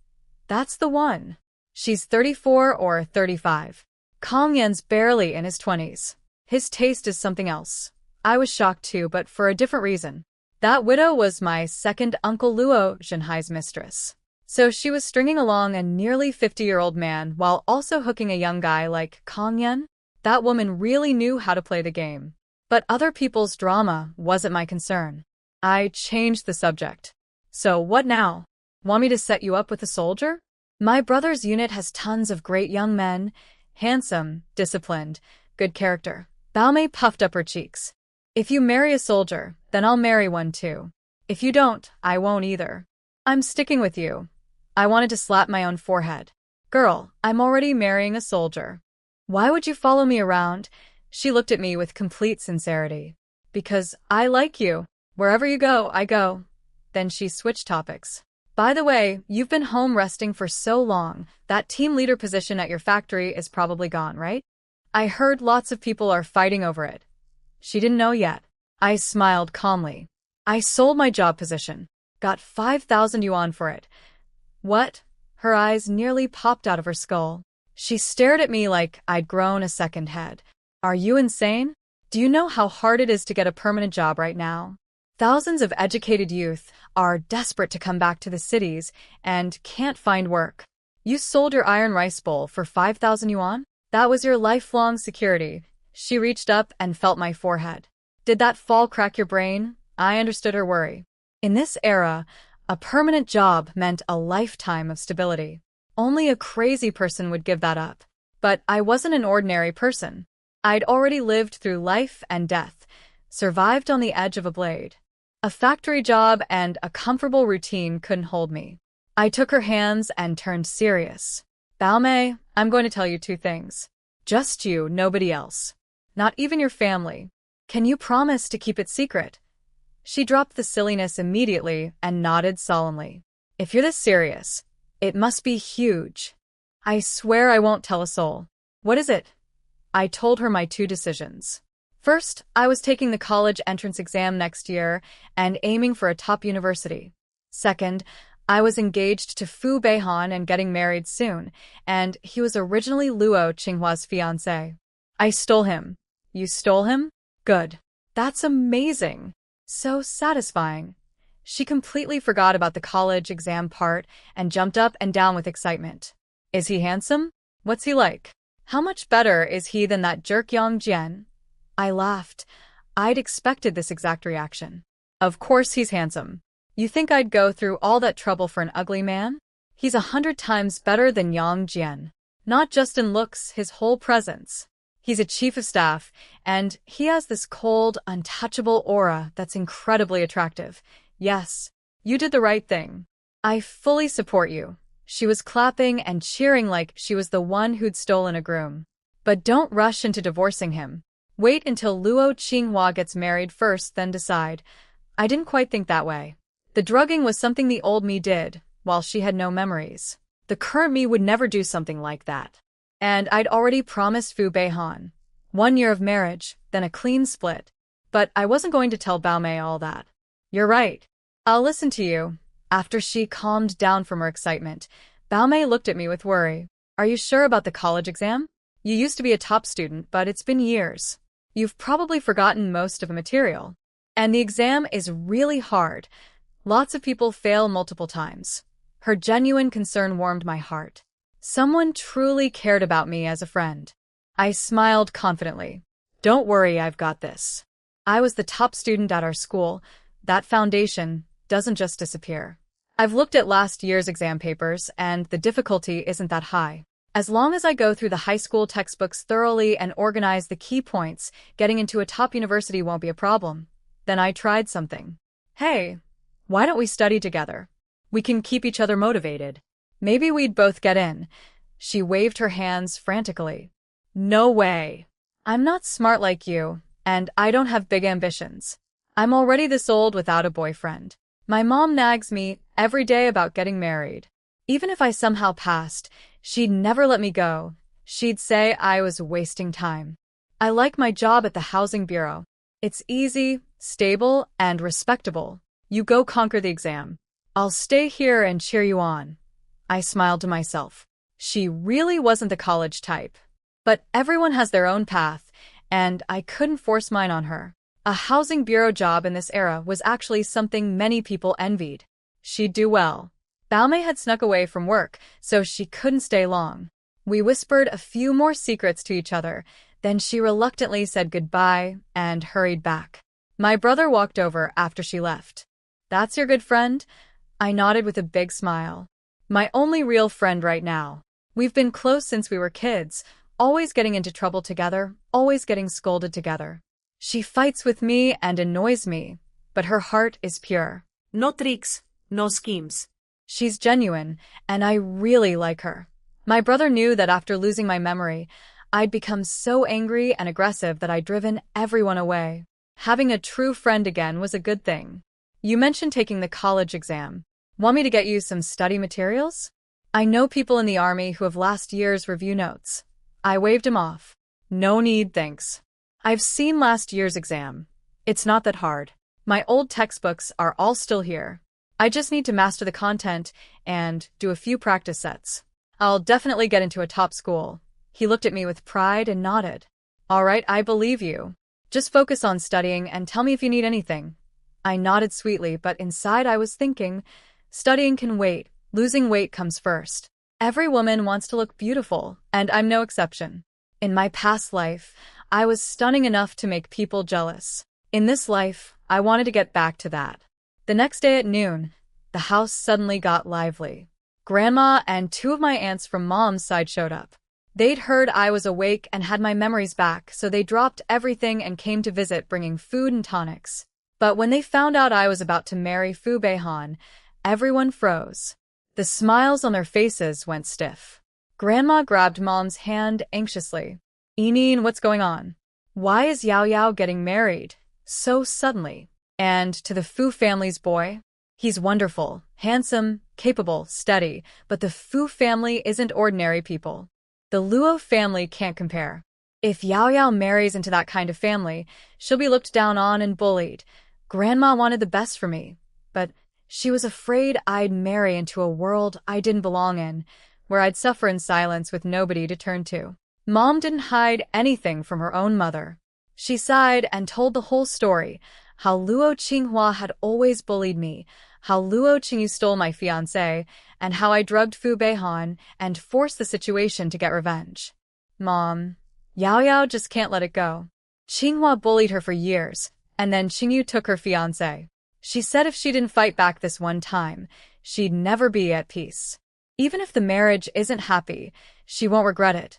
That's the one. She's 34 or 35. Kong Yen's barely in his 20s. His taste is something else. I was shocked too, but for a different reason. That widow was my second Uncle Luo Zhenhai's mistress. So she was stringing along a nearly 50-year-old man while also hooking a young guy like Kong Yen? That woman really knew how to play the game. But other people's drama wasn't my concern. I changed the subject. So what now? Want me to set you up with a soldier? My brother's unit has tons of great young men. Handsome, disciplined, good character. Baomei puffed up her cheeks. If you marry a soldier, then I'll marry one too. If you don't, I won't either. I'm sticking with you. I wanted to slap my own forehead. Girl, I'm already marrying a soldier. Why would you follow me around? She looked at me with complete sincerity. Because I like you. Wherever you go, I go. Then she switched topics. By the way, you've been home resting for so long, that team leader position at your factory is probably gone, right? I heard lots of people are fighting over it. She didn't know yet. I smiled calmly. I sold my job position. Got 5,000 yuan for it. What? Her eyes nearly popped out of her skull. She stared at me like I'd grown a second head. Are you insane? Do you know how hard it is to get a permanent job right now? Thousands of educated youth are desperate to come back to the cities and can't find work. You sold your iron rice bowl for 5,000 yuan? That was your lifelong security. She reached up and felt my forehead. Did that fall crack your brain? I understood her worry. In this era, a permanent job meant a lifetime of stability. Only a crazy person would give that up. But I wasn't an ordinary person. I'd already lived through life and death, survived on the edge of a blade. A factory job and a comfortable routine couldn't hold me. I took her hands and turned serious. Baomei, I'm going to tell you two things. Just you, nobody else. Not even your family. Can you promise to keep it secret? She dropped the silliness immediately and nodded solemnly. If you're this serious, it must be huge. I swear I won't tell a soul. What is it? I told her my two decisions. First, I was taking the college entrance exam next year and aiming for a top university. Second, I was engaged to Fu Beihan and getting married soon, and he was originally Luo Qinghua's fiancé. I stole him. You stole him? Good. That's amazing. So satisfying. She completely forgot about the college exam part and jumped up and down with excitement. Is he handsome? What's he like? How much better is he than that jerk Yang Jian? I laughed. I'd expected this exact reaction. Of course he's handsome. You think I'd go through all that trouble for an ugly man? He's 100 times better than Yang Jian. Not just in looks, his whole presence. He's a chief of staff, and he has this cold, untouchable aura that's incredibly attractive. Yes, you did the right thing. I fully support you. She was clapping and cheering like she was the one who'd stolen a groom. But don't rush into divorcing him. Wait until Luo Qinghua gets married first, then decide. I didn't quite think that way. The drugging was something the old me did, while she had no memories. The current me would never do something like that. And I'd already promised Fu Beihan 1 year of marriage, then a clean split. But I wasn't going to tell Baomei all that. You're right. I'll listen to you. After she calmed down from her excitement, Baomei looked at me with worry. Are you sure about the college exam? You used to be a top student, but it's been years. You've probably forgotten most of the material. And the exam is really hard. Lots of people fail multiple times. Her genuine concern warmed my heart. Someone truly cared about me as a friend. I smiled confidently. Don't worry, I've got this. I was the top student at our school. That foundation doesn't just disappear. I've looked at last year's exam papers, and the difficulty isn't that high. As long as I go through the high school textbooks thoroughly and organize the key points, getting into a top university won't be a problem. Then I tried something. Hey, why don't we study together? We can keep each other motivated. Maybe we'd both get in. She waved her hands frantically. No way. I'm not smart like you, and I don't have big ambitions. I'm already this old without a boyfriend. My mom nags me every day about getting married. Even if I somehow passed, she'd never let me go. She'd say I was wasting time. I like my job at the housing bureau. It's easy, stable, and respectable. You go conquer the exam. I'll stay here and cheer you on. I smiled to myself. She really wasn't the college type. But everyone has their own path, and I couldn't force mine on her. A housing bureau job in this era was actually something many people envied. She'd do well. Balmain had snuck away from work, so she couldn't stay long. We whispered a few more secrets to each other, then she reluctantly said goodbye and hurried back. My brother walked over after she left. That's your good friend? I nodded with a big smile. My only real friend right now. We've been close since we were kids, always getting into trouble together, always getting scolded together. She fights with me and annoys me, but her heart is pure. No tricks, no schemes. She's genuine, and I really like her. My brother knew that after losing my memory, I'd become so angry and aggressive that I'd driven everyone away. Having a true friend again was a good thing. You mentioned taking the college exam. Want me to get you some study materials? I know people in the army who have last year's review notes. I waved him off. No need, thanks. I've seen last year's exam. It's not that hard. My old textbooks are all still here. I just need to master the content and do a few practice sets. I'll definitely get into a top school. He looked at me with pride and nodded. All right, I believe you. Just focus on studying and tell me if you need anything. I nodded sweetly, but inside I was thinking, studying can wait. Losing weight comes first. Every woman wants to look beautiful, and I'm no exception. In my past life, I was stunning enough to make people jealous. In this life, I wanted to get back to that. The next day at noon, the house suddenly got lively. Grandma and two of my aunts from Mom's side showed up. They'd heard I was awake and had my memories back, so they dropped everything and came to visit, bringing food and tonics. But when they found out I was about to marry Fu Beihan, everyone froze. The smiles on their faces went stiff. Grandma grabbed Mom's hand anxiously. Enine, what's going on? Why is Yao Yao getting married so suddenly? And to the Fu family's boy? He's wonderful, handsome, capable, steady, but the Fu family isn't ordinary people. The Luo family can't compare. If Yao Yao marries into that kind of family, she'll be looked down on and bullied. Grandma wanted the best for me, but she was afraid I'd marry into a world I didn't belong in, where I'd suffer in silence with nobody to turn to. Mom didn't hide anything from her own mother. She sighed and told the whole story, how Luo Qinghua had always bullied me, how Luo Qingyu stole my fiancé, and how I drugged Fu Beihan and forced the situation to get revenge. Mom, Yao Yao just can't let it go. Qinghua bullied her for years, and then Qingyu took her fiancé. She said if she didn't fight back this one time, she'd never be at peace. Even if the marriage isn't happy, she won't regret it.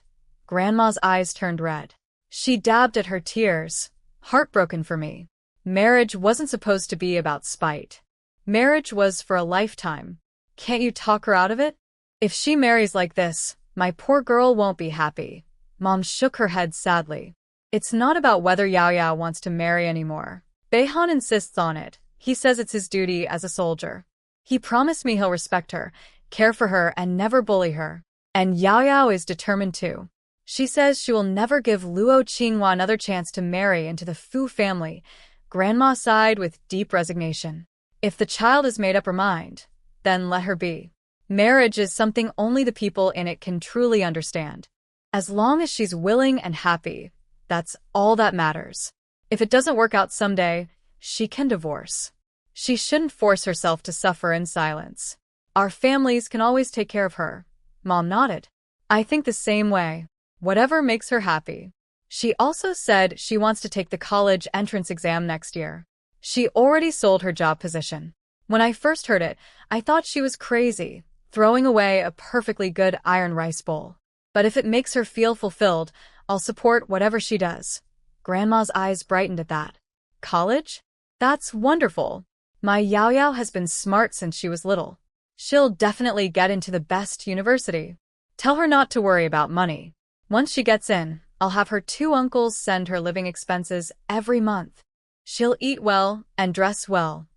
Grandma's eyes turned red. She dabbed at her tears, heartbroken for me. Marriage wasn't supposed to be about spite. Marriage was for a lifetime. Can't you talk her out of it? If she marries like this, my poor girl won't be happy. Mom shook her head sadly. It's not about whether Yao Yao wants to marry anymore. Beihan insists on it. He says it's his duty as a soldier. He promised me he'll respect her, care for her, and never bully her. And Yao Yao is determined to. She says she will never give Luo Qinghua another chance to marry into the Fu family. Grandma sighed with deep resignation. If the child has made up her mind, then let her be. Marriage is something only the people in it can truly understand. As long as she's willing and happy, that's all that matters. If it doesn't work out someday, she can divorce. She shouldn't force herself to suffer in silence. Our families can always take care of her. Mom nodded. I think the same way. Whatever makes her happy. She also said she wants to take the college entrance exam next year. She already sold her job position. When I first heard it, I thought she was crazy, throwing away a perfectly good iron rice bowl. But if it makes her feel fulfilled, I'll support whatever she does. Grandma's eyes brightened at that. College? That's wonderful. My Yao Yao has been smart since she was little. She'll definitely get into the best university. Tell her not to worry about money. Once she gets in, I'll have her 2 uncles send her living expenses every month. She'll eat well and dress well.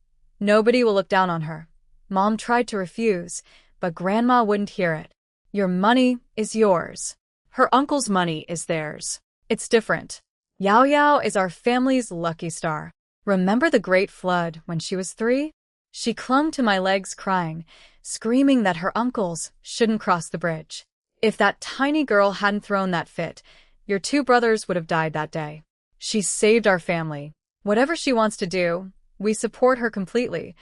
Nobody will look down on her. Mom tried to refuse, but Grandma wouldn't hear it. Your money is yours. Her uncle's money is theirs. It's different. Yao Yao is our family's lucky star. Remember the Great Flood when she was 3? She clung to my legs crying, screaming that her uncles shouldn't cross the bridge. If that tiny girl hadn't thrown that fit, your 2 brothers would have died that day. She saved our family. Whatever she wants to do, we support her completely.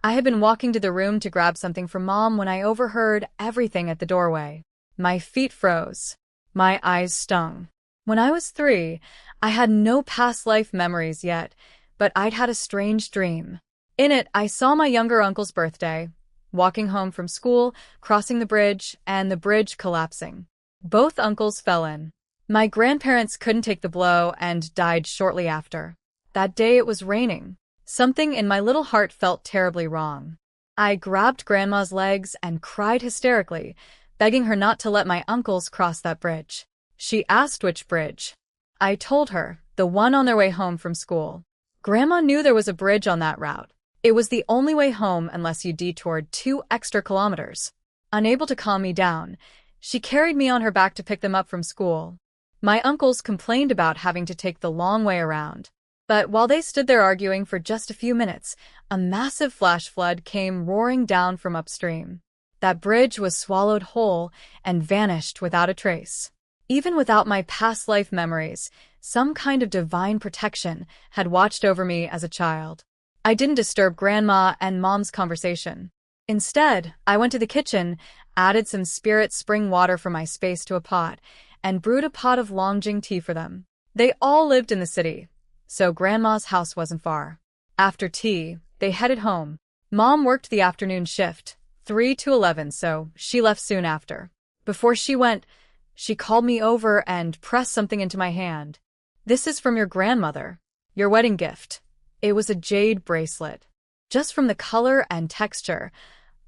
I had been walking to the room to grab something for Mom when I overheard everything at the doorway. My feet froze. My eyes stung. When I was 3, I had no past life memories yet, but I'd had a strange dream. In it, I saw my younger uncle's birthday, walking home from school, crossing the bridge, and the bridge collapsing. Both uncles fell in. My grandparents couldn't take the blow and died shortly after. That day it was raining. Something in my little heart felt terribly wrong. I grabbed Grandma's legs and cried hysterically, begging her not to let my uncles cross that bridge. She asked which bridge. I told her, the one on their way home from school. Grandma knew there was a bridge on that route. It was the only way home unless you detoured 2 extra kilometers. Unable to calm me down, she carried me on her back to pick them up from school. My uncles complained about having to take the long way around. But while they stood there arguing for just a few minutes, a massive flash flood came roaring down from upstream. That bridge was swallowed whole and vanished without a trace. Even without my past life memories, some kind of divine protection had watched over me as a child. I didn't disturb Grandma and Mom's conversation. Instead, I went to the kitchen, added some spirit spring water from my space to a pot, and brewed a pot of Longjing tea for them. They all lived in the city, so Grandma's house wasn't far. After tea, they headed home. Mom worked the afternoon shift, 3 to 11, so she left soon after. Before she went, she called me over and pressed something into my hand. This is from your grandmother. Your wedding gift. It was a jade bracelet. Just from the color and texture,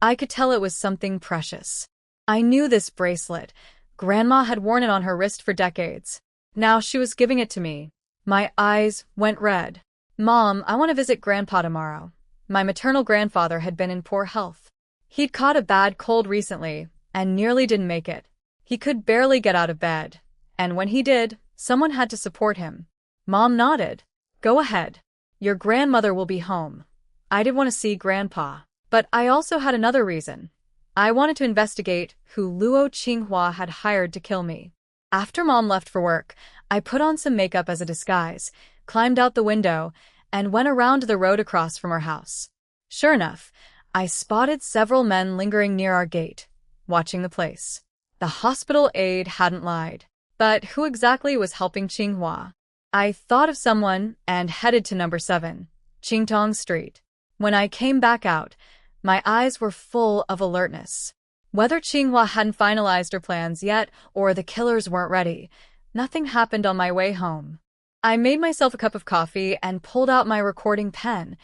I could tell it was something precious. I knew this bracelet. Grandma had worn it on her wrist for decades. Now she was giving it to me. My eyes went red. Mom, I want to visit Grandpa tomorrow. My maternal grandfather had been in poor health. He'd caught a bad cold recently and nearly didn't make it. He could barely get out of bed, and when he did, someone had to support him. Mom nodded. Go ahead. Your grandmother will be home. I did want to see Grandpa, but I also had another reason. I wanted to investigate who Luo Qinghua had hired to kill me. After Mom left for work, I put on some makeup as a disguise, climbed out the window, and went around the road across from our house. Sure enough, I spotted several men lingering near our gate, watching the place. The hospital aide hadn't lied. But who exactly was helping Qinghua? I thought of someone and headed to number 7, Qingtong Street. When I came back out, my eyes were full of alertness. Whether Qinghua hadn't finalized her plans yet or the killers weren't ready, nothing happened on my way home. I made myself a cup of coffee and pulled out my recording pen,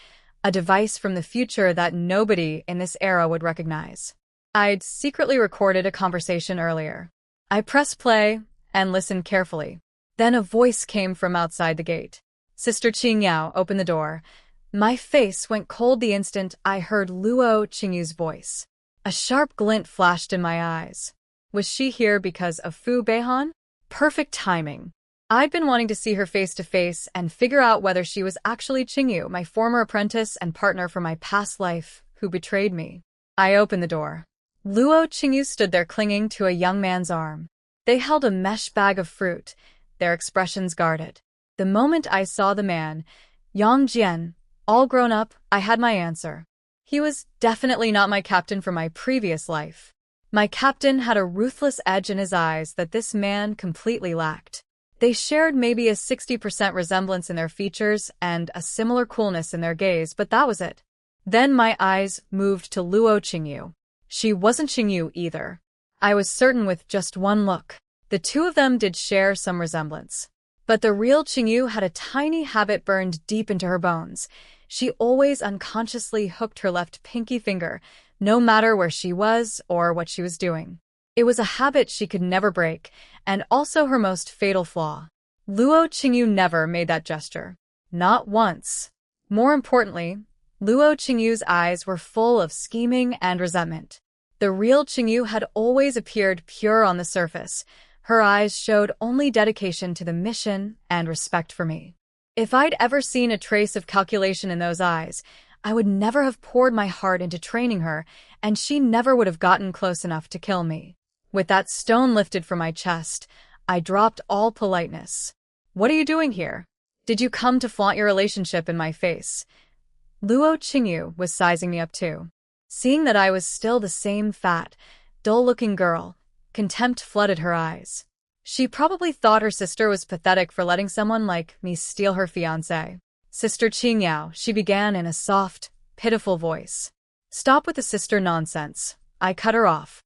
a device from the future that nobody in this era would recognize. I'd secretly recorded a conversation earlier. I pressed play and listened carefully. Then a voice came from outside the gate. Sister Qingyao opened the door. My face went cold the instant I heard Luo Qingyu's voice. A sharp glint flashed in my eyes. Was she here because of Fu Beihan? Perfect timing. I'd been wanting to see her face to face and figure out whether she was actually Qingyu, my former apprentice and partner from my past life, who betrayed me. I opened the door. Luo Qingyu stood there clinging to a young man's arm. They held a mesh bag of fruit, their expressions guarded. The moment I saw the man, Yang Jian, all grown up, I had my answer. He was definitely not my captain from my previous life. My captain had a ruthless edge in his eyes that this man completely lacked. They shared maybe a 60% resemblance in their features and a similar coolness in their gaze, but that was it. Then my eyes moved to Luo Qingyu. She wasn't Qingyu either. I was certain with just one look. The two of them did share some resemblance. But the real Qingyu had a tiny habit burned deep into her bones. She always unconsciously hooked her left pinky finger, no matter where she was or what she was doing. It was a habit she could never break, and also her most fatal flaw. Luo Qingyu never made that gesture. Not once. More importantly, Luo Qingyu's eyes were full of scheming and resentment. The real Qingyu had always appeared pure on the surface. Her eyes showed only dedication to the mission and respect for me. If I'd ever seen a trace of calculation in those eyes, I would never have poured my heart into training her, and she never would have gotten close enough to kill me. With that stone lifted from my chest, I dropped all politeness. What are you doing here? Did you come to flaunt your relationship in my face? Luo Qingyu was sizing me up too. Seeing that I was still the same fat, dull-looking girl, contempt flooded her eyes. She probably thought her sister was pathetic for letting someone like me steal her fiancé. Sister Qingyao, she began in a soft, pitiful voice. Stop with the sister nonsense. I cut her off.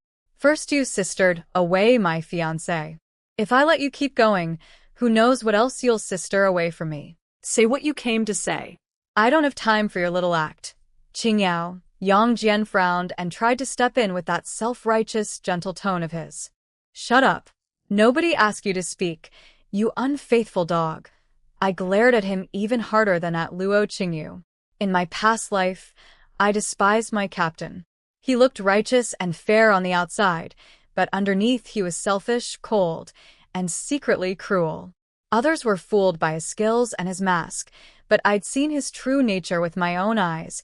First you sistered away my fiancé. If I let you keep going, who knows what else you'll sister away from me. Say what you came to say. I don't have time for your little act. Qingyao, Yang Jian frowned and tried to step in with that self-righteous, gentle tone of his. Shut up. Nobody asked you to speak, you unfaithful dog. I glared at him even harder than at Luo Qingyu. In my past life, I despised my captain. He looked righteous and fair on the outside, but underneath he was selfish, cold, and secretly cruel. Others were fooled by his skills and his mask, but I'd seen his true nature with my own eyes.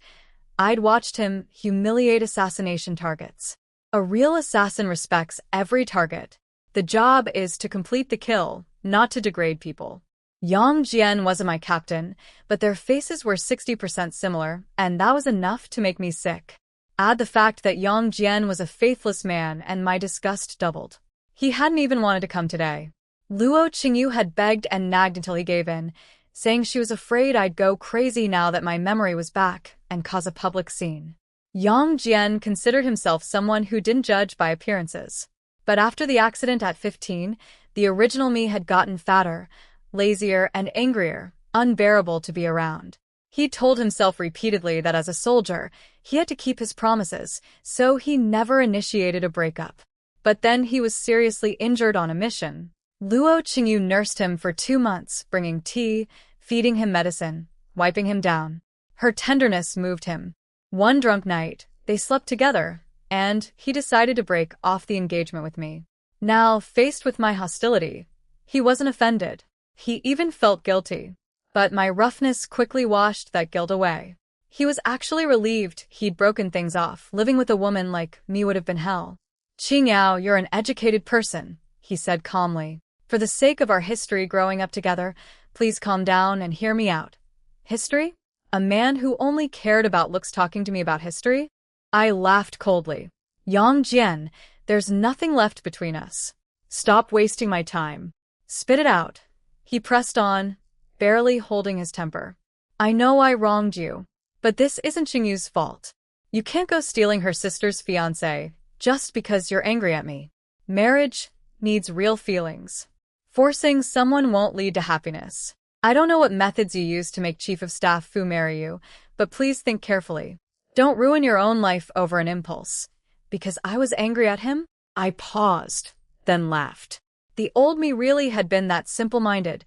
I'd watched him humiliate assassination targets. A real assassin respects every target. The job is to complete the kill, not to degrade people. Yang Jian wasn't my captain, but their faces were 60% similar, and that was enough to make me sick. Add the fact that Yang Jian was a faithless man, and my disgust doubled. He hadn't even wanted to come today. Luo Qingyu had begged and nagged until he gave in, saying she was afraid I'd go crazy now that my memory was back and cause a public scene. Yang Jian considered himself someone who didn't judge by appearances. But after the accident at 15, the original me had gotten fatter, lazier, and angrier, unbearable to be around. He told himself repeatedly that as a soldier, he had to keep his promises, so he never initiated a breakup. But then he was seriously injured on a mission. Luo Qingyu nursed him for 2 months, bringing tea, feeding him medicine, wiping him down. Her tenderness moved him. One drunk night, they slept together, and he decided to break off the engagement with me. Now, faced with my hostility, he wasn't offended. He even felt guilty. But my roughness quickly washed that guilt away. He was actually relieved he'd broken things off. Living with a woman like me would have been hell. Qingyao, you're an educated person, he said calmly. For the sake of our history growing up together, please calm down and hear me out. History? A man who only cared about looks talking to me about history? I laughed coldly. Yang Jian, there's nothing left between us. Stop wasting my time. Spit it out. He pressed on, barely holding his temper. I know I wronged you, but this isn't Qingyu's fault. You can't go stealing her sister's fiancé just because you're angry at me. Marriage needs real feelings. Forcing someone won't lead to happiness. I don't know what methods you use to make Chief of Staff Fu marry you, but please think carefully. Don't ruin your own life over an impulse. Because I was angry at him? I paused, then laughed. The old me really had been that simple-minded.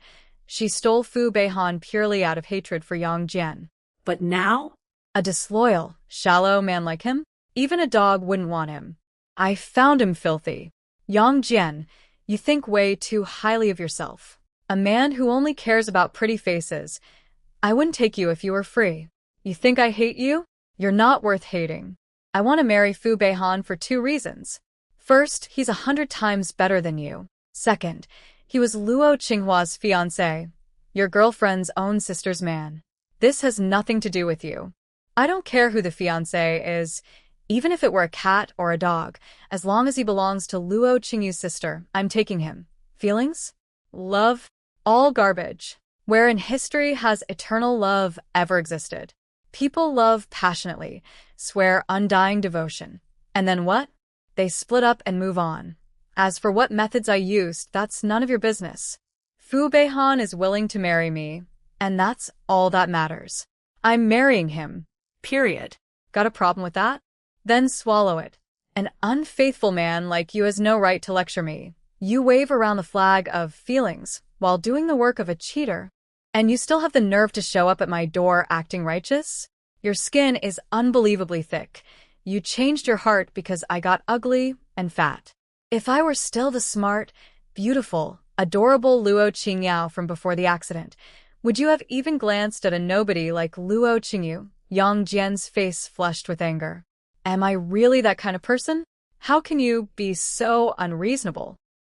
She stole Fu Beihan purely out of hatred for Yang Jian. But now? A disloyal, shallow man like him? Even a dog wouldn't want him. I found him filthy. Yang Jian, you think way too highly of yourself. A man who only cares about pretty faces. I wouldn't take you if you were free. You think I hate you? You're not worth hating. I want to marry Fu Beihan for 2 reasons. First, he's 100 times better than you. Second, he was Luo Qinghua's fiancé, your girlfriend's own sister's man. This has nothing to do with you. I don't care who the fiancé is, even if it were a cat or a dog, as long as he belongs to Luo Qingyu's sister, I'm taking him. Feelings? Love? All garbage. Where in history has eternal love ever existed? People love passionately, swear undying devotion. And then what? They split up and move on. As for what methods I used, that's none of your business. Fu Beihan is willing to marry me, and that's all that matters. I'm marrying him. Period. Got a problem with that? Then swallow it. An unfaithful man like you has no right to lecture me. You wave around the flag of feelings while doing the work of a cheater. And you still have the nerve to show up at my door acting righteous? Your skin is unbelievably thick. You changed your heart because I got ugly and fat. If I were still the smart, beautiful, adorable Luo Qingyao from before the accident, would you have even glanced at a nobody like Luo Qingyu? Yang Jian's face flushed with anger. Am I really that kind of person? How can you be so unreasonable?